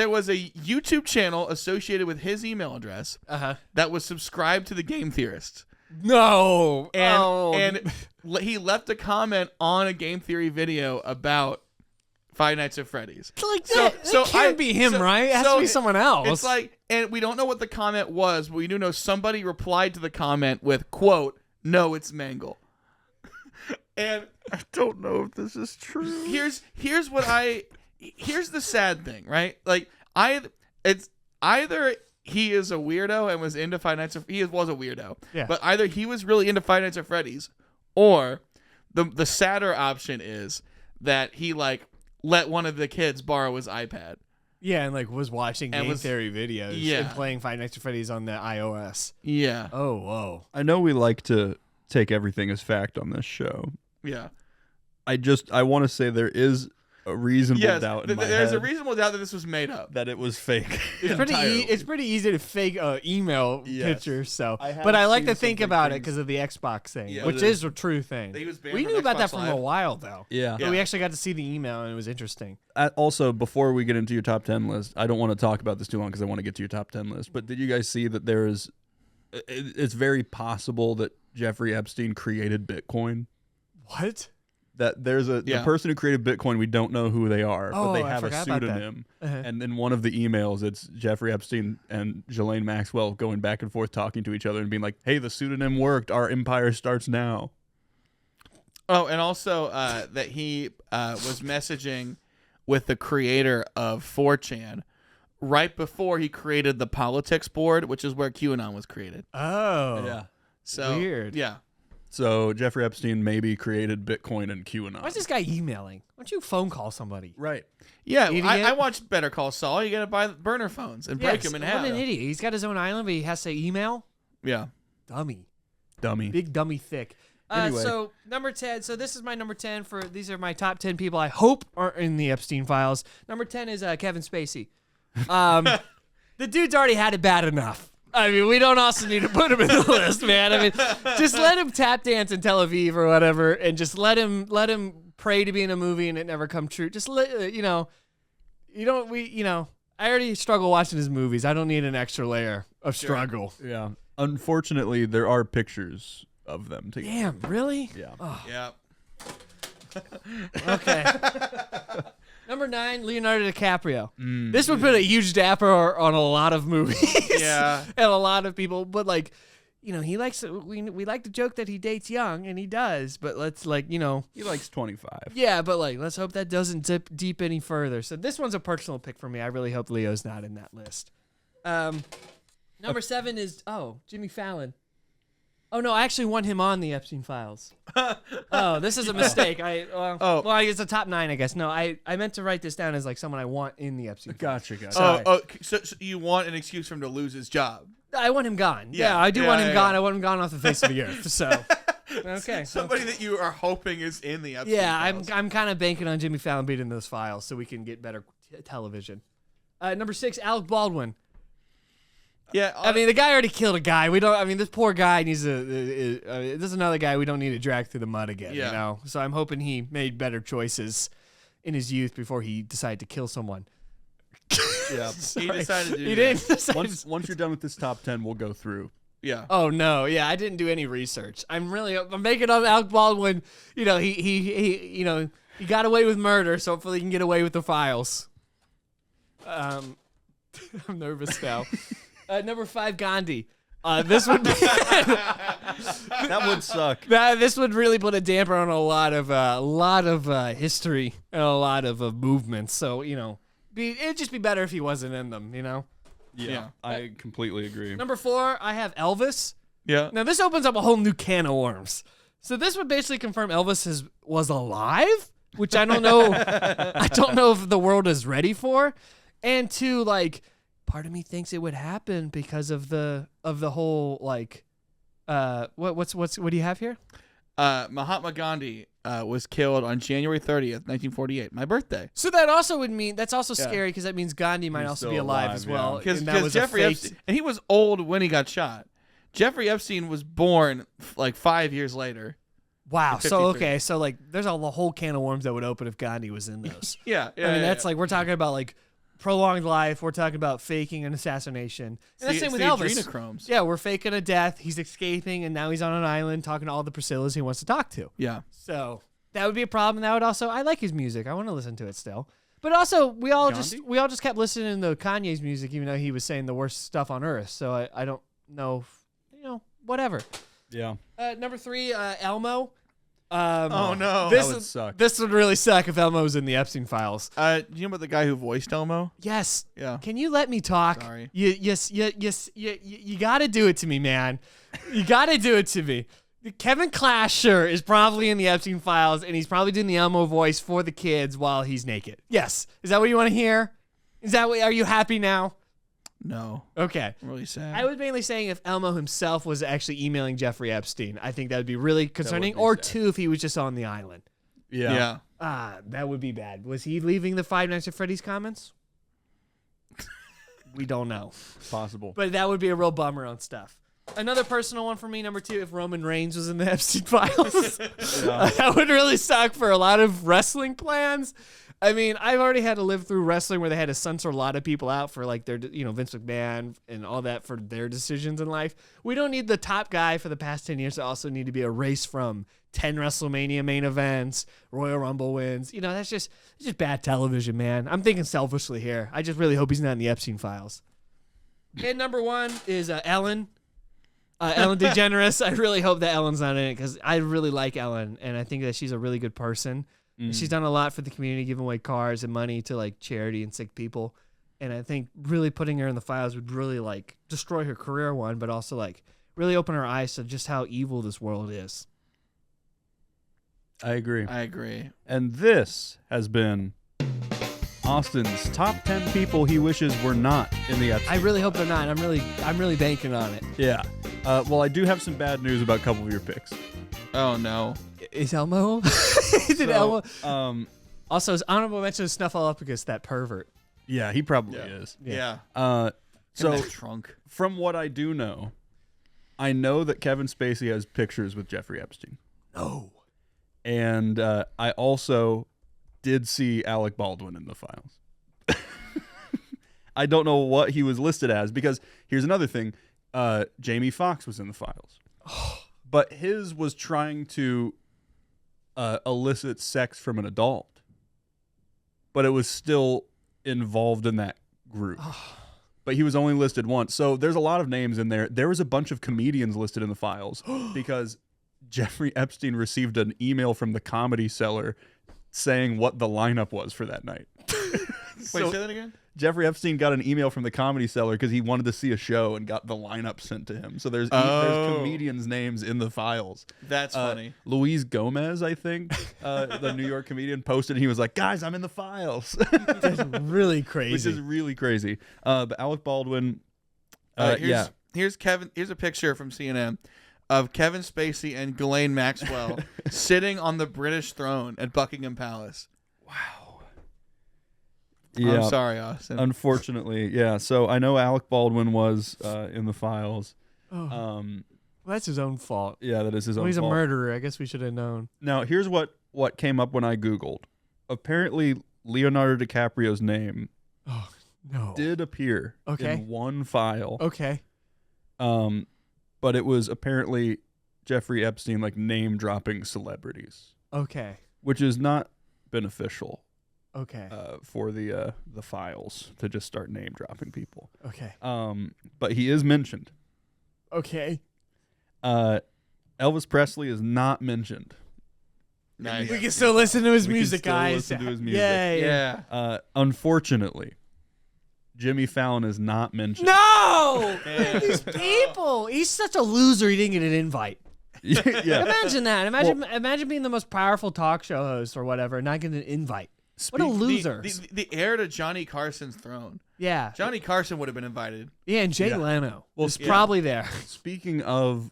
was a YouTube channel associated with his email address that was subscribed to the Game Theorist. No. And he left a comment on a Game Theory video about Five Nights at Freddy's. like that. So can't be him, right? It has to be someone else. It's like, and we don't know what the comment was, but we do know somebody replied to the comment with, quote, "No, it's Mangle." And I don't know if this is true. here's the sad thing, right? Like it's either he is a weirdo and was into Five Nights at he was a weirdo. Yeah. But either he was really into Five Nights at Freddy's, or the sadder option is that he like let one of the kids borrow his iPad. yeah, and like was watching And Game was- Theory videos Yeah. and playing Five Nights at Freddy's on the iOS. Yeah. Oh, whoa. I know we like to take everything as fact on this show. Yeah. I want to say there is a reasonable Yes, doubt in my there's a head reasonable doubt that this was made up. that it was fake. It's pretty easy to fake email pictures. So, I have but I like seen to think some about it things. because of the Xbox thing, Yeah, which it is a true thing. He was banned We from knew about that Xbox from Live. a while though. Yeah. But we actually got to see the email and it was interesting. Also, before we get into your top 10 list, I don't want to talk about this too long because I want to get to your top 10 list. But did you guys see that there is? It's very possible that Jeffrey Epstein created Bitcoin. What? That there's the person who created Bitcoin, we don't know who they are, but they I have a forgot about that. pseudonym. And in one of the emails, it's Jeffrey Epstein and Ghislaine Maxwell going back and forth talking to each other and being like, hey, the pseudonym worked. Our empire starts now. Oh, and also that he was messaging with the creator of 4chan right before he created the politics board, which is where QAnon was created. Oh. Yeah. So Weird. Yeah. So Jeffrey Epstein maybe created Bitcoin and QAnon. Why's this guy emailing? Why don't you phone call somebody? Right. Yeah, Idiot. I watched Better Call Saul. You got to buy burner phones and break them in half. What an idiot. He's got his own island, but he has to email? Yeah. Dummy. Dummy. Big dummy thick. Anyway. So number 10. So this is my number 10 for these are my top 10 people I hope aren't in the Epstein files. Number 10 is Kevin Spacey. The dude's already had it bad enough. I mean, we don't also need to put him in the list, man. I mean, just let him tap dance in Tel Aviv or whatever, and just let him pray to be in a movie and it never come true. Just let I already struggle watching his movies. I don't need an extra layer of struggle. Yeah. Unfortunately, there are pictures of them together. Damn, really? Yeah. Oh, Yeah. okay. Number 9, Leonardo DiCaprio. This would put a huge dapper on a lot of movies. Yeah. And a lot of people. But, like, he likes we like to joke that he dates young, and he does. But let's, He likes 25. Yeah, but, let's hope that doesn't dip deep any further. So this one's a personal pick for me. I really hope Leo's not in that list. Number 7 is, Jimmy Fallon. Oh, no, I actually want him on the Epstein files. Oh, this is a mistake. Well, it's a top 9, I guess. No, I meant to write this down as someone I want in the Epstein files. Gotcha. Sorry. So you want an excuse for him to lose his job? I want him gone. Yeah. Yeah, I do want him yeah, gone. yeah. I want him gone off the face of the earth. So, okay. Somebody that you are hoping is in the Epstein Yeah, files. I'm kind of banking on Jimmy Fallon being in those files so we can get better television. Number 6, Alec Baldwin. Yeah, I mean, the guy already killed a guy. This poor guy needs there's another guy we don't need to drag through the mud again, Yeah. So I'm hoping he made better choices in his youth before he decided to kill someone. Yeah. he decided to do He that. didn't decide Once you're done with this top 10, we'll go through. Yeah. Oh no, yeah, I didn't do any research. I'm making on Alec Baldwin. He got away with murder, so hopefully he can get away with the files. I'm nervous now. Number 5, Gandhi. This would be That would suck. this would really put a damper on a lot of history and a lot of movements. So it'd just be better if he wasn't in them. Yeah. I completely agree. Number 4, I have Elvis. Yeah. Now this opens up a whole new can of worms. So this would basically confirm Elvis was alive, which I don't know. I don't know if the world is ready for, and 2, part of me thinks it would happen because of the whole what do you have here? Mahatma Gandhi was killed on January 30th, 1948, my birthday. So that also would mean that's also scary because that means Gandhi might He's also still be alive alive, as well. yeah. And that was Jeffrey a fake. Epstein, and he was old when he got shot. Jeffrey Epstein was born 5 years later. Wow. So 53. so there's a whole can of worms that would open if Gandhi was in those. Yeah. I mean that's we're talking about prolonged life. We're talking about faking an assassination. And that's the same with Elvis. Adrenochromes. Yeah, we're faking a death. He's escaping, and now he's on an island talking to all the Priscillas he wants to talk to. Yeah. So that would be a problem. That would also, I like his music. I want to listen to it still. But also, we all just kept listening to Kanye's music, even though he was saying the worst stuff on earth. So I don't know, whatever. Yeah. Number 3, Elmo. Oh no. That would suck. This would really suck if Elmo was in the Epstein files. Do you know about the guy who voiced Elmo? Yes. Yeah. Can you let me talk? Sorry. You got to do it to me, man. You got to do it to me. Kevin Clasher is probably in the Epstein files, and he's probably doing the Elmo voice for the kids while he's naked. Yes. Is that what you want to hear? Are you happy now? No. Okay. I'm really sad. I was mainly saying if Elmo himself was actually emailing Jeffrey Epstein, I think that would be really concerning. be Or sad. 2, if he was just on the island. Yeah. That would be bad. Was he leaving the Five Nights at Freddy's comments? We don't know. Possible. But that would be a real bummer on stuff. Another personal one for me, number 2, if Roman Reigns was in the Epstein files. That would really suck for a lot of wrestling plans. I mean, I've already had to live through wrestling where they had to censor a lot of people out for like their, Vince McMahon and all that for their decisions in life. We don't need the top guy for the past 10 years to also need to be erased from 10 WrestleMania main events, Royal Rumble wins. That's just bad television, man. I'm thinking selfishly here. I just really hope he's not in the Epstein files. And number 1 is Ellen. Ellen DeGeneres. I really hope that Ellen's not in it because I really like Ellen, and I think that she's a really good person. She's done a lot for the community, giving away cars and money to like charity and sick people. And I think really putting her in the files would really like destroy her career, one, but also like really open her eyes to just how evil this world is. I agree. And this has been Austin's top 10 people he wishes were not in the Epstein. I really hope they're not. I'm really banking on it. Yeah. Well, I do have some bad news about a couple of your picks. Oh no. Is Elmo? Elmo? Also, his honorable mention is Snuffleupagus, that pervert. Yeah, he probably is. Yeah. So in that trunk. From what I do know, I know that Kevin Spacey has pictures with Jeffrey Epstein. No. And I also did see Alec Baldwin in the files. I don't know what he was listed as because here's another thing. Jamie Foxx was in the files. But his was trying to elicit sex from an adult. But it was still involved in that group. But he was only listed once. So there's a lot of names in there. There was a bunch of comedians listed in the files because Jeffrey Epstein received an email from the Comedy Cellar saying what the lineup was for that night. Wait, say that again? Jeffrey Epstein got an email from the Comedy Cellar because he wanted to see a show and got the lineup sent to him. So there's comedians' names in the files. That's funny. Luis Gomez, I think, the New York comedian, posted. And he was like, "Guys, I'm in the files." That's really crazy. Which is really crazy. But Alec Baldwin, here's Kevin. Here's a picture from CNN of Kevin Spacey and Ghislaine Maxwell sitting on the British throne at Buckingham Palace. Wow. Yeah, I'm sorry, Austin. Unfortunately, yeah. So I know Alec Baldwin was in the files. Well, that's his own fault. Yeah, that is his own fault. He's a murderer. I guess we should have known. Now, here's what came up when I Googled. Apparently, Leonardo DiCaprio's name did appear in one file. Okay. But it was apparently Jeffrey Epstein like name dropping celebrities. Okay. Which is not beneficial. Okay. For the files to just start name dropping people. Okay. But he is mentioned. Okay. Elvis Presley is not mentioned. Nice. We can still listen to his music, guys. Listen to his music. Yay. Yeah. Unfortunately, Jimmy Fallon is not mentioned. No! These people. He's such a loser. He didn't get an invite. Yeah. Imagine that. Imagine being the most powerful talk show host or whatever and not getting an invite. What a loser. The heir to Johnny Carson's throne. Yeah. Johnny Carson would have been invited. Yeah, and Jay Leno was probably there. Speaking of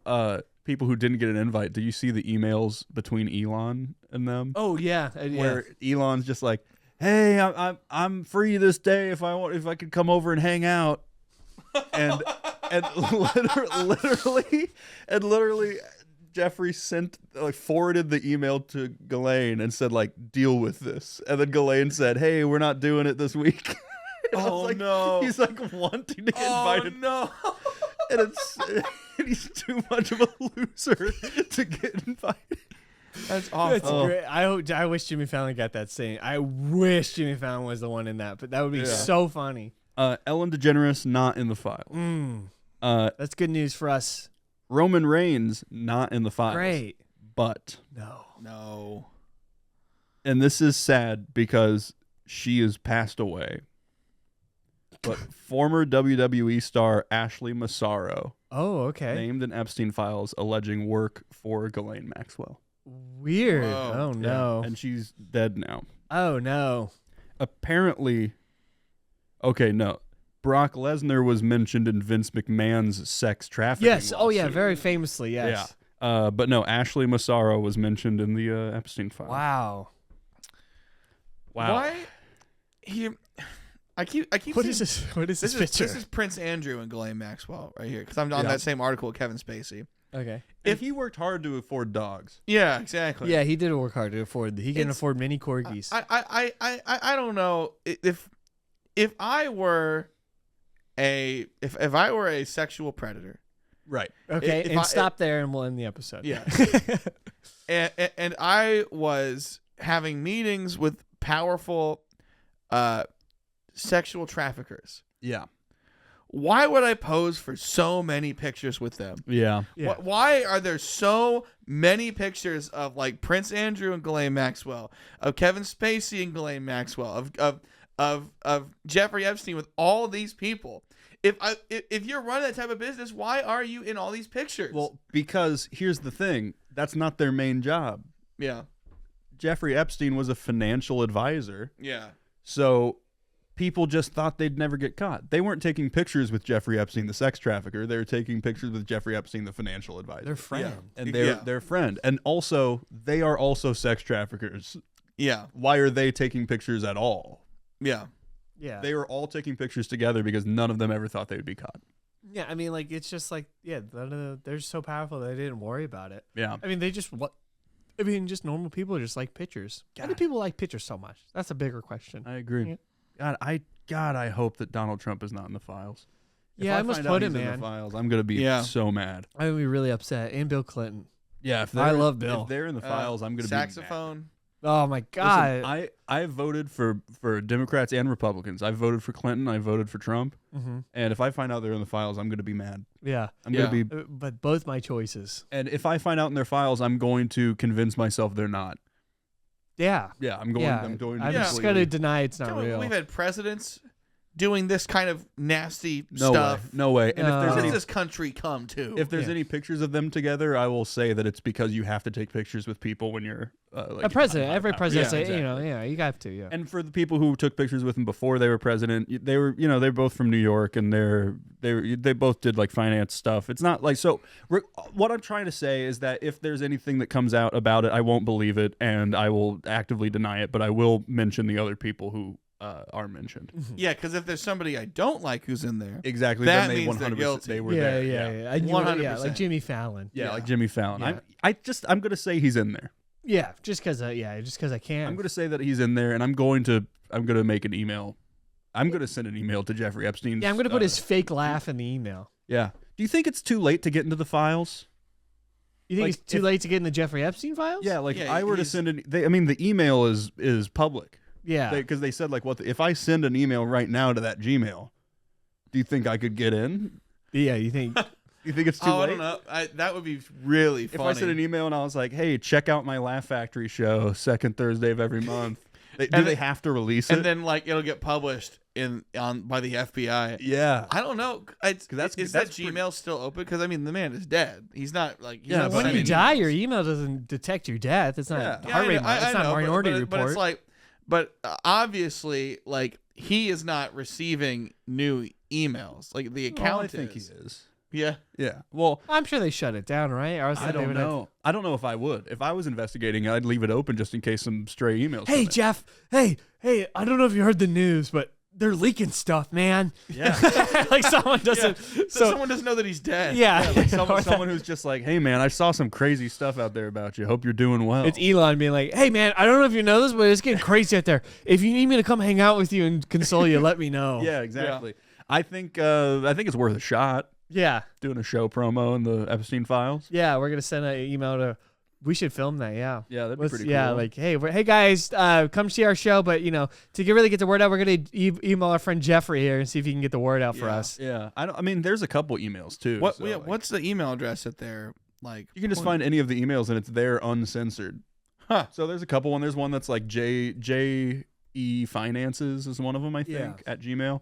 people who didn't get an invite, did you see the emails between Elon and them? Oh yeah. Where Elon's just like, "Hey, I'm free this day if I could come over and hang out," and literally. Jeffrey forwarded the email to Ghislaine and said, like, "Deal with this." And then Ghislaine said, "Hey, we're not doing it this week." No. He's like wanting to get invited. Oh, no. And he's too much of a loser to get invited. That's awful. That's great. I wish Jimmy Fallon got that saying. I wish Jimmy Fallon was the one in that, but that would be so funny. Ellen DeGeneres, not in the file. That's good news for us. Roman Reigns, not in the files. Great. But no. And this is sad because she has passed away. But former WWE star Ashley Massaro named in Epstein files alleging work for Ghislaine Maxwell. Weird. Whoa. Oh no. Yeah. And she's dead now. Oh no. Apparently, Brock Lesnar was mentioned in Vince McMahon's sex trafficking Yes. lawsuit. Oh yeah. Very famously. Yes. Yeah. But no, Ashley Massaro was mentioned in the Epstein file. Wow. Wow. Why? I keep. What seeing- is this? What is this This picture? is Prince Andrew and Ghislaine Maxwell right here because I'm on that same article with Kevin Spacey. Okay. If he worked hard to afford dogs. Yeah, exactly. Yeah, he did work hard to afford. He can It's- afford mini corgis. I don't know if I were if I were a sexual predator. Right. Okay, if and I- stop there, and we'll end the episode. Yeah. and I was having meetings with powerful sexual traffickers. Yeah. Why would I pose for so many pictures with them? Yeah. Yeah. Why are there so many pictures of like Prince Andrew and Ghislaine Maxwell, of Kevin Spacey and Ghislaine Maxwell, of Jeffrey Epstein with all these people? If you're running that type of business, why are you in all these pictures? Well, because here's the thing. That's not their main job. yeah, Jeffrey Epstein was a financial advisor. yeah. So people just thought they'd never get caught. They weren't taking pictures with Jeffrey Epstein, the sex trafficker. They were taking pictures with Jeffrey Epstein, the financial advisor. They're friends. And they're their friend. And also, they are also sex traffickers. Yeah, Why are they taking pictures at all? yeah. Yeah. They were all taking pictures together because none of them ever thought they would be caught. Yeah, I mean, like, it's just like, yeah, they're so powerful they didn't worry about it. Yeah. I mean, just normal people just like pictures. Why do God. people like pictures so much? That's a bigger question. I agree. Yeah. God, I hope that Donald Trump is not in the files. If Yeah, I must find put out him, he's in man. the files, I'm gonna be Yeah. so mad. I would be really upset. And Bill Clinton. Yeah, if I they're- love Bill. If they're in the files, I'm gonna saxophone. Oh my be God. mad. Listen, I voted for Democrats and Republicans. I voted for Clinton. I voted for Trump. Mhm. And if I find out they're in the files, I'm gonna be mad. Yeah. I'm gonna be. But both my choices. And if I find out in their files, I'm going to convince myself they're not. Yeah. Yeah, I'm going. Yeah. I'm going. To I'm just completely- going to deny it's not real. We've had presidents doing this kind of nasty No stuff. way. No way. And No. if there's Where any does this country come to? If there's Yeah. any pictures of them together, I will say that it's because you have to take pictures with people when you're like A president. high Every power. president, Yeah, say, exactly. you have to, yeah. And for the people who took pictures with him before they were president, they were, they're both from New York, and they both did like finance stuff. It's not like so. What I'm trying to say is that if there's anything that comes out about it, I won't believe it, and I will actively deny it. But I will mention the other people who are mentioned. yeah, because if there's somebody I don't like who's in there, Exactly. That then they means they're 100% guilty. they were yeah, there. yeah. I knew- 100%. Yeah, like Jimmy Fallon. Yeah, Yeah. like Jimmy Fallon. Yeah. I'm gonna say he's in there. Yeah, just because I can. I'm gonna say that he's in there, and I'm gonna make an email. I'm gonna send an email to Jeffrey Epstein. Yeah, I'm gonna put his fake laugh in the email. Yeah. Do you think it's too late to get into the files? You think Like, it's too if- late to get in the Jeffrey Epstein files? Yeah, like Yeah, if I were to he's- send the email is public. Yeah. Because they said like if I send an email right now to that Gmail, do you think I could get in? Yeah, you think? You think it's too I late? don't know. That would be really If funny. I sent an email and I was like, "Hey, check out my Laugh Factory show, second Thursday of every month," do they have to release it? and then like it'll get published by the FBI. yeah. I don't know. Is that's that pretty- Gmail still open? Because I mean, the man is dead. He's not like he's Yeah, not but When sending you die, emails. your email doesn't detect your death. It's not Yeah. heart rate. It's I not know, Minority but Report. it's like, obviously, like he is not receiving new emails. Like the Well, account I think is. he is. Yeah. Yeah. Well, I'm sure they shut it down, right? Or else I they don't would have- know. I don't know if I would. If I was investigating, I'd leave it open just in case some stray emails. Hey, come in. Jeff. Hey. I don't know if you heard the news, but they're leaking stuff, man. Yeah. Yeah. Like someone doesn't. So So someone doesn't know that he's dead. yeah, Like someone who's just like, "Hey, man, I saw some crazy stuff out there about you. Hope you're doing well." It's Elon being like, "Hey, man, I don't know if you know this, but it's getting crazy out there. If you need me to come hang out with you and console you, let me know." Yeah, exactly. I think it's worth a shot Yeah. doing a show promo in the Epstein files. Yeah, we're gonna send an email to. We should film that. Yeah. Yeah, that'd be Let's- pretty cool. yeah, like, hey guys, come see our show. But really get the word out, we're gonna email our friend Jeffrey here and see if he can get the word out for Yeah. us. yeah. I mean, there's a couple emails too. What? so, Yeah, like, what's the email address at there? Like you can just find any of the emails and it's there uncensored. Huh. So there's a couple. There's one that's like JE Finances is one of them, I think, at Gmail.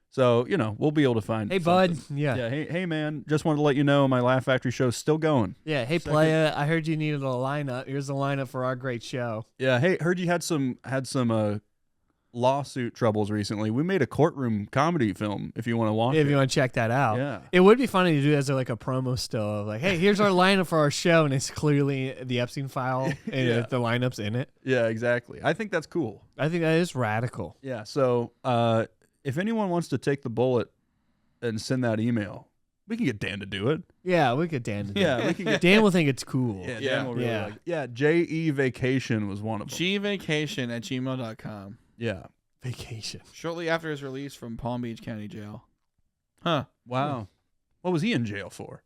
So we'll be able to find. Hey, bud. something. Yeah. Yeah. Hey, man. Just wanted to let you know my Laugh Factory show's still going. Yeah. Hey, playa. I heard you needed a lineup. Here's the lineup for our great show. Yeah. Hey, heard you had some lawsuit troubles recently, we made a courtroom comedy film. If you want to watch If it, you want to check that out, Yeah. it would be funny to do as like a promo still of like, hey, here's our lineup for our show, and it's clearly the Epstein file and Yeah. the lineups in it. yeah, exactly. I think that's cool. I think that is radical. Yeah. So if anyone wants to take the bullet and send that email, we can get Dan to do it. Yeah, we could Dan. To do Yeah, it. we can get. Dan will think it's cool. Yeah, Yeah. Dan will really Yeah. like it. Yeah, JE Vacation was one of them. gvacation@gmail.com. Yeah. Vacation. Shortly after his release from Palm Beach County Jail. Huh. Wow. What was he in jail for?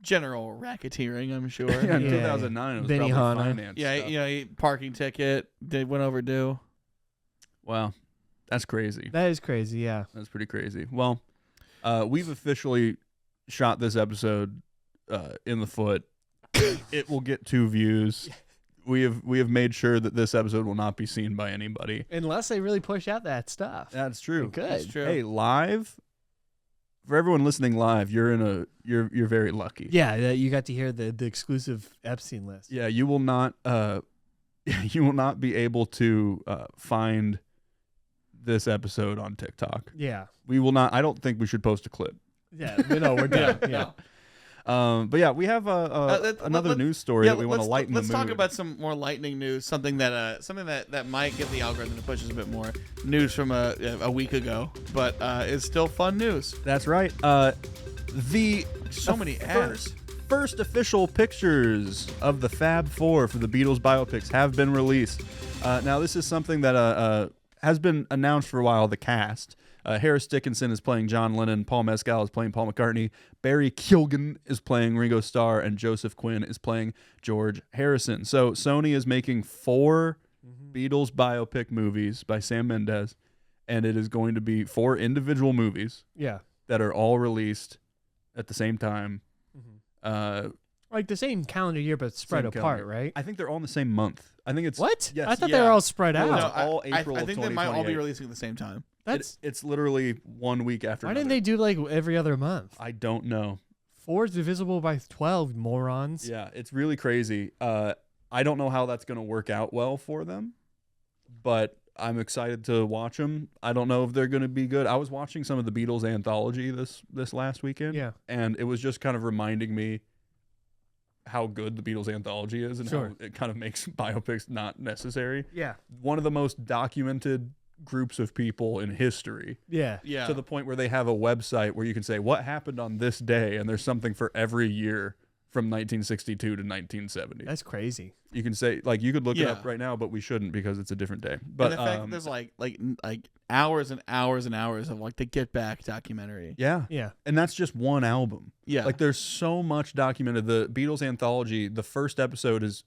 General racketeering, I'm sure. Yeah, in Yeah. 2009, it was Benny probably Hanna. finance Yeah, stuff. parking ticket. They went overdue. Wow. That's crazy. That is crazy. Yeah. That's pretty crazy. Well, we've officially shot this episode in the foot. It will get 2 views. We have made sure that this episode will not be seen by anybody. Unless they really push out that stuff. That's true. Good. That's true. Hey, live, for everyone listening live, you're very lucky. Yeah, you got to hear the exclusive Epstein list. Yeah, you will not be able to find this episode on TikTok. Yeah. We will not. I don't think we should post a clip. Yeah. No, we're done. Yeah. But yeah, we have another news story that we want to lighten the mood. Let's talk about some more lightning news. Something that might get the algorithm to push us a bit more. News from a week ago, but it's still fun news. That's right. So many ads. First official pictures of the Fab Four for the Beatles biopics have been released. Now, this is something that has been announced for a while. The cast. Harris Dickinson is playing John Lennon. Paul Mescal is playing Paul McCartney. Barry Keoghan is playing Ringo Starr, and Joseph Quinn is playing George Harrison. So Sony is making 4 Beatles biopic movies by Sam Mendes, and it is going to be 4 individual movies Yeah. that are all released at the same time. Like the same calendar year, but spread Same apart, calendar. right? I think they're all in the same month. I think it's What? Yes. I thought they were all spread No, out. it's all I April think of they might all be 2028. releasing at the same time. It's literally 1 week after. Why another. didn't they do like every other month? I don't know. 4 is divisible by 12, morons. Yeah, it's really crazy. I don't know how that's going to work out well for them, but I'm excited to watch them. I don't know if they're going to be good. I was watching some of the Beatles anthology this last weekend, Yeah. and it was just kind of reminding me how good the Beatles anthology is and Sure. how it kind of makes biopics not necessary. Yeah. One of the most documented groups of people in history. Yeah. Yeah. To the point where they have a website where you can say what happened on this day, and there's something for every year from 1962 to 1970. That's crazy. You can say, like, you could look it Yeah. up right now, but we shouldn't because it's a different day. But and the fact that there's like hours and hours and hours of like the Get Back documentary. yeah, Yeah. and that's just one album. Yeah. Like, there's so much documented. The Beatles anthology, the first episode is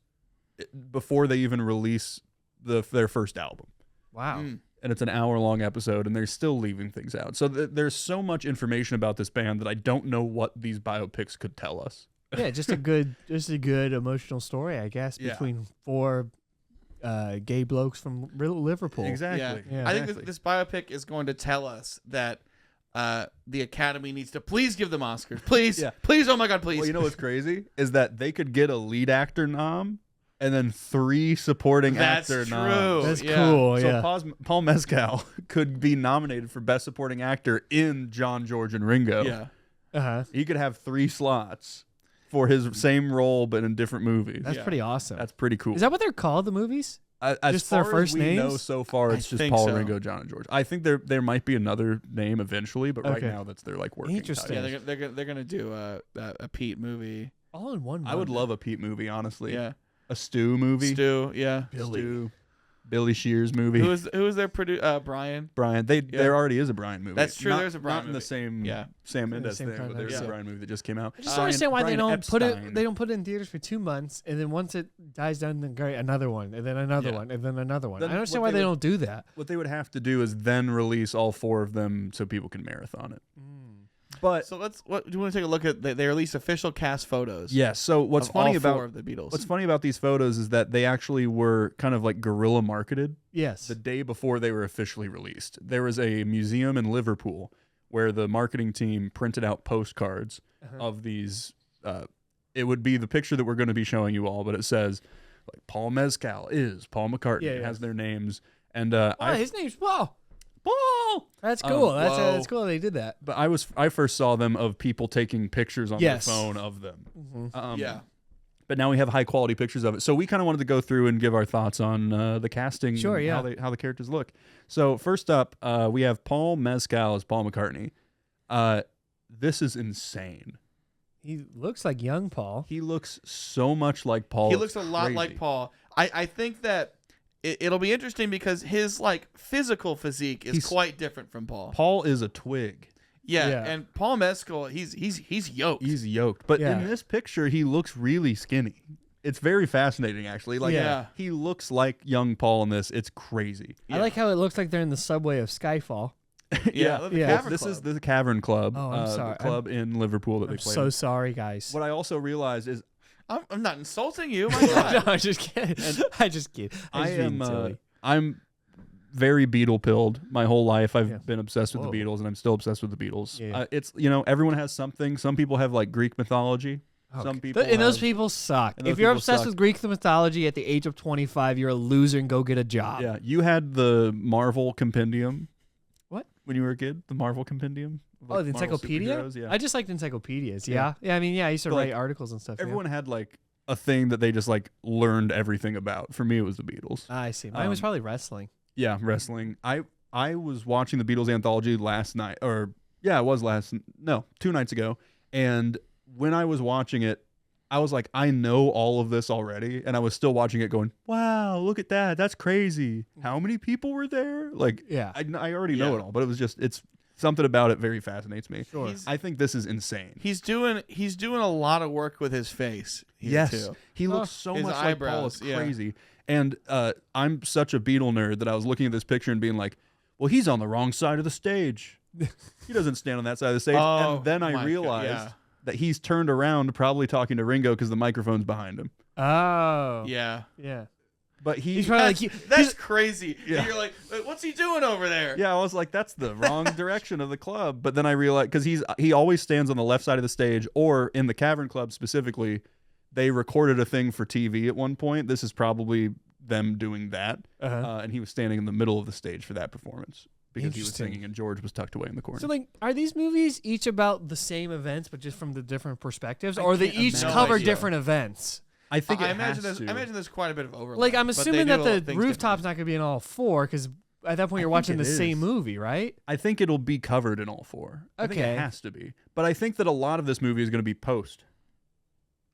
before they even release their first album. Wow. And it's an hour-long episode, and they're still leaving things out. So there's so much information about this band that I don't know what these biopics could tell us. Yeah, just a good emotional story, I guess, Yeah. between 4 gay blokes from Liverpool. Exactly. Yeah. I think this biopic is going to tell us that the Academy needs to please give them Oscars. Please. Yeah. Please. Oh my God, please. Well, you know what's crazy is that they could get a lead actor nom and then 3 supporting That's actor true. noms. That's Yeah. cool. So Yeah. Paul Mescal could be nominated for Best Supporting Actor in John, George, and Ringo. Yeah. Uh-huh. He could have 3 slots for his same role but in different movies. That's Yeah. pretty awesome. That's pretty cool. Is that what they're called, the movies? As just far their first as we know names? so far, I it's just think Paul, so. Ringo, John, and George. I think there might be another name eventually, but right Okay. now that's their like working Interesting. title. Yeah. They're gonna do a Pete movie. All in one month. I would love a Pete movie, honestly. Yeah. A Stu movie. Stu. Yeah. Stu. Billy Shears movie. Who is their producer? Brian. Brian. There already is a Brian movie. That's true, Not- there's a Brian Not in the movie. same Yeah. Sam In the Mendes same thing, but context, there's a yeah. Brian movie that just came out. I just don't understand why they Brian don't put it. Epstein. They don't put it in theaters for 2 months, and then once it dies down, then great, another one, and then another Yeah. one, and then another one. Then I don't understand what why they they would- don't do that. What they would have to do is then release all 4 of them so people can marathon it. But So do you want to take a look at? They released official cast photos. yeah, so what's of funny all 4 about of the Beatles? what's funny about these photos is that they actually were kind of like guerrilla marketed Yes. the day before they were officially released. There was a museum in Liverpool where the marketing team printed out postcards of these. It would be the picture that we're going to be showing you all, but it says, like Paul Mescal is Paul McCartney. Yeah, It yeah. has their names, and His name's Paul. Paul. That's cool. Whoa. That's cool they did that. But I first saw them of people taking pictures on Yes. their phone of them. Yeah. But now we have high quality pictures of it. So we kind of wanted to go through and give our thoughts on the casting, Sure, and yeah. how the characters look. So first up, we have Paul Mescal as Paul McCartney. This is insane. He looks like young Paul. He looks so much like Paul. He It's looks a lot like crazy. Paul. I think that it'll be interesting because his like physical physique is He's- quite different from Paul. Paul is a twig. Yeah, Yeah. and Paul Mescal, he's yoked. He's yoked. But Yeah. in this picture, he looks really skinny. It's very fascinating, actually. Like, Yeah. he looks like young Paul in this. It's crazy. I like how it looks like they're in the subway of Skyfall. yeah, the Yeah. Cavern This Club. is the Cavern Club. Oh, I'm sorry. The club in Liverpool that I'm they play. so in. sorry, guys. What I also realized is I'm not insulting you. My God. No, I'm just kidding. I just kidding. I being am silly. I'm very Beatle pilled my whole life. I've Yeah. been obsessed with Whoa. the Beatles, and I'm still obsessed with the Beatles. Yeah. It's everyone has something. Some people have like Greek mythology. Some people And those have- people suck. and those If you're people obsessed suck. with Greek mythology at the age of 25, you're a loser and go get a job. Yeah, you had the Marvel compendium. What? When you were a kid, the Marvel compendium. of, Oh, like, the Marvel encyclopedia? superheroes, Yeah. I just liked encyclopedias. Yeah. Yeah. I mean, yeah, I used to But, write like, articles and stuff. yeah. Everyone had like a thing that they just like learned everything about. For me, it was the Beatles. I see. Mine was Um, probably wrestling. Yeah, wrestling. I was watching the Beatles anthology last night, or yeah, it was 2 nights ago. And when I was watching it, I was like, I know all of this already, and I was still watching it, going, "Wow, look at that! That's crazy! How many people were there?" Like, Yeah. I already know Yeah. it all, but it's something about it very fascinates me. Sure. He's- I think this is insane. He's doing a lot of work with his face. Here Yes, too. he looks so His much like Paul. eyebrows, It's yeah. crazy. And I'm such a Beatle nerd that I was looking at this picture and being like, well, he's on the wrong side of the stage. He doesn't stand on that side of the stage. Oh, and then my I God, realized yeah. that he's turned around, probably talking to Ringo because the microphone's behind him. Oh. Yeah. Yeah. But He's probably That's, like, that's crazy. Yeah. And you're like, what's he doing over there? yeah, I was like, that's the wrong direction of the club. But then I realized, because he always stands on the left side of the stage, or in the Cavern Club specifically, they recorded a thing for TV at one point. This is probably them doing that. Uh-huh. And he was standing in the middle of the stage for that performance because he was Interesting. singing and George was tucked away in the corner. So, like, are these movies each about the same events, but just from the different perspectives, I or they can't each imagine. cover No idea. different events? I think I it imagine has there's to. I imagine there's quite a bit of overlap. Like, I'm but they assuming do that a lot the of things rooftop's not going to be in all four, because at that point you're think watching it the same is. movie, right? I think it'll be covered in all four. I think Okay. it has to be. But I think that a lot of this movie is going to be post.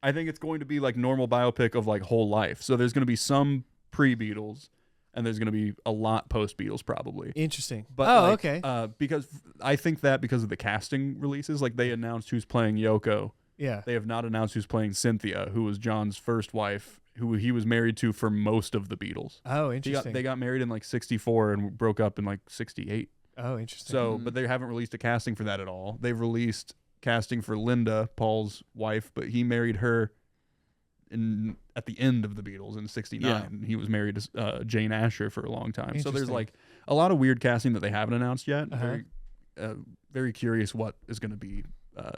I think it's going to be like normal biopic of like whole life. So there's going to be some pre-Beatles, and there's going to be a lot post-Beatles probably. Interesting. But oh, like, okay. Because I think that because of the casting releases, like they announced who's playing Yoko. Yeah. They have not announced who's playing Cynthia, who was John's first wife, who he was married to for most of the Beatles. Oh, interesting. They got married in like 64 and broke up in like 68. Oh, interesting. So, but they haven't released a casting for that at all. They've released casting for Linda, Paul's wife, but he married her at the end of the Beatles in 69. Yeah. He was married to Jane Asher for a long time. So there's Interesting. like a lot of weird casting that they haven't announced yet. Uh-huh. Very curious what is going to be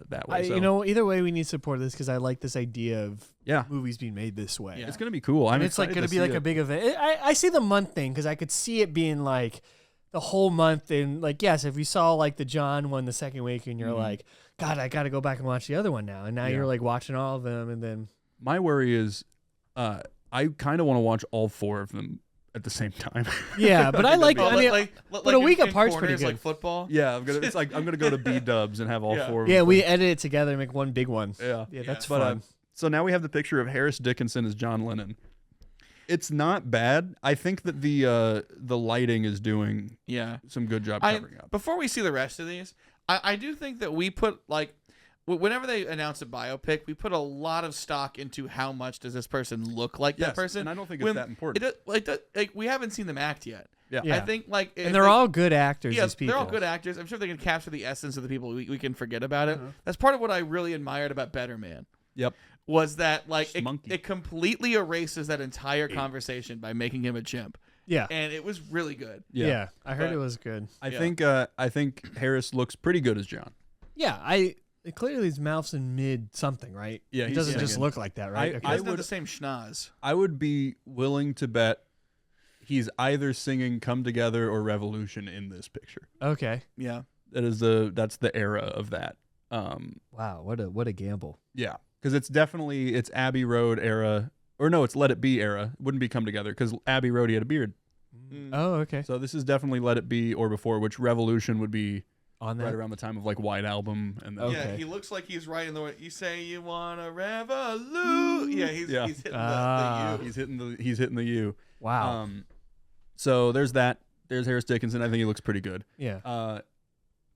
that way. So, either way, we need to support this because I like this idea of yeah, movies being made this way. Yeah. it's going to be cool. And it's like going to be like a big event. I see the month thing because I could see it being like the whole month. And like, yes, if you saw like the John one the second week and you're like, God, I got to go back and watch the other one now. And now Yeah. you're like watching all of them. And then, My worry is I kind of want to watch all four of them at the same time. yeah, but I like, Oh, I mean, like a week in apart's pretty corners, good. like football. Yeah, I'm gonna go to B Dubs and have all Yeah. four of them. yeah, we play. edit it together and make one big one. Yeah. Yeah, that's But fun. so now we have the picture of Harris Dickinson as John Lennon. It's not bad. I think that the lighting is doing Yeah. some good job covering up. Before we see the rest of these, I do think that we put like whenever they announce a biopic, we put a lot of stock into how much does this person look like Yes, that person. and I don't think it's that important. Like we haven't seen them act yet. Yeah. Yeah. I think like And they're all good actors, yeah, these people. they're all good actors. I'm sure they can capture the essence of the people. We can forget about Uh-huh. it. That's part of what I really admired about Better Man. Yep. Was that like Schmunky. it completely erases that entire conversation by making him a chimp, Yeah. and it was really good. Yeah. I heard But- it was good. I Yeah. think Harris looks pretty good as John. Yeah, clearly his mouth's in mid something, right? Yeah, it he's doesn't just singing. look like that, right? I Okay. Isn't it would- the same schnoz? I would be willing to bet he's either singing "Come Together" or "Revolution" in this picture. Okay. Yeah. That's the era of that. Wow, what a gamble. Yeah, because it's Abbey Road era, or no, it's Let It Be era. It wouldn't be Come Together because Abbey Road he had a beard. Oh, okay. So this is definitely Let It Be or before, which Revolution would be On right that. around the time of like White Album and then, Okay. Yeah, he looks like he's right in the way. You say you want a revolute. Yeah, he's hitting the U. he's hitting the U. Wow. So there's that. There's Harris Dickinson. I think he looks pretty good. Yeah.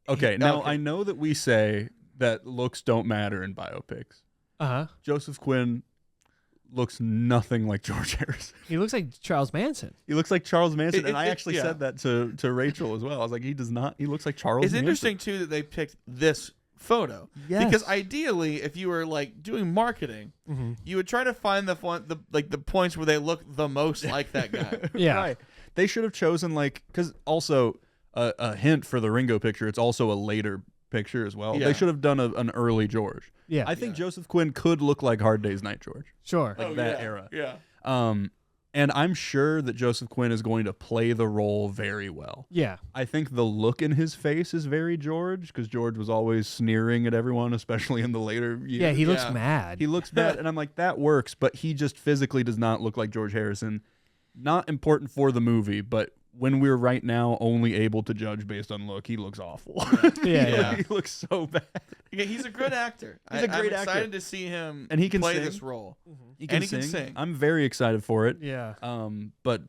Okay, now okay. I know that we say that looks don't matter in biopics. Uh-huh. Joseph Quinn looks nothing like George Harrison. He looks like Charles Manson. He looks like Charles Manson, and I actually yeah. said that to Rachel as well. I was like, he does not. He looks like Charles. It's Manson. interesting too that they picked this photo. Yes. Because ideally, if you were like doing marketing, you would try to find the points where they look the most like that guy. Yeah. Right. They should have chosen because also a hint for the Ringo picture. It's also a later picture as well. Yeah. They should have done an early George. Yeah. I think Joseph Quinn could look like Hard Day's Night George, Sure. like that era. Yeah. And I'm sure that Joseph Quinn is going to play the role very well. Yeah. I think the look in his face is very George, because George was always sneering at everyone, especially in the later years. Yeah, he looks Yeah. mad. He looks bad, and I'm like, that works, but he just physically does not look like George Harrison. Not important for the movie, but when we're right now only able to judge based on look, he looks awful. Yeah. He looks so bad. Yeah, he's a good actor. He's a great I'm excited actor. to see him And he can play sing. this role. He And he can sing. I'm very excited for it. Yeah. But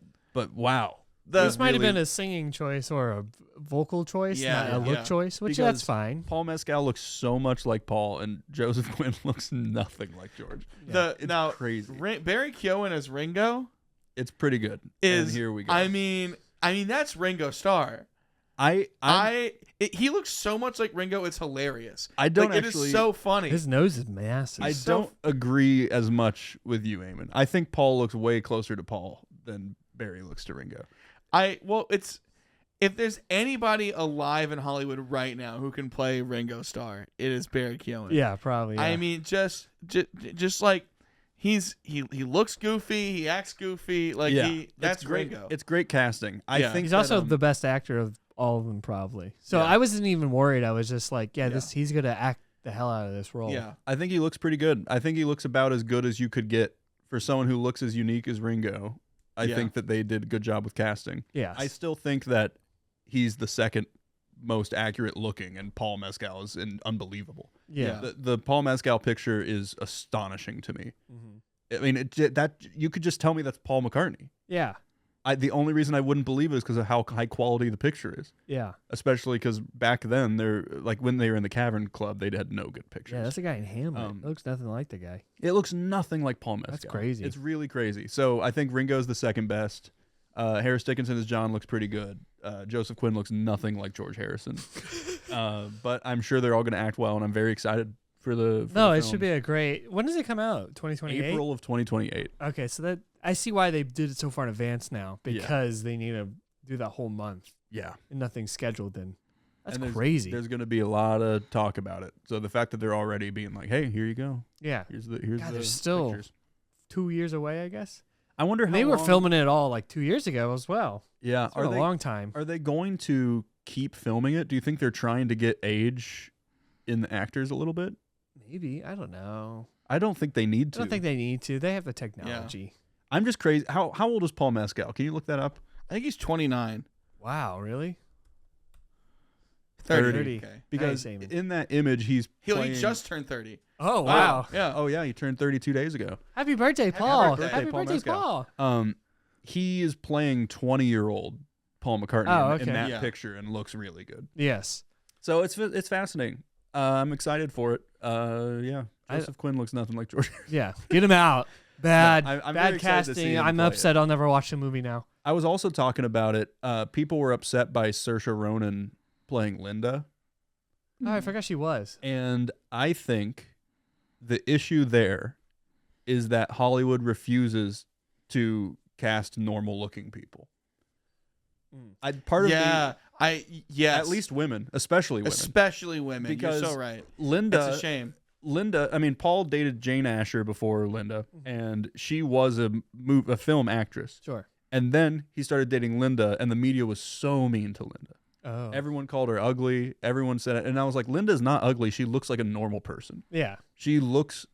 wow. This might have really- been a singing choice or a vocal choice, Yeah, not a look yeah. choice, which Because that's fine. Paul Mescal looks so much like Paul, and Joseph Quinn looks nothing like George. It's Now crazy. Barry Keoghan as Ringo It's pretty good. is. And here we go. I mean that's Ringo Starr. He looks so much like Ringo. It's hilarious. I don't It actually- is so funny. His nose is massive. I so don't agree as much with you, Eamon. I think Paul looks way closer to Paul than Barry looks to Ringo. It's if there's anybody alive in Hollywood right now who can play Ringo Starr, it is Barry Keoghan. Yeah, probably. Yeah. I mean, just like he looks goofy, he acts goofy, like that's great. Ringo. It's great casting. I Yeah. think he's that, also the best actor of all of them, probably. So Yeah. I wasn't even worried. I was just like, Yeah. he's gonna act the hell out of this role. Yeah. I think he looks pretty good. I think he looks about as good as you could get for someone who looks as unique as Ringo. I Yeah. think that they did a good job with casting. Yes. I still think that he's the second most accurate looking, and Paul Mescal is unbelievable. yeah. The Paul Mescal picture is astonishing to me. Mhm. I mean, that you could just tell me that's Paul McCartney. Yeah. The only reason I wouldn't believe it is because of how high quality the picture is. Yeah. Especially because back then, when they were in the Cavern Club, they had no good pictures. Yeah, that's the guy in Hamlet. It looks nothing like the guy. It looks nothing like Paul Mescal. That's crazy. It's really crazy. So I think Ringo's the second best. Harris Dickinson as John looks pretty good. Joseph Quinn looks nothing like George Harrison. But I'm sure they're all going to act well, and I'm very excited for the. No, it should be a great. When does it come out? 2028. April of 2028. Okay, so that I see why they did it so far in advance now, because they need to do that whole month Yeah. and nothing's scheduled. Then that's And crazy. There's going to be a lot of talk about it. So the fact that they're already being like, "Hey, here you go. Yeah, Here's the God, they're still pictures." 2 years away, I guess. I wonder how They were long- filming it all like 2 years ago as well. Yeah, It's been a long time. Are they going to keep filming it? Do you think they're trying to get age in the actors a little bit? Maybe, I don't know. I don't think they need to. I don't think they need to. They have the technology. I'm just crazy. How old is Paul Mescal? Can you look that up? I think he's 29. Wow, really? 30. Okay. Because Nice, Eamon. in that image, he He just turned 30. Oh wow! Yeah. Oh yeah, he turned 32 days ago. Happy birthday, Paul! birthday, Happy Paul birthday, Mescal. Paul! He is playing 20-year-old Paul McCartney Oh, in okay. that Yeah. picture and looks really good. Yes. So it's fascinating. I'm excited for it. Yeah, Joseph Quinn looks nothing like George. Yeah. Get him out. Bad. I'm very bad excited to see casting. him I'm play upset. I'll never watch the movie now. I was also talking about it. People were upset by Saoirse Ronan playing Linda, Oh, I forgot she was. and I think the issue there is that Hollywood refuses to cast normal-looking people. Part of Yeah. Yes. at least women, especially women. Especially women. Because You're so right. Linda, It's a shame. Linda, I mean, Paul dated Jane Asher before Linda, and she was a film actress. Sure. And then he started dating Linda, and the media was so mean to Linda. Oh. Everyone called her ugly. Everyone said it. And I was like, Linda's not ugly. She looks like a normal person. Yeah. She looks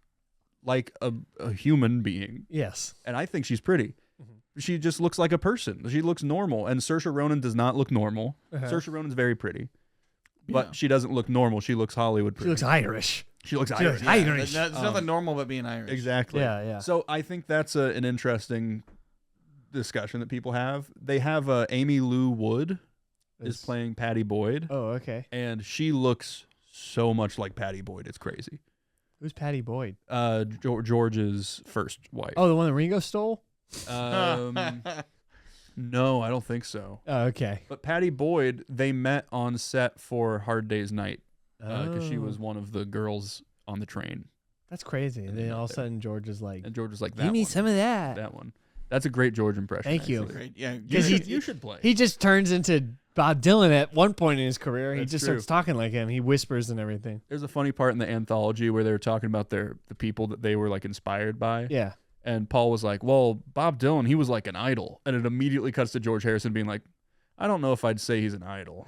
like a human being. Yes. And I think she's pretty. She just looks like a person. She looks normal. And Saoirse Ronan does not look normal. Saoirse Ronan's very pretty. But she doesn't look normal. She looks Hollywood pretty. She looks Irish. She looks Irish. Irish. There's nothing normal about being Irish. Exactly. Yeah, yeah. So I think that's an interesting discussion that people have. They have Amy Lou Wood is playing Patty Boyd. Oh, okay. And she looks so much like Patty Boyd. It's crazy. Who's Patty Boyd? George's first wife. Oh, the one that Ringo stole? No, I don't think so. Oh, okay. But Patty Boyd, they met on set for Hard Day's Night because she was one of the girls on the train. That's crazy. And then all of a sudden, George is like, And George was like, that give me one. some of that. That one. That's a great George impression. Thank you. actually. Great. Yeah. You should play. He just turns into Bob Dylan at one point in his career. He That's just true. starts talking like him. He whispers and everything. There's a funny part in the anthology where they were talking about the people that they were like inspired by. Yeah. And Paul was like, well, Bob Dylan, he was like an idol. And it immediately cuts to George Harrison being like, I don't know if I'd say he's an idol.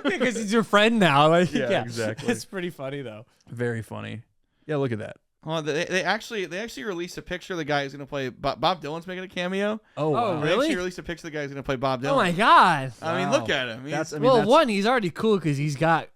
Because he's your friend now. Like, Yeah, exactly. It's pretty funny, though. Very funny. Yeah, look at that. Well, they actually released a picture of the guy who's going to play Bob Dylan's making a cameo. Oh, wow. They really? actually released a picture of the guy who's going to play Bob Dylan. Oh, my God. I mean, Wow. look at him. One, he's already cool because he's got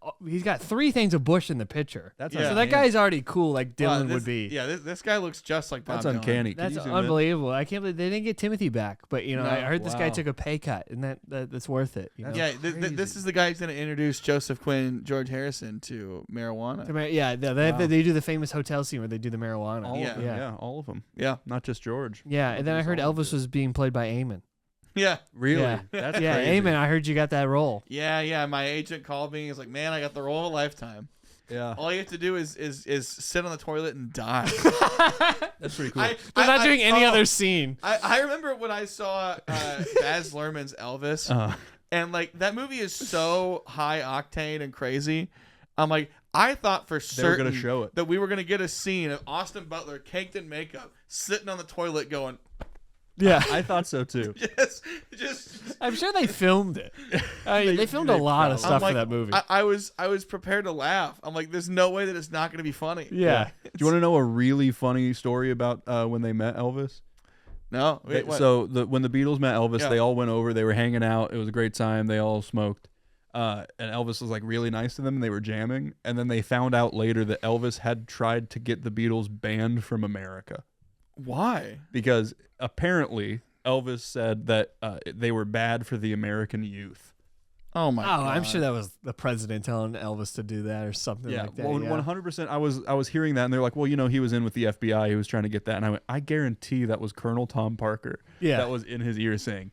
3 things of Bush in the picture. That's Yeah. So uncanny. that guy's already cool like Dylan this, would be. Yeah, this guy looks just like Bob That's Dylan. uncanny. Can That's you zoom in? unbelievable. I can't believe they didn't get Timothy back. But, No. I heard this guy Wow. took a pay cut, and that's worth it. Yeah, this is the guy who's going to introduce Joseph Quinn, George Harrison to marijuana. Yeah, they do the famous hotel scene where they do the marijuana. All Yeah. of them. Yeah, all of them. Yeah. Not just George. Yeah, and then I heard all Elvis was being played by Eamon. Yeah. Really? Yeah. That's Yeah, crazy. Eamon, I heard you got that role. Yeah. My agent called me. He's like, man, I got the role of a lifetime. Yeah. All you have to do is sit on the toilet and die. That's pretty cool. They're not doing any other scene. I remember when I saw Baz Luhrmann's Elvis, and like that movie is so high octane and crazy. I'm like, I thought for were certain gonna show it. that we were gonna get a scene of Austin Butler caked in makeup, sitting on the toilet, going, Yeah. I thought so too. just. I'm sure they filmed it. They filmed a lot of I'm stuff like, for that movie. I was prepared to laugh. I'm like, there's no way that it's not gonna be funny. yeah. Do you want to know a really funny story about when they met Elvis? No. Wait, what? So when the Beatles met Elvis, Yeah. they all went over. They were hanging out. It was a great time. They all smoked. And Elvis was like really nice to them, and they were jamming. And then they found out later that Elvis had tried to get the Beatles banned from America Why? because apparently Elvis said that they were bad for the American youth. Oh my God. I'm sure that was the president telling Elvis to do that or something Yeah, like that. well, 100%. I was hearing that, and they're like, well, he was in with the FBI. He was trying to get that, and I went, I guarantee that was Colonel Tom Parker. Yeah. That was in his ear saying,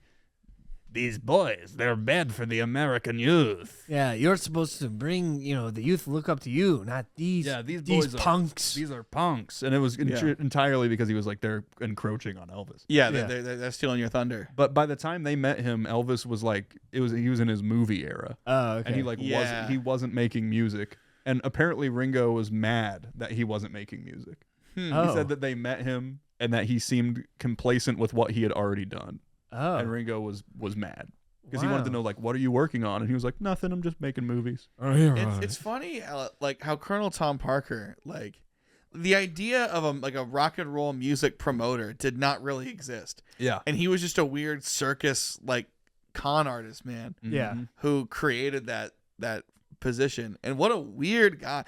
"These boys, they're bad for the American youth." Yeah, you're supposed to bring, the youth look up to you, not these. Yeah, these boys punks. These are punks, and it was entirely because he was like they're encroaching on Elvis. Yeah, Yeah. They're stealing your thunder. But by the time they met him, Elvis was like he was in his movie era, Oh, okay. and he wasn't making music. And apparently Ringo was mad that he wasn't making music. He said that they met him and that he seemed complacent with what he had already done. Oh. And Ringo was mad because he wanted to know like, what are you working on? And he was like, nothing. I'm just making movies. It's funny how Colonel Tom Parker, like the idea of a rock and roll music promoter did not really exist. Yeah. And he was just a weird circus like con artist, man, Yeah. who created that position. And what a weird guy.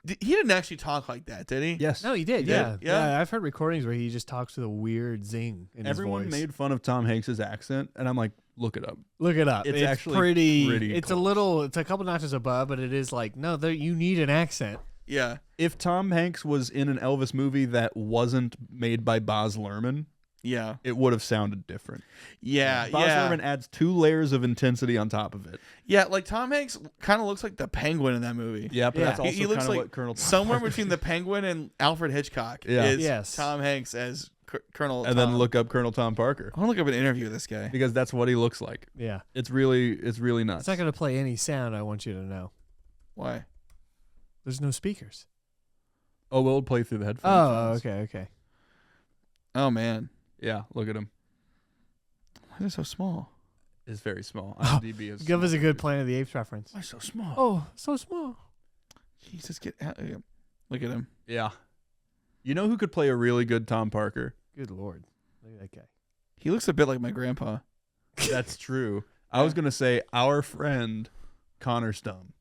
He didn't actually talk like that, did he? Yes. No, he did. He Yeah. did? Yeah. I've heard recordings where he just talks with a weird zing in Everyone his voice. made fun of Tom Hanks's accent, and I'm like, look it up. Look it up. It's actually pretty. It's close. it's a couple notches above, but it is like, no, you need an accent. Yeah. If Tom Hanks was in an Elvis movie that wasn't made by Baz Luhrmann, Yeah. it would have sounded different. Yeah. Baz Luhrmann adds 2 layers of intensity on top of it. Yeah, like Tom Hanks kind of looks like the Penguin in that movie. Yeah, but that's also He looks kind of like what Colonel Tom somewhere Parker between the Penguin and Alfred Hitchcock Yeah. is Yes. Tom Hanks as Colonel and Tom. then look up Colonel Tom Parker I want to look up an interview with this guy. because that's what he looks like. Yeah. It's really nuts. It's not going to play any sound, I want you to know. Why? There's no speakers. Oh, we'll play through the headphones. Oh, okay. Oh man, Yeah, look at him. why is it so small? It's very small. IMDb is Give us a small. good Planet of the Apes reference. Why so small? Oh, so small. Jesus, get out! Look at him. Yeah. You know who could play a really good Tom Parker? Good Lord. Look at that guy. He looks a bit like my grandpa. That's true. I was gonna say our friend Connor Stone.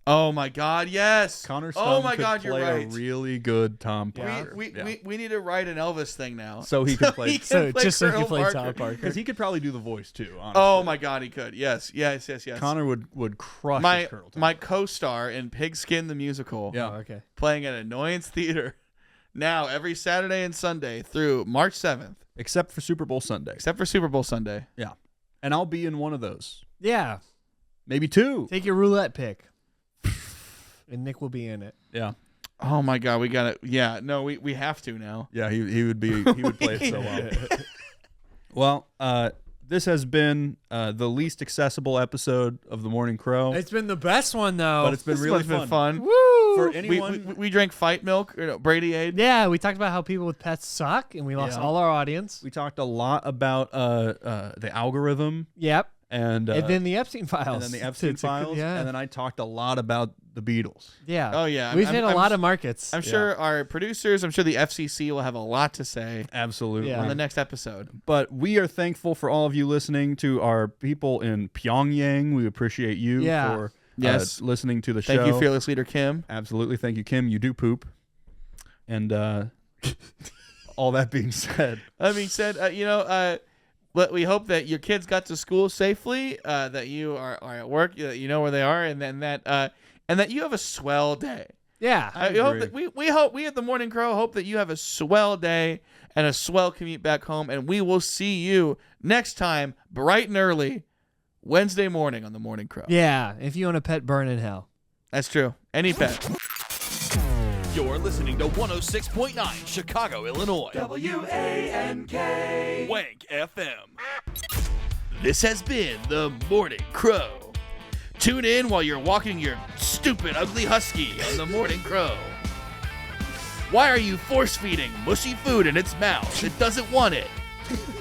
Oh my God, yes. Connor Stone Oh my could God, you're play right. a really good Tom Yeah. Parker. We need to write an Elvis thing now. So he could play. So play just so he Colonel can play Parker. Tom Parker. Because he could probably do the voice too. Honestly. Oh my God, he could. Yes. Connor would crush my as Colonel Tom my Parker. co-star in Pigskin the Musical. Yeah. Oh, okay. Playing at Annoyance Theater now every Saturday and Sunday through March 7th, Except for Super Bowl Sunday. except for Super Bowl Sunday. Yeah. And I'll be in one of those. Yeah. Maybe two. Take your roulette pick. And Nick will be in it. Yeah. Oh my God, we got it. Yeah, no, we have to now. Yeah, he would play it so well. Well, this has been the least accessible episode of the Morning Crow, It's been the best one, though. but it's been This really one's been fun. fun. Woo! For We, anyone, we drank fight milk, Brady Aid. Yeah, we talked about how people with pets suck, and we lost Yeah. all our audience. we talked a lot about the algorithm Yep. and then the Epstein files. and then the Epstein files, Yeah. and then I talked a lot about the Beatles. Yeah. Oh yeah, We've hit a lot of markets. I'm sure our producers, I'm sure the FCC will have a lot to say Absolutely. Yeah. on the next episode. But we are thankful for all of you listening, to our people in Pyongyang. We appreciate you Yeah. for Yes. listening to the show. Thank you, fearless leader Kim. Absolutely. Thank you, Kim. You do poop. And all that being said, That being said, but we hope that your kids got to school safely, that you are at work, that you know where they are, and then that you have a swell day. Yeah. I hope that we at the Morning Crow hope that you have a swell day and a swell commute back home, and we will see you next time bright and early Wednesday morning on the Morning Crow. Yeah. If you own a pet, burn in hell. That's true. Any pet. You're listening to 106.9 Chicago, Illinois. WANK. Wank FM. This has been the Morning Crow. Tune in while you're walking your stupid, ugly husky on the Morning Crow. Why are you force-feeding mushy food in its mouth? It doesn't want it.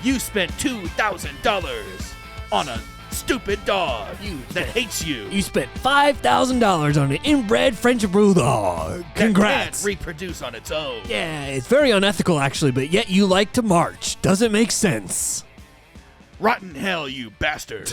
You spent $2,000 on a stupid dog that hates you. You spent $5,000 on an inbred French Bulldog. That Congrats. can't reproduce on its own. Yeah, it's very unethical, actually, but yet you like to march. Doesn't make sense. Rotten hell, you bastard.